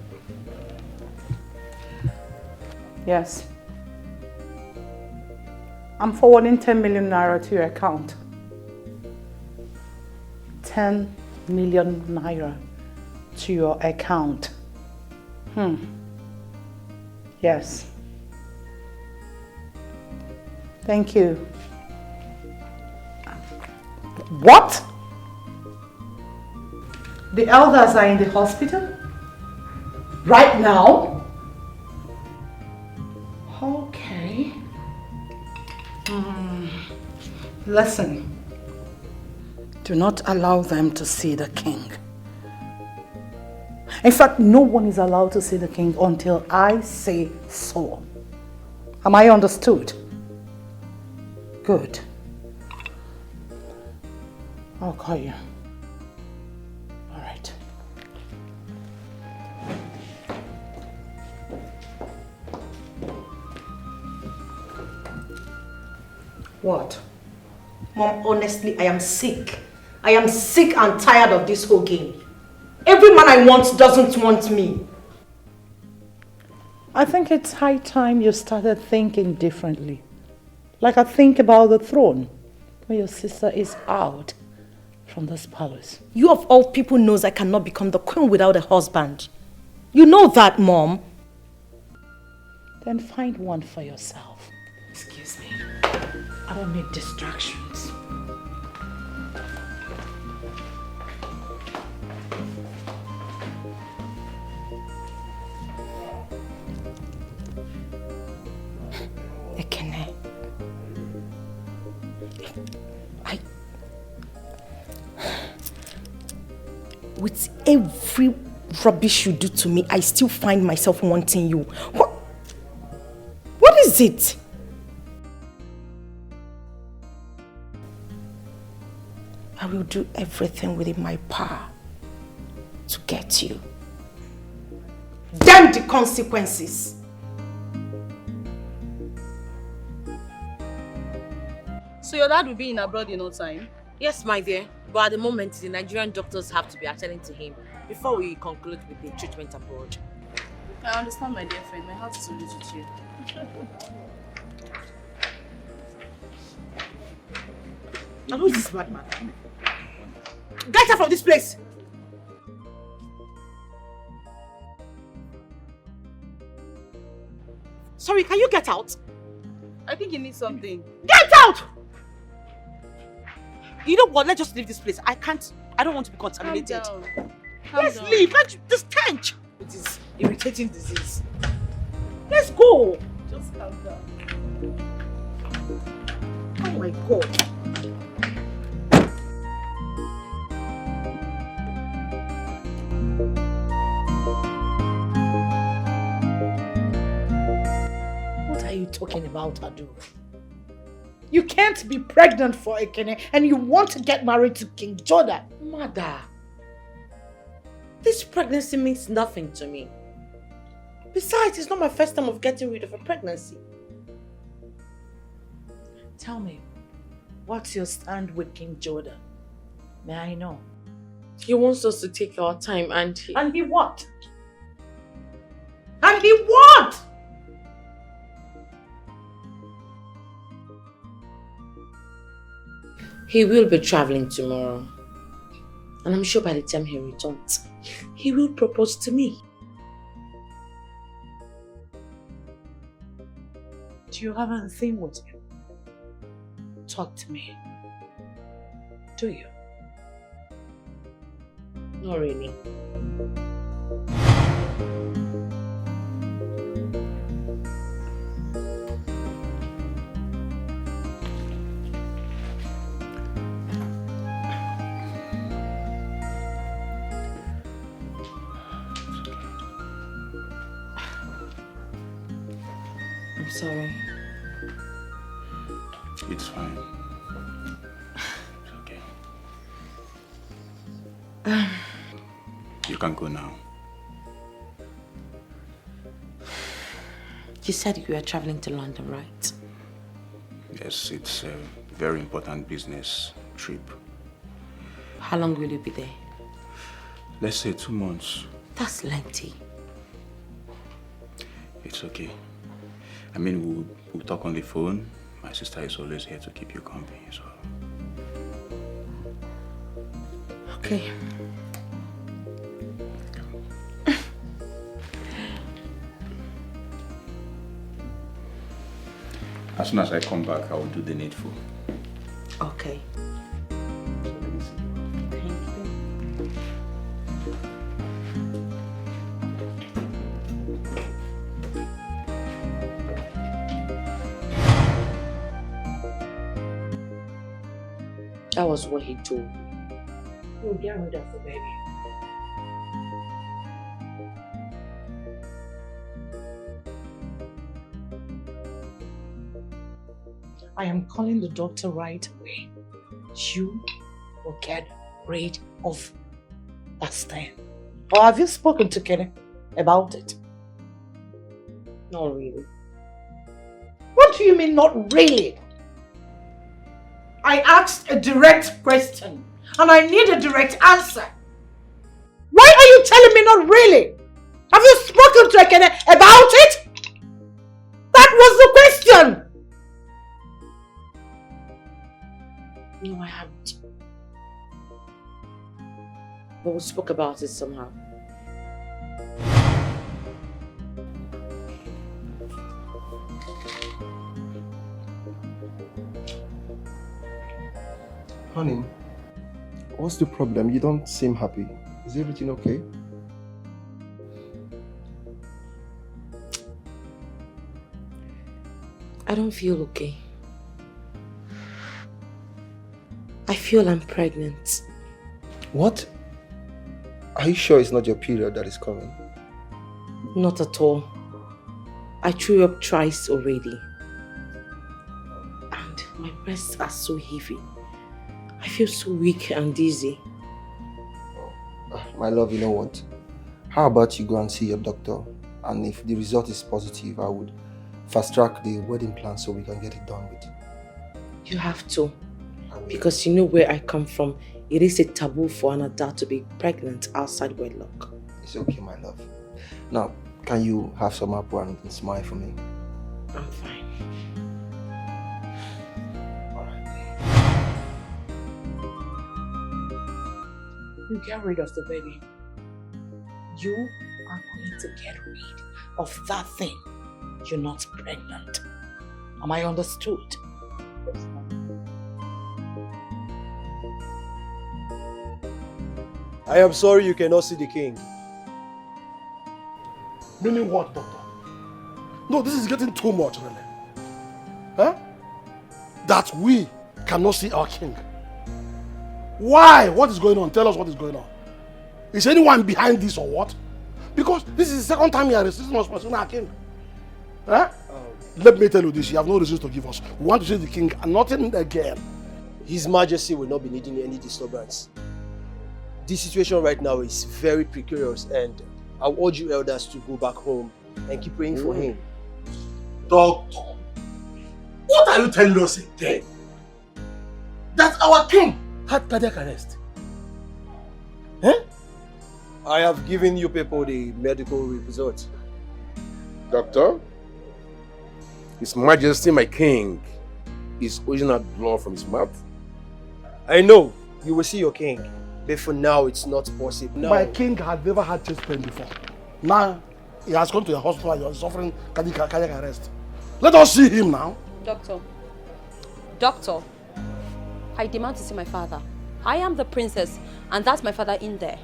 Yes. I'm forwarding 10 million naira to your account. 10 million naira to your account. Yes. Thank you. What? The elders are in the hospital? Right now? Okay. Listen. Do not allow them to see the king. In fact, no one is allowed to see the king until I say so. Am I understood? Good. I'll call you. All right. What? Mom, honestly, I am sick. I am sick and tired of this whole game. Every man I want doesn't want me. I think it's high time you started thinking differently. Like I think about the throne when your sister is out from this palace. You of all people knows I cannot become the queen without a husband. You know that, Mom. Then find one for yourself. Excuse me. I don't need distractions. Ekene. With every rubbish you do to me, I still find myself wanting you. What is it? I will do everything within my power to get you. Damn the consequences! So your dad will be in abroad in no time? Yes, my dear. But at the moment, the Nigerian doctors have to be attending to him before we conclude with the treatment abroad. I understand, my dear friend. My heart is always with you. Now who is this bad man? Get her from this place! Sorry, can you get out? I think you need something. Get out! You know what? Let's just leave this place. I don't want to be contaminated. Let's leave. The stench. It is irritating disease. Let's go. Just calm down. Oh my God. What are you talking about Adur? You can't be pregnant for Ekene and you want to get married to King Jordan. Mother, this pregnancy means nothing to me. Besides, it's not my first time of getting rid of a pregnancy. Tell me, what's your stand with King Jordan? May I know? He wants us to take our time and he... And he what? And he what? He will be traveling tomorrow. And I'm sure by the time he returns, he will propose to me. Do you have anything with him? Talk to me. Do you? Not really. I'm sorry. It's fine. It's okay. You can go now. You said you were traveling to London, right? Yes, it's a very important business trip. How long will you be there? Let's say 2 months. That's lengthy. It's okay. I mean, we'll talk on the phone. My sister is always here to keep you company, so... Okay. As soon as I come back, I will do the needful. Okay. That was what he told me. You'll get rid of the baby. I am calling the doctor right away. You will get rid of that stain. Or have you spoken to Kenny about it? Not really. What do you mean, not really? I asked a direct question and I need a direct answer. Why are you telling me not really? Have you spoken to Ekene about it? That was the question. No, I haven't. But we spoke about it somehow. Honey, what's the problem? You don't seem happy. Is everything okay? I don't feel okay. I feel I'm pregnant. What? Are you sure it's not your period that is coming? Not at all. I threw up twice already. And my breasts are so heavy. I feel so weak and dizzy. My love, you know what? How about you go and see your doctor? And if the result is positive, I would fast track the wedding plan so we can get it done with. You have to. Because you know where I come from. It is a taboo for an adult to be pregnant outside wedlock. It's okay, my love. Now, can you have some apple and smile for me? I'm fine. You get rid of the baby. You are going to get rid of that thing. You're not pregnant. Am I understood? I am sorry you cannot see the king. Meaning what, doctor? No, this is getting too much, really. Huh? That we cannot see our king. Why? What is going on? Tell us what is going on. Is anyone behind this or what? Because this is the second time you are resisting us pursuing our king. Huh? let me tell you this, you have no reason to give us. We want to see the king and nothing again. His Majesty will not be needing any disturbance. This situation right now is very precarious, and I urge you elders to go back home and keep praying for him. Doctor, what are you telling us again? That our king had cardiac arrest. I have given you people the medical results. Doctor, His Majesty, my king, is oozing out blood from his mouth. I know, you will see your king, but for now it's not possible. Now, My king had never had chest pain before. Now, he has gone to the hospital and is suffering cardiac arrest. Let us see him now. Doctor, I demand to see my father. I am the princess, and that's my father in there.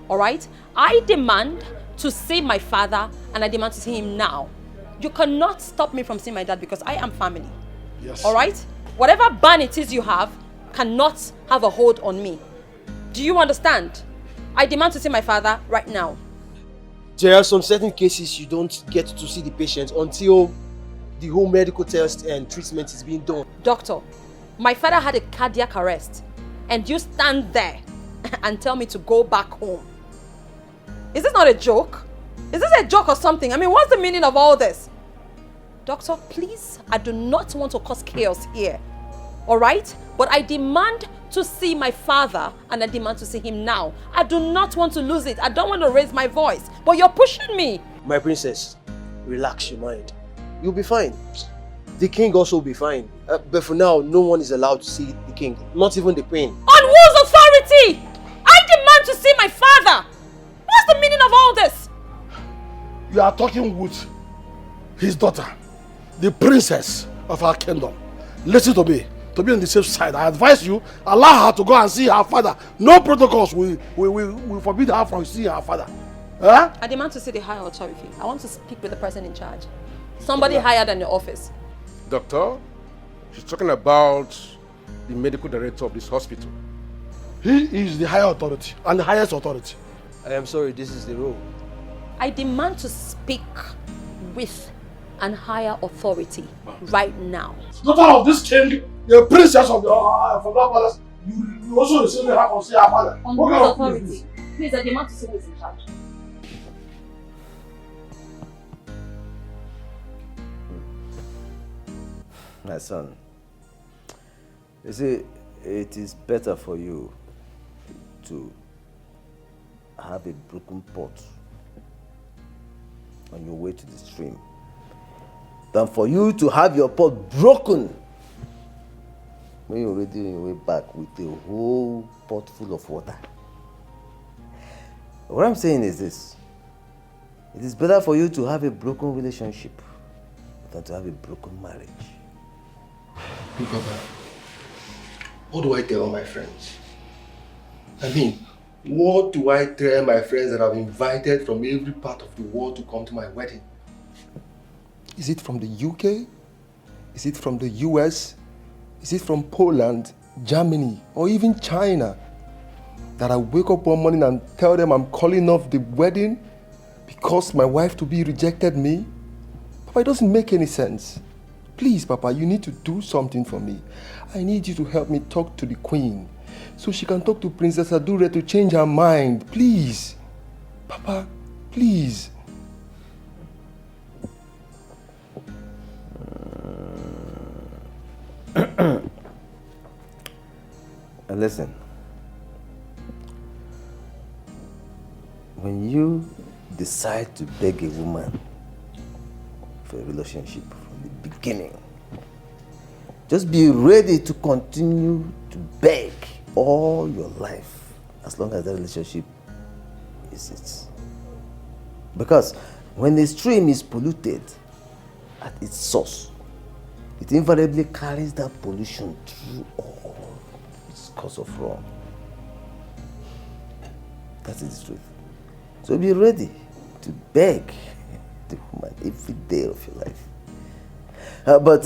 Alright? I demand to see my father, and I demand to see him now. You cannot stop me from seeing my dad because I am family. Yes. Alright? Whatever ban it is you have cannot have a hold on me. Do you understand? I demand to see my father right now. there are some certain cases you don't get to see the patient until the whole medical test and treatment is being done. Doctor, my father had a cardiac arrest, and you stand there and tell me to go back home. Is this not a joke? Is this a joke or something? I mean, what's the meaning of all this? Doctor, please, I do not want to cause chaos here. Alright? But I demand to see my father, and I demand to see him now. I do not want to lose it. I don't want to raise my voice. But you're pushing me. My princess, relax your mind. You'll be fine. The king also will be fine. But for now, no one is allowed to see the king. Not even the queen. On whose authority? I demand to see my father. What's the meaning of all this? You are talking with his daughter, the princess of our kingdom. Listen to me. To be on the safe side, I advise you, allow her to go and see her father. No protocols will forbid her from seeing her father. Huh? I demand to see the higher authority. I want to speak with the person in charge. Somebody higher than the office. Doctor, she's talking about the medical director of this hospital. He is the higher authority and the highest authority. I am sorry, this is the rule. I demand to speak with an higher authority right now. Daughter of this king, the princess of the from that palace, you also receive the right to see her father. On What whose kind of authority? business? Please, I demand to see who is in charge. My son, you see, it is better for you to have a broken pot on your way to the stream than for you to have your pot broken when you're already on your way back with a whole pot full of water. What I'm saying is this: it is better for you to have a broken relationship than to have a broken marriage. Look, Papa, what do I tell my friends? I mean, what do I tell my friends that I've invited from every part of the world to come to my wedding? Is it from the UK? Is it from the US? Is it from Poland, Germany, or even China? That I wake up one morning and tell them I'm calling off the wedding because my wife-to-be rejected me? Papa, it doesn't make any sense. Please, Papa, you need to do something for me. I need you to help me talk to the Queen so she can talk to Princess Adur to change her mind. Please. Papa, please. Listen, when you decide to beg a woman for a relationship from the beginning, just be ready to continue to beg all your life as long as that relationship exists. Because when the stream is polluted at its source, it invariably carries that pollution through all its course of run. That is the truth. So be ready to beg the woman every day of your life. But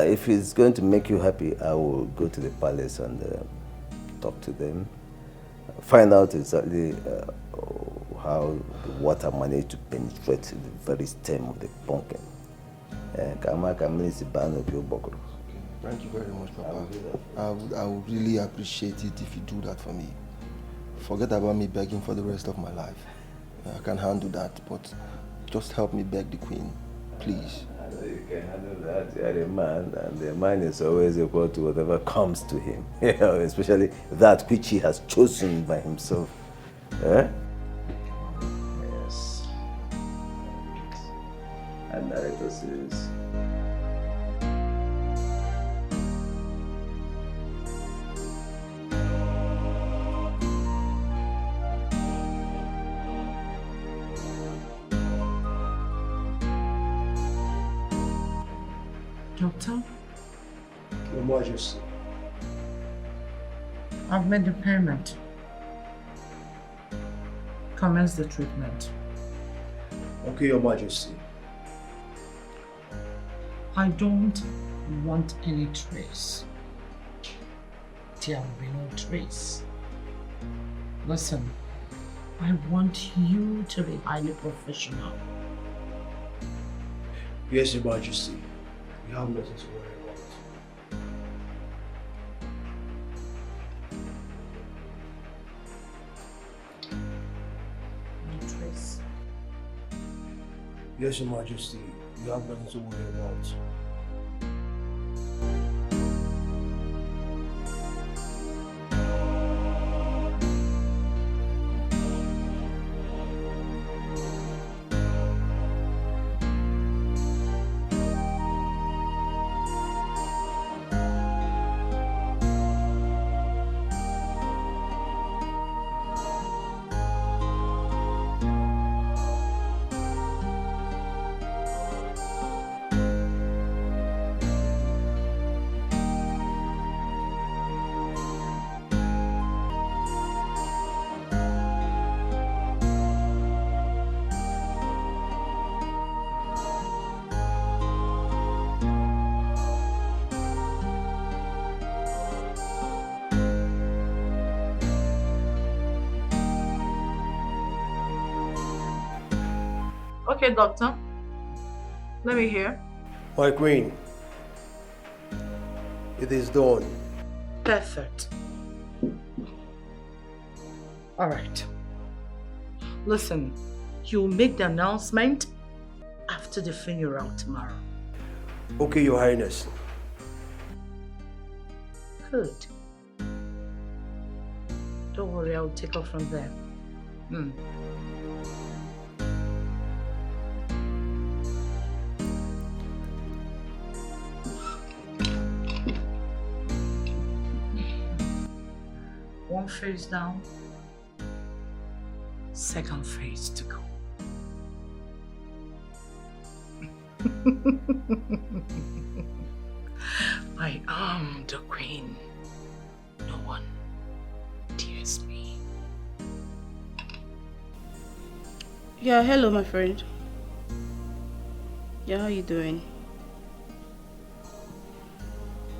if it's going to make you happy, I will go to the palace and talk to them, find out exactly how the water managed to penetrate the very stem of the pumpkin. Thank you very much, Papa. I would really appreciate it if you do that for me. Forget about me begging for the rest of my life. I can handle that, but just help me beg the Queen, please. I know you can handle that. You're a man, and the man is always equal to whatever comes to him. Especially that which he has chosen by himself. Eh? Yes. And narrator says, Doctor, Your Majesty. I've made the payment. Commence the treatment. Okay, Your Majesty. I don't want any trace. There will be no trace. Listen, I want you to be highly professional. Yes, Your Majesty. We have nothing to worry about. No trace. Yes, Your Majesty. We have nothing to worry about. Okay, doctor. Let me hear. My queen, it is done. Perfect. All right. Listen, you'll make the announcement after the funeral tomorrow. Okay, Your Highness. Good. Don't worry, I'll take off from there. One phase down, second phase to go. I am the queen. No one dares me. Yeah, hello, my friend. Yeah, how you doing?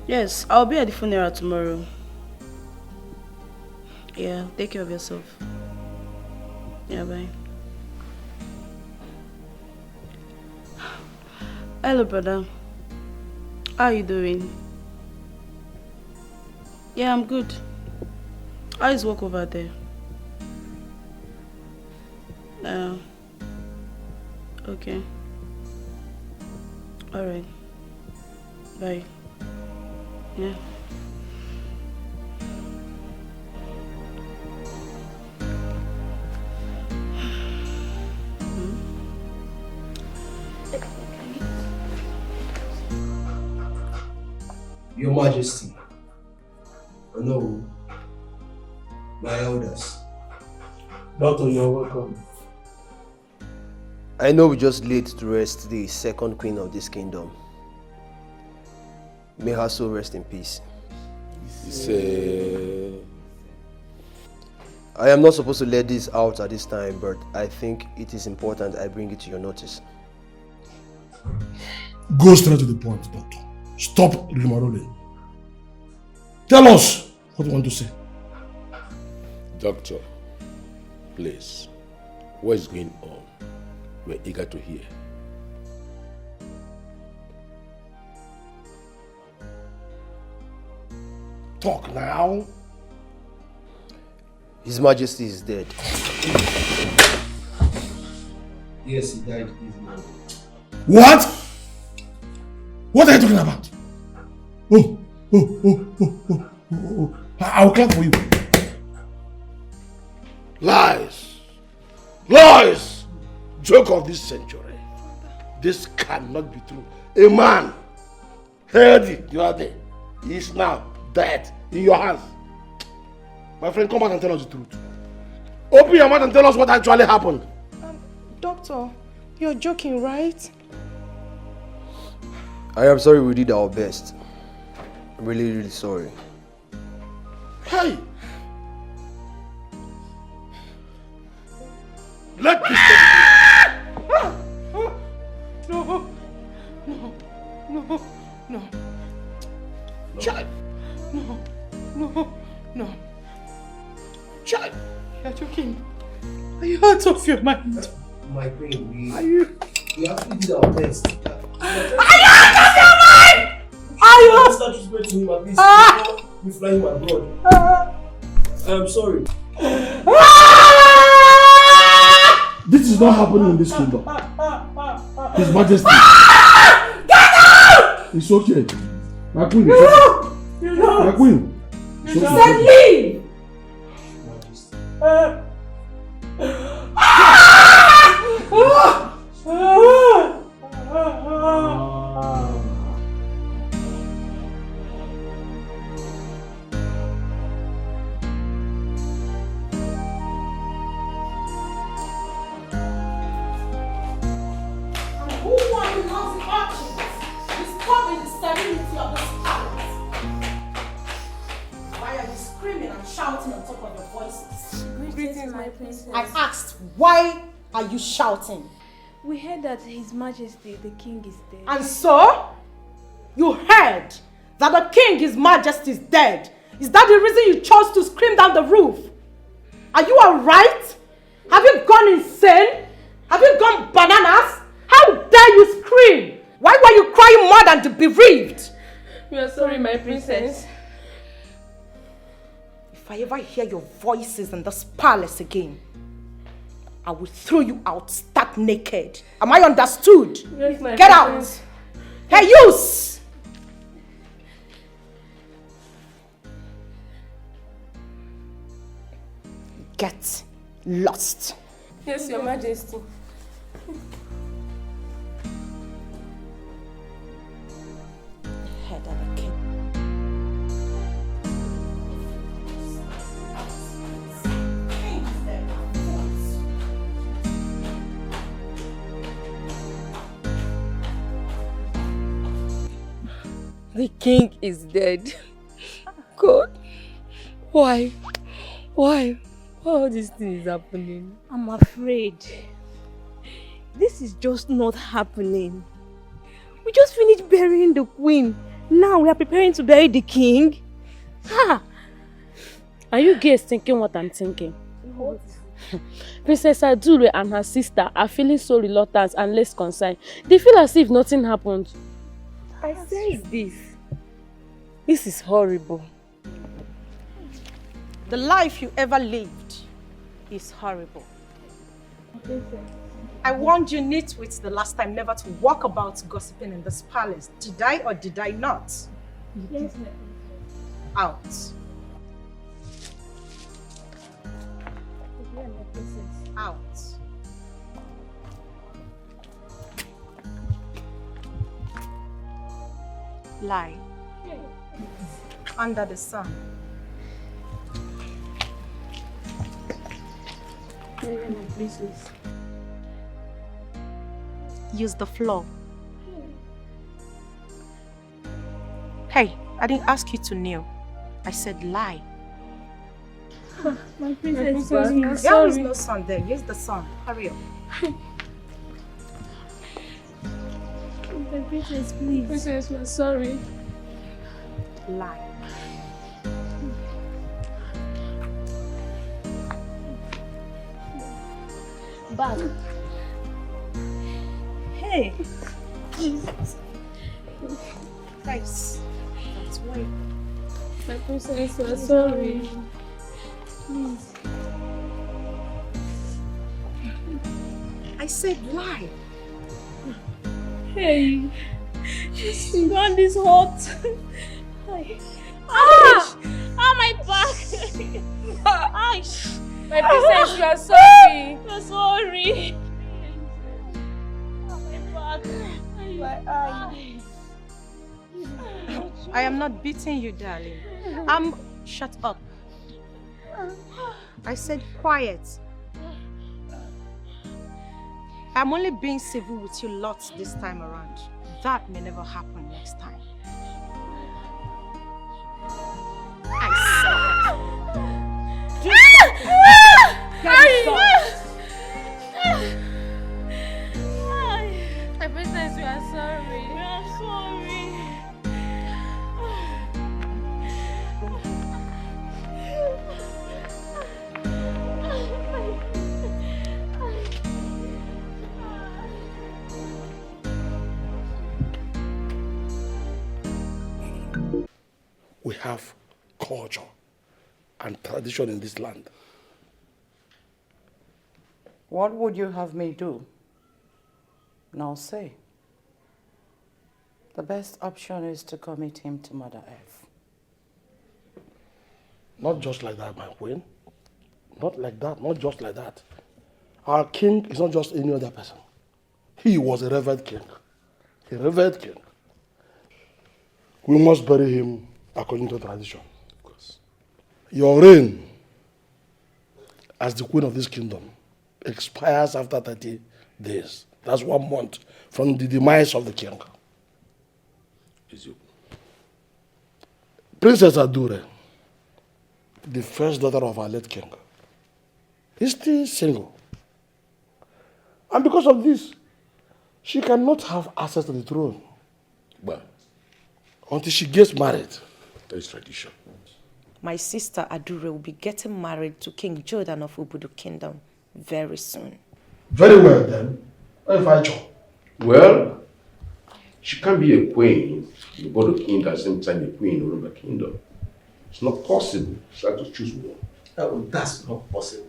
Yes, I'll be at the funeral tomorrow. Yeah, take care of yourself. Yeah, bye. Hello, brother. How are you doing? Yeah, I'm good. How is work over there? Okay. Alright. Bye. Yeah. Your Majesty, no, my elders. Doctor, you're welcome. I know we just laid to rest the second queen of this kingdom. May her soul rest in peace. I am not supposed to let this out at this time, but I think it is important I bring it to your notice. Go straight to the point, Doctor. Stop Rimarole. Tell us what you want to say. Doctor, please, what is going on? We're eager to hear. Talk now. His Majesty is dead. Yes, he died easily. What? What are you talking about? Oh. I'll clap for you. Lies. Lies. Joke of this century. This cannot be true. A man, healthy the other day, is now dead in your hands. My friend, come back and tell us the truth. Open your mouth and tell us what actually happened. Doctor, you're joking, right? I am sorry we did our best. I'm really, really sorry. Hey! Let me No. Child! No. Child! You're joking. Are you out of your mind? My queen, we actually did our best. Are you out of your mind? Are you? Start respect to him at least we fly him abroad. I'm sorry. This is not happening in this kingdom. His Majesty. Get out! It's okay. My queen, it's okay. My queen. You said leave! I asked, why are you shouting? We heard that His Majesty, the King, is dead. And so? You heard that the King, His Majesty, is dead. Is that the reason you chose to scream down the roof? Are you alright? Have you gone insane? Have you gone bananas? How dare you scream? Why were you crying more than the bereaved? We are sorry, my princess. If I ever hear your voices in this palace again, I will throw you out stark naked. Am I understood? Yes, my Get princess. out! Hey, youths! Get lost. Yes, Your Majesty. Head of the king. The king is dead. God, why? Why all this thing is happening? I'm afraid this is just not happening. We just finished burying the queen. Now we are preparing to bury the king. Ha! Are you guys thinking what I'm thinking? What? Princess Adur and her sister are feeling so reluctant and less concerned. They feel as if nothing happened. I sense this. This is horrible. The life you ever lived is horrible. I warned you nitwits the last time never to walk about gossiping in this palace. Did I or did I not? Yes, Out. Out. Lie. Under the sun. Use the floor. Hey, I didn't ask you to kneel. I said lie. My princess, There is no sun there. Use the sun. Hurry up. My princess, please. Princess, we're sorry. Lie. Back. Hey. Jesus. Guys, that's way. My princess, we're sorry. Please. I said why? Hey, you got this hot. Ah! Ah, my back! Ay. My princess, you are sorry. You're sorry. Ah, my back. My eye. I am not beating you, darling. Shut up. I said quiet. I'm only being civil with you lots this time around. That may never happen next time. I said. My princess, we are sorry. We are sorry. We have culture and tradition in this land. What would you have me do? Now say. The best option is to commit him to Mother Earth. Not just like that, my queen. Not like that, not just like that. Our king is not just any other person. He was a revered king. A revered king. We must bury him according to tradition. Of course. Your reign as the queen of this kingdom expires after 30 days. That's 1 month from the demise of the king. Princess Adur, the first daughter of our late king, is still single. And because of this, she cannot have access to the throne. Well, until she gets married. That is tradition. My sister Adur will be getting married to King Jordan of Ubudu Kingdom very soon. Very well then. If I join. Well, she can't be a queen, the Ubudu Kingdom, at the same time a queen in Urumba Kingdom. It's not possible. She has to choose one. Oh, that's not possible.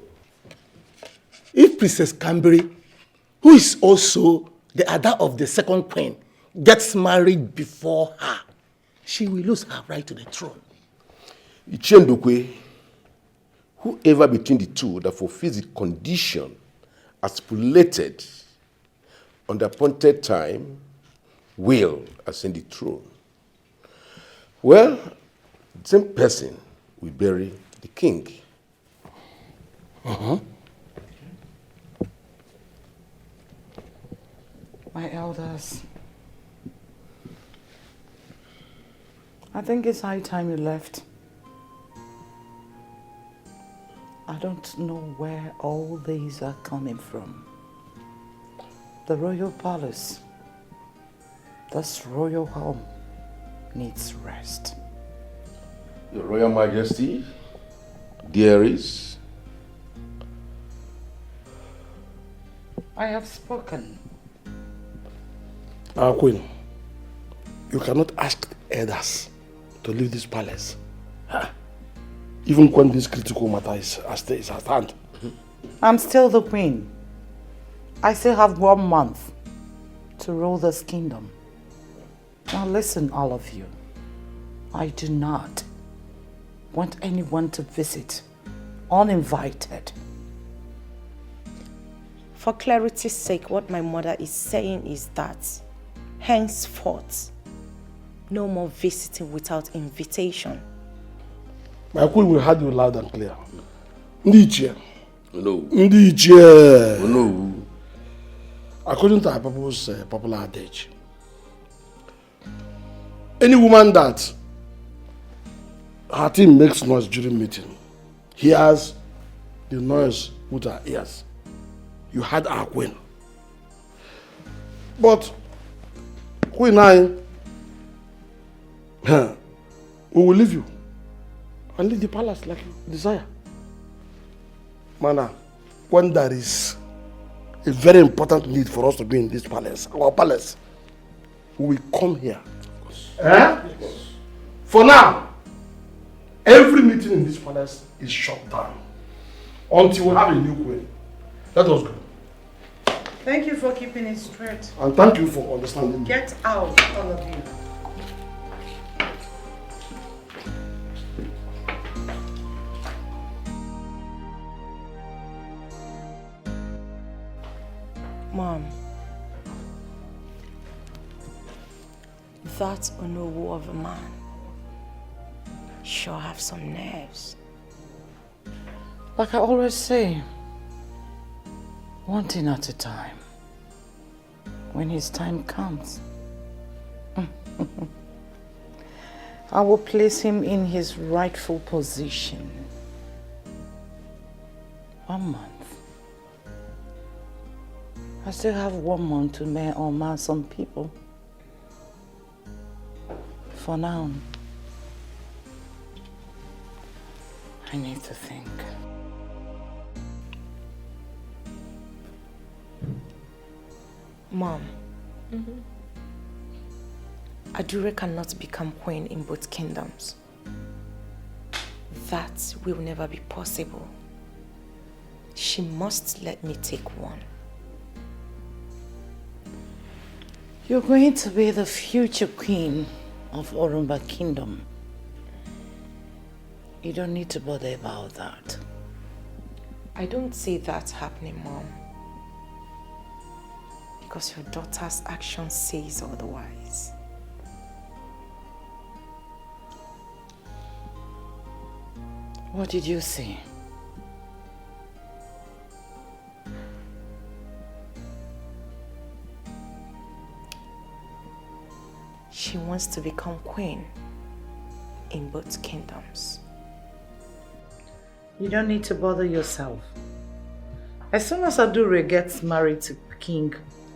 If Princess Canberry, who is also the Adur of the second queen, gets married before her, she will lose her right to the throne. Ichendokwe, whoever between the two that fulfills the condition as stipulated on the appointed time will ascend the throne. Well, the same person will bury the king. My elders, I think it's high time you left. I don't know where all these are coming from. The royal palace, this royal home, needs rest. Your Royal Majesty, dearies, I have spoken. Our queen, you cannot ask the elders to leave this palace. Even when this critical matter is at hand. I'm still the queen. I still have 1 month to rule this kingdom. Now listen, all of you. I do not want anyone to visit uninvited. For clarity's sake, what my mother is saying is that henceforth, no more visiting without invitation. My queen will hear you loud and clear. Ndichie. No. Ndichie. No. According to our people's popular adage, any woman that her team makes noise during meeting hears the noise with her ears. You had our queen. But Queen we will leave you and leave the palace like you desire. Mana, when there is a very important need for us to be in this palace, our palace, we will come here. For now, Every meeting in this palace is shut down until we have a new queen. Let us go. Thank you for keeping it straight. And thank you for understanding me. Get out, all of you. Mom, that Onowu of a man sure have some nerves. Like I always say, one thing at a time. When his time comes, I will place him in his rightful position. 1 month. I still have 1 month to marry some people. For now, I need to think. Mom, Adur cannot become queen in both kingdoms. That will never be possible. She must let me take one. You're going to be the future queen of Orumba Kingdom. You don't need to bother about that. I don't see that happening, Mom. Because your daughter's action says otherwise. What did you say? She wants to become queen in both kingdoms. You don't need to bother yourself. As soon as Adur gets married to King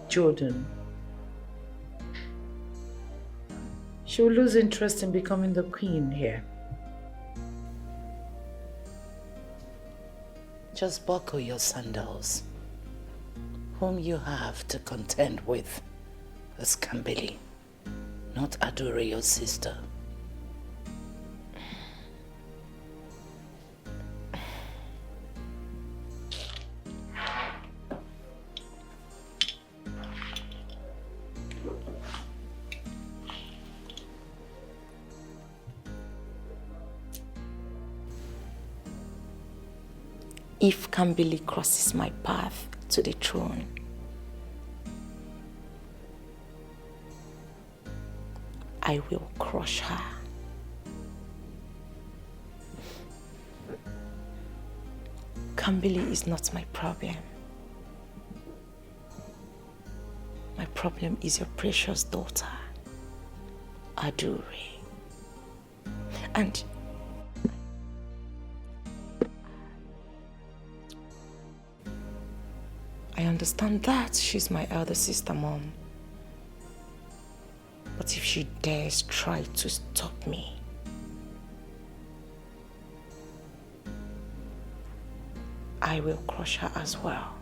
Jordan, she will lose interest in becoming the queen here. Just buckle your sandals. Whom you have to contend with is Kambili, not Adur, your sister. If Kambili crosses my path to the throne, I will crush her. Kambili is not my problem. My problem is your precious daughter, Adur. And I understand that she's my elder sister, Mom. But if she dares try to stop me, I will crush her as well,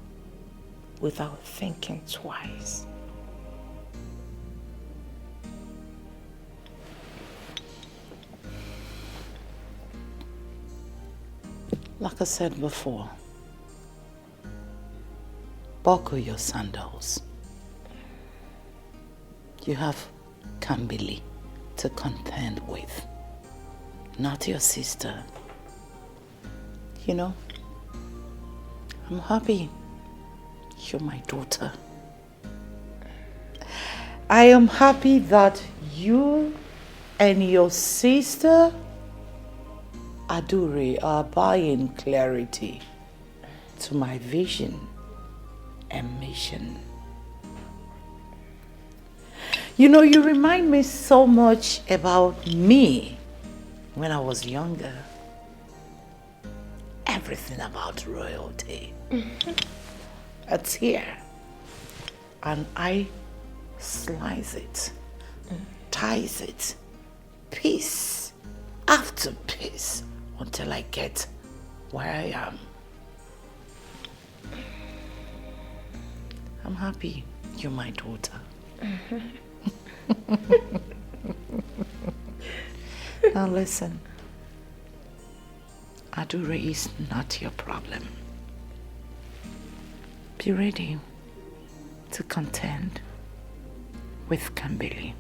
without thinking twice. Like I said before, buckle your sandals. You have Kambili to contend with, not your sister. You know, I'm happy you're my daughter. I am happy that you and your sister Adur are buying clarity to my vision and mission. You know, you remind me so much about me when I was younger. Everything about royalty. It's here. And I slice it, ties it, piece after piece, until I get where I am. I'm happy you're my daughter. Now listen, Adur is not your problem. Be ready to contend with Kambili.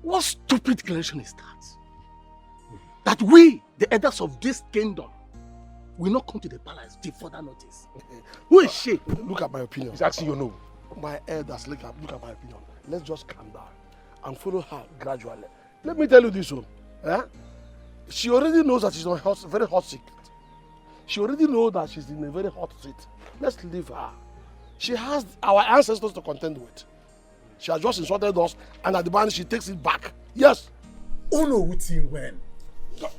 What stupid declaration is that? That we, the elders of this kingdom, will not come to the palace till further notice. Who is she? Look at my opinion. He's asking you no. My elders, look at my opinion. Let's just calm down and follow her gradually. Let me tell you this one. She already knows that she's on a very hot seat. She already knows that she's in a very hot seat. Let's leave her. She has our ancestors to contend with. She has just insulted us, and at the end she takes it back. Yes. Oh no, when?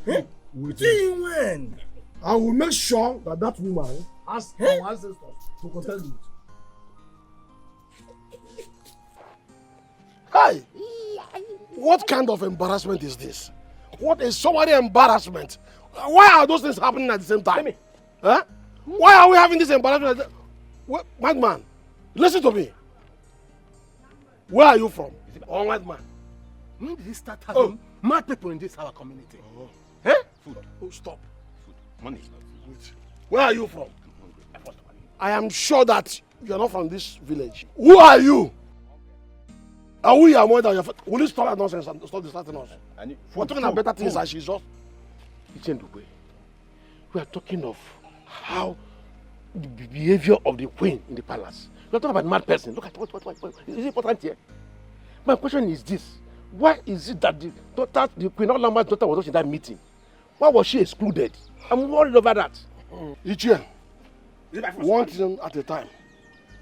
When? I will make sure that that woman has our ancestors to contend with. Hey! What kind of embarrassment is this? What is so many embarrassment? Why are those things happening at the same time? Huh? Why are we having this embarrassment? Madman, listen to me. Where are you from? Oh, madman. When did he start having mad people in this our community? Eh? Food. Oh, stop. Food. Money. Wait. Where are you from? I am sure that you are not from this village. Who are you? Are we your mother? Will you stop that nonsense and stop distracting us? We're talking about better things and she's just... We are talking of how the behavior of the queen in the palace. We are talking about mad person. Look at what is it important here? My question is this. Why is it that the Queen Olamar's daughter was not in that meeting? Why was she excluded? I'm worried over that. Ichie, one thing at a time.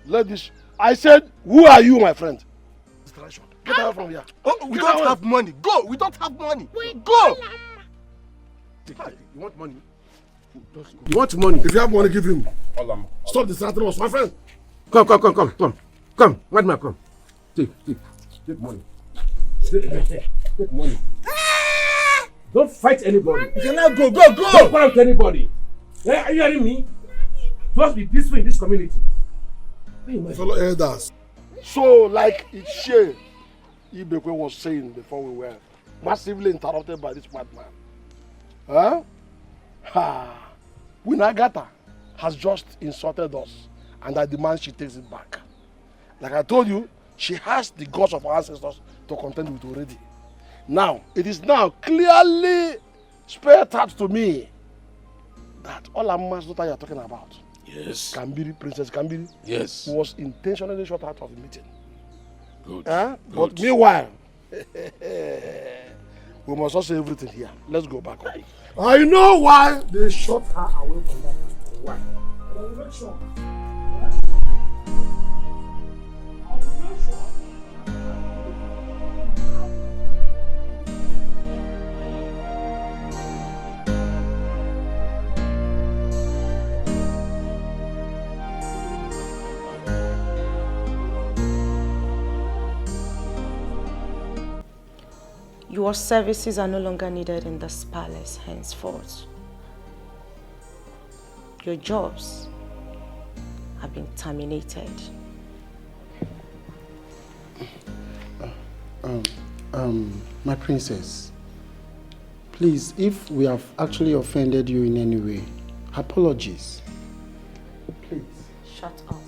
Let this... I said, who are you, my friend? Get out from here. Oh, we don't have money. Go. We don't have money. Go. You want money? You want money? If you have money, give him. Stop distracting us, my friend. Come, madman, come. Take money. Take money. Don't fight anybody. You cannot go. Don't fight anybody. Are you hearing me? Just be peaceful in this community. Fellow elders. So, like Ichie Ibekwe was saying before, we were massively interrupted by this madman. Winagata has just insulted us, and I demand she takes it back. Like I told you, she has the gods of our ancestors to contend with already. Now, it is now clearly spelled out to me that Olama's daughter you are talking about, yes, Kambili, Princess Kambili, yes, was intentionally shut out of the meeting. Good. But meanwhile, we must not say everything here. Let's go back home. I know why they shot her away from that. Why? I will make sure. Your services are no longer needed in this palace henceforth. Your jobs have been terminated. My princess, please, if we have actually offended you in any way, apologies. Please. Shut up.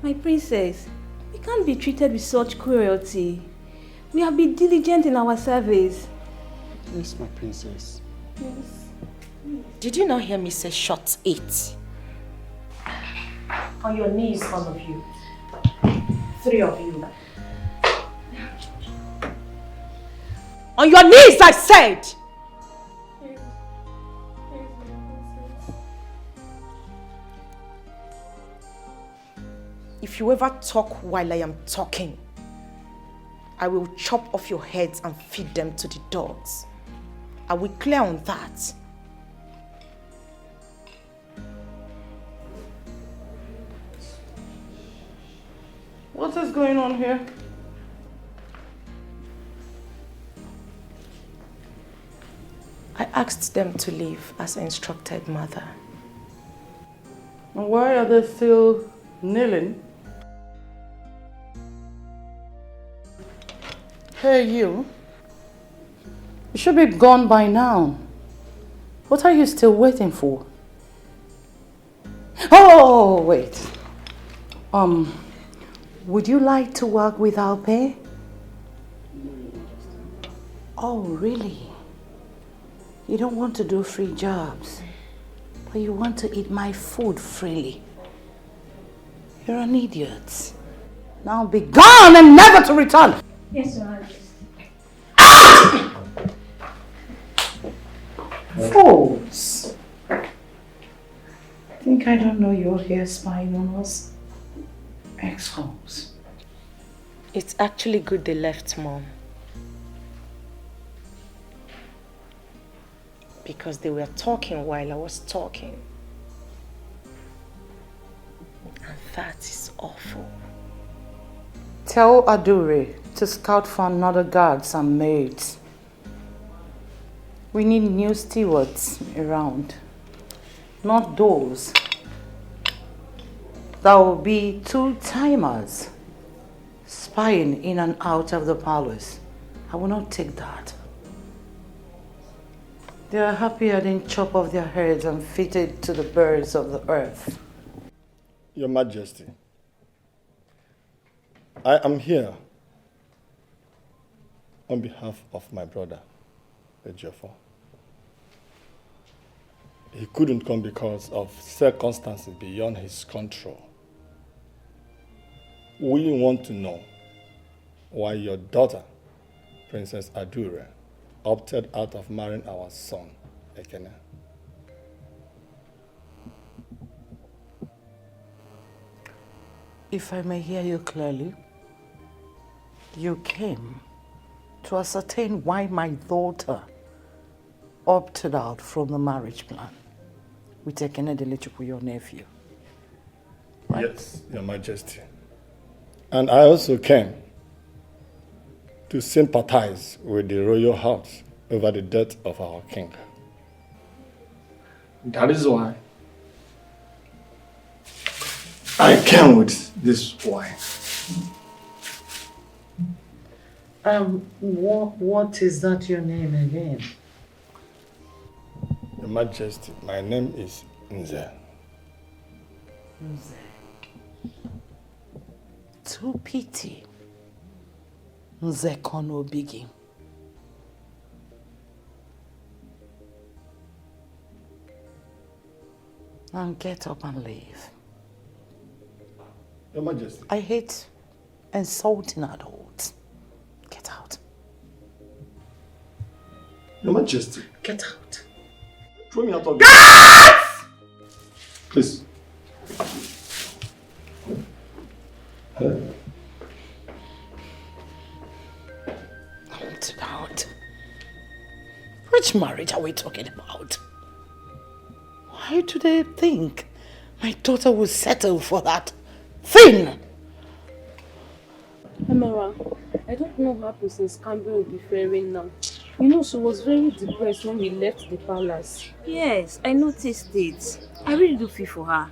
My princess, we can't be treated with such cruelty. We have been diligent in our service. Yes, my princess. Yes. Did you not hear me say shut it? On your knees, all of you. 3 of you. On your knees, I said! If you ever talk while I am talking, I will chop off your heads and feed them to the dogs. Are we clear on that? What is going on here? I asked them to leave as instructed, Mother. And why are they still Kneeling? Hey, you. You should be gone by now. What are you still waiting for? Oh, wait. Would you like to work without pay? Oh, really? You don't want to do free jobs, but you want to eat my food freely. You're an idiot. Now be gone and never to return. Yes, Your Fools. Think I don't know you're here spying on us? Ex-hoes. It's actually good they left, Mom. Because they were talking while I was talking. And that is awful. Tell Adur to scout for another guards and maids. We need new stewards around. Not those that will be two-timers spying in and out of the palace. I will not take that. They are happy I didn't chop off their heads and feed it to the birds of the earth. Your Majesty, I am here on behalf of my brother, Ejiofor. He couldn't come because of circumstances beyond his control. We want to know why your daughter, Princess Adur, opted out of marrying our son, Ekene. If I may hear you clearly, you came to ascertain why my daughter opted out from the marriage plan with Ekene Delichukwu, your nephew. Right? Yes, Your Majesty. And I also came to sympathize with the royal house over the death of our king. That is why I came with this wine. What is that your name again? Your Majesty, my name is Nze. Nze. Too pity. Nze kono bigi. Now get up and leave. Your Majesty. I hate insulting adults. Get out. Your Majesty. Get out. Throw me out of Please. Get out. Which marriage are we talking about? Why do they think my daughter will settle for that thing? Amara, I don't know how Princess Campbell will be faring now. You know, she was very depressed when we left the palace. Yes, I noticed it. I really do feel for her.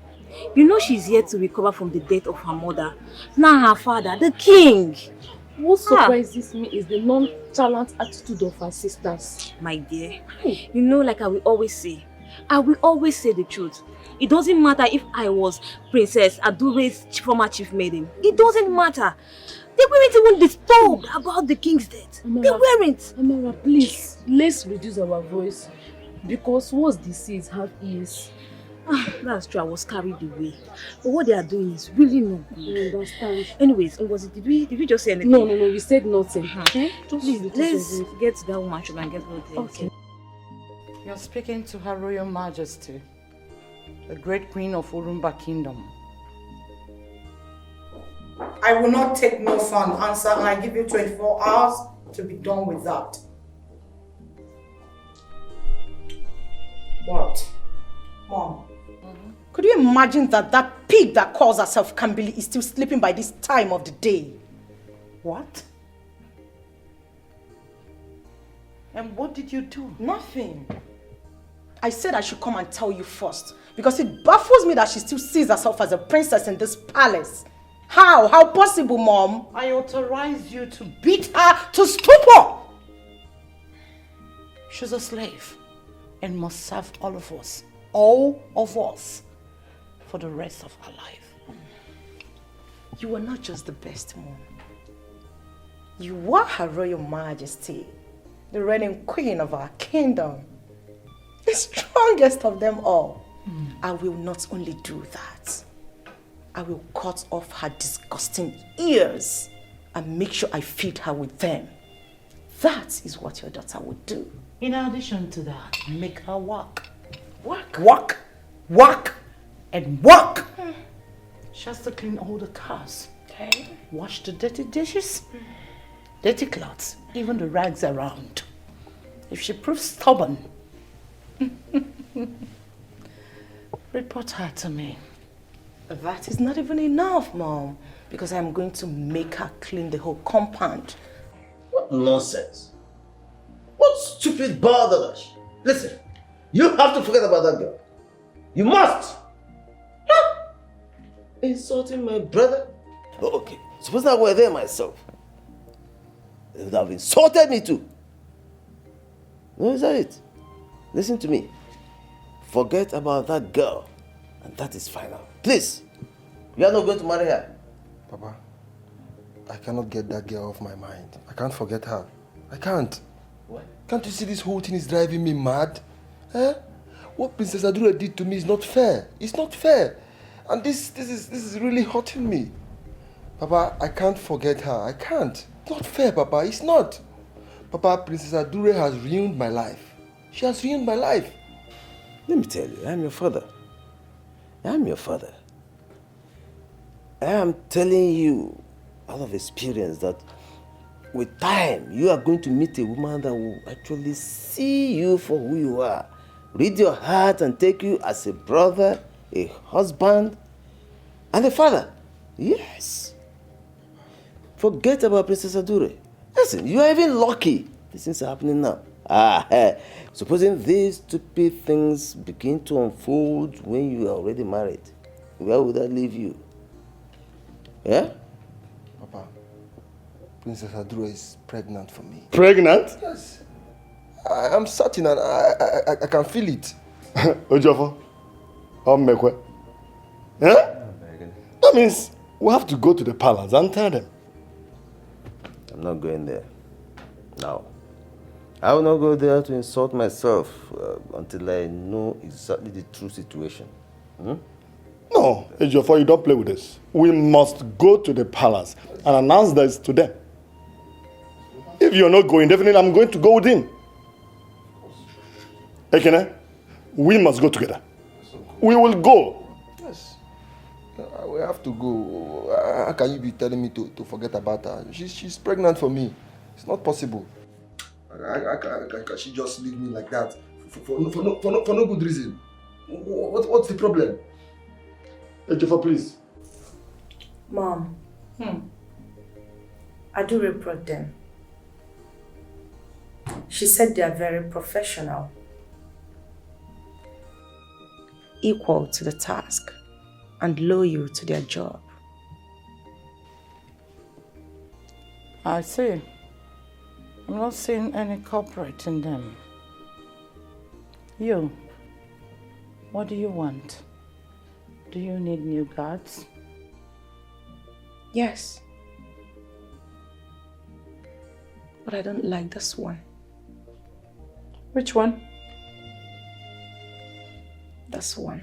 You know she's yet to recover from the death of her mother. Now her father, the king. What surprises me is the nonchalant attitude of her sisters. My dear, you know, like I will always say the truth. It doesn't matter if I was Princess Adur's former chief maiden. It doesn't matter. They weren't even disturbed about the king's death. Amara, they weren't. Amara, please, let's reduce our voice. Because what's disease have ears. That's true, I was carried away. But what they are doing is really not good. I understand. Anyways, did we just say anything? No, we said nothing. Okay? Please, let's get to that woman shop and get what they Okay. You're speaking to Her Royal Majesty, the great queen of Urumba Kingdom. I will not take no for an answer, and I give you 24 hours to be done with that. What? Mom. Could you imagine that pig that calls herself Kambili is still sleeping by this time of the day? What? And what did you do? Nothing. I said I should come and tell you first Because it baffles me that she still sees herself as a princess in this palace. How? How possible, Mom? I authorize you to beat her to stupor. She's a slave and must serve all of us, for the rest of her life. You are not just the best mom. You are Her Royal Majesty, the reigning queen of our kingdom, the strongest of them all. I will not only do that, I will cut off her disgusting ears and make sure I feed her with them. That is what your daughter would do. In addition to that, make her work. Work, and work. She has to clean all the cars. Okay. Wash the dirty dishes, dirty clothes, even the rags around. If she proves stubborn, report her to me. That is not even enough, Mom, because I'm going to make her clean the whole compound. What nonsense. What stupid balderdash. Listen, you have to forget about that girl. You must. Huh? Insulting my brother? Oh, okay, suppose I were there myself. They would have insulted me too. No, is that it? Listen to me. Forget about that girl, and that is final. Please, you are not going to marry her. Papa, I cannot get that girl off my mind. I can't forget her. I can't. What? Can't you see this whole thing is driving me mad? Eh? What Princess Adur did to me is not fair. It's not fair. And this is really hurting me. Papa, I can't forget her. I can't. It's not fair, Papa. It's not. Papa, Princess Adur has ruined my life. She has ruined my life. Let me tell you, I'm your father. I'm your father. I am telling you out of experience that with time, you are going to meet a woman that will actually see you for who you are. Read your heart and take you as a brother, a husband, and a father. Yes. Forget about Princess Adur. Listen, you are even lucky. These things are happening now. Supposing these stupid things begin to unfold when you are already married, where would that leave you? Yeah? Papa, Princess Adur is pregnant for me. Pregnant? Yes. I'm certain and I can feel it. Ojofo, Omekwe. Yeah? That means we have to go to the palace and tell them. I'm not going there. No. I will not go there to insult myself until I know exactly the true situation. No, Ejiofor, you don't play with this. We must go to the palace and announce this to them. If you're not going, definitely I'm going to go with him. Ekene, we must go together. We will go. Yes. We have to go. How can you be telling me to forget about her? She's pregnant for me. It's not possible. Can she just leave me like that for no good reason? What's the problem? Ejiofor, please. Mom. Adur brought them. She said they are very professional. Equal to the task and loyal to their job. I see. I'm not seeing any corporate in them. You, what do you want? Do you need new guards? Yes. But I don't like this one. Which one? This one.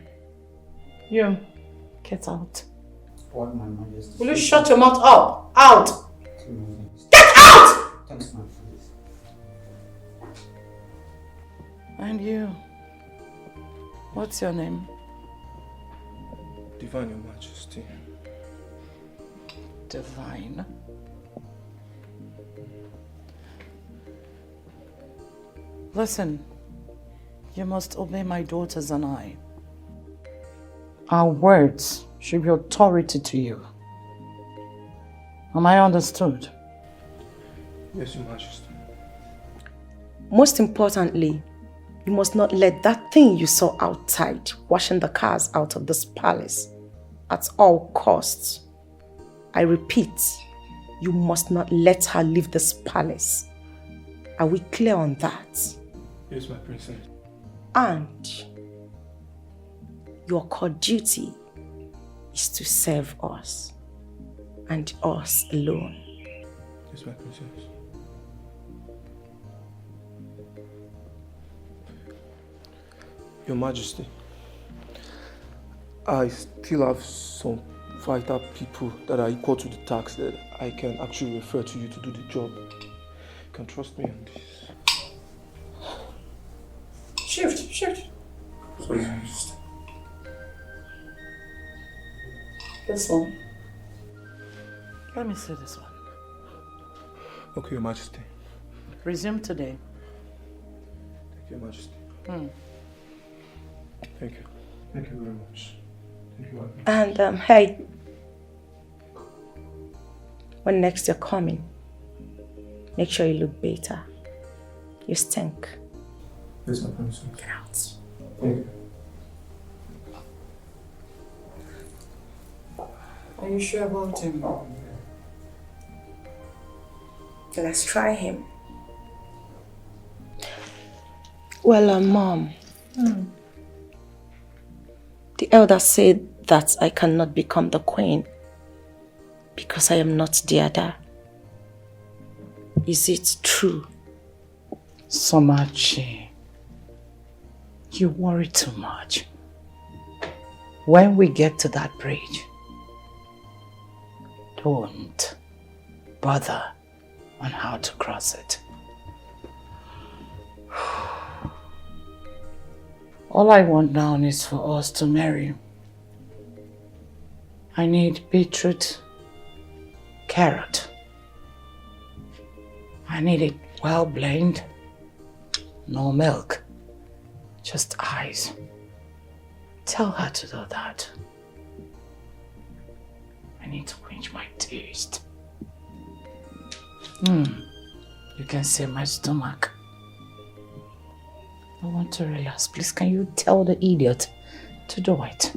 You, get out. What, my Majesty? Will you shut your mouth up? Out! Get out! Thanks, my friends. And you, what's your name? Divine, Your Majesty. Divine. Listen, you must obey my daughters and I. Our words should be authority to you. Am I understood? Yes, Your Majesty. Most importantly, You must not let that thing you saw outside washing the cars out of this palace at all costs. I repeat, you must not let her leave this palace. Are we clear on that? Yes, my princess. And your core duty is to serve us and us alone. Yes, my princess. Your Majesty, I still have some vital people that are equal to the task that I can actually refer to you to do the job. You can trust me on this. Shift. Sorry, Your Majesty. This one. Let me see this one. Okay, Your Majesty. Resume today. Thank you, Your Majesty. Thank you. Thank you very much. Thank you, And hey, when next you're coming, make sure you look better. You stink. Yes, my princess. Get out. Thank you. Are you sure about him? Let's try him. Well, Mom. The elder said that I cannot become the queen because I am not the Adur. Is it true? Somachi, you worry too much. When we get to that bridge, don't bother on how to cross it. All I want now is for us to marry. I need beetroot, carrot. I need it well blended. No milk, just eyes. Tell her to do that. I need to quench my taste. You can see my stomach. I want to relax. Please, can you tell the idiot to do it?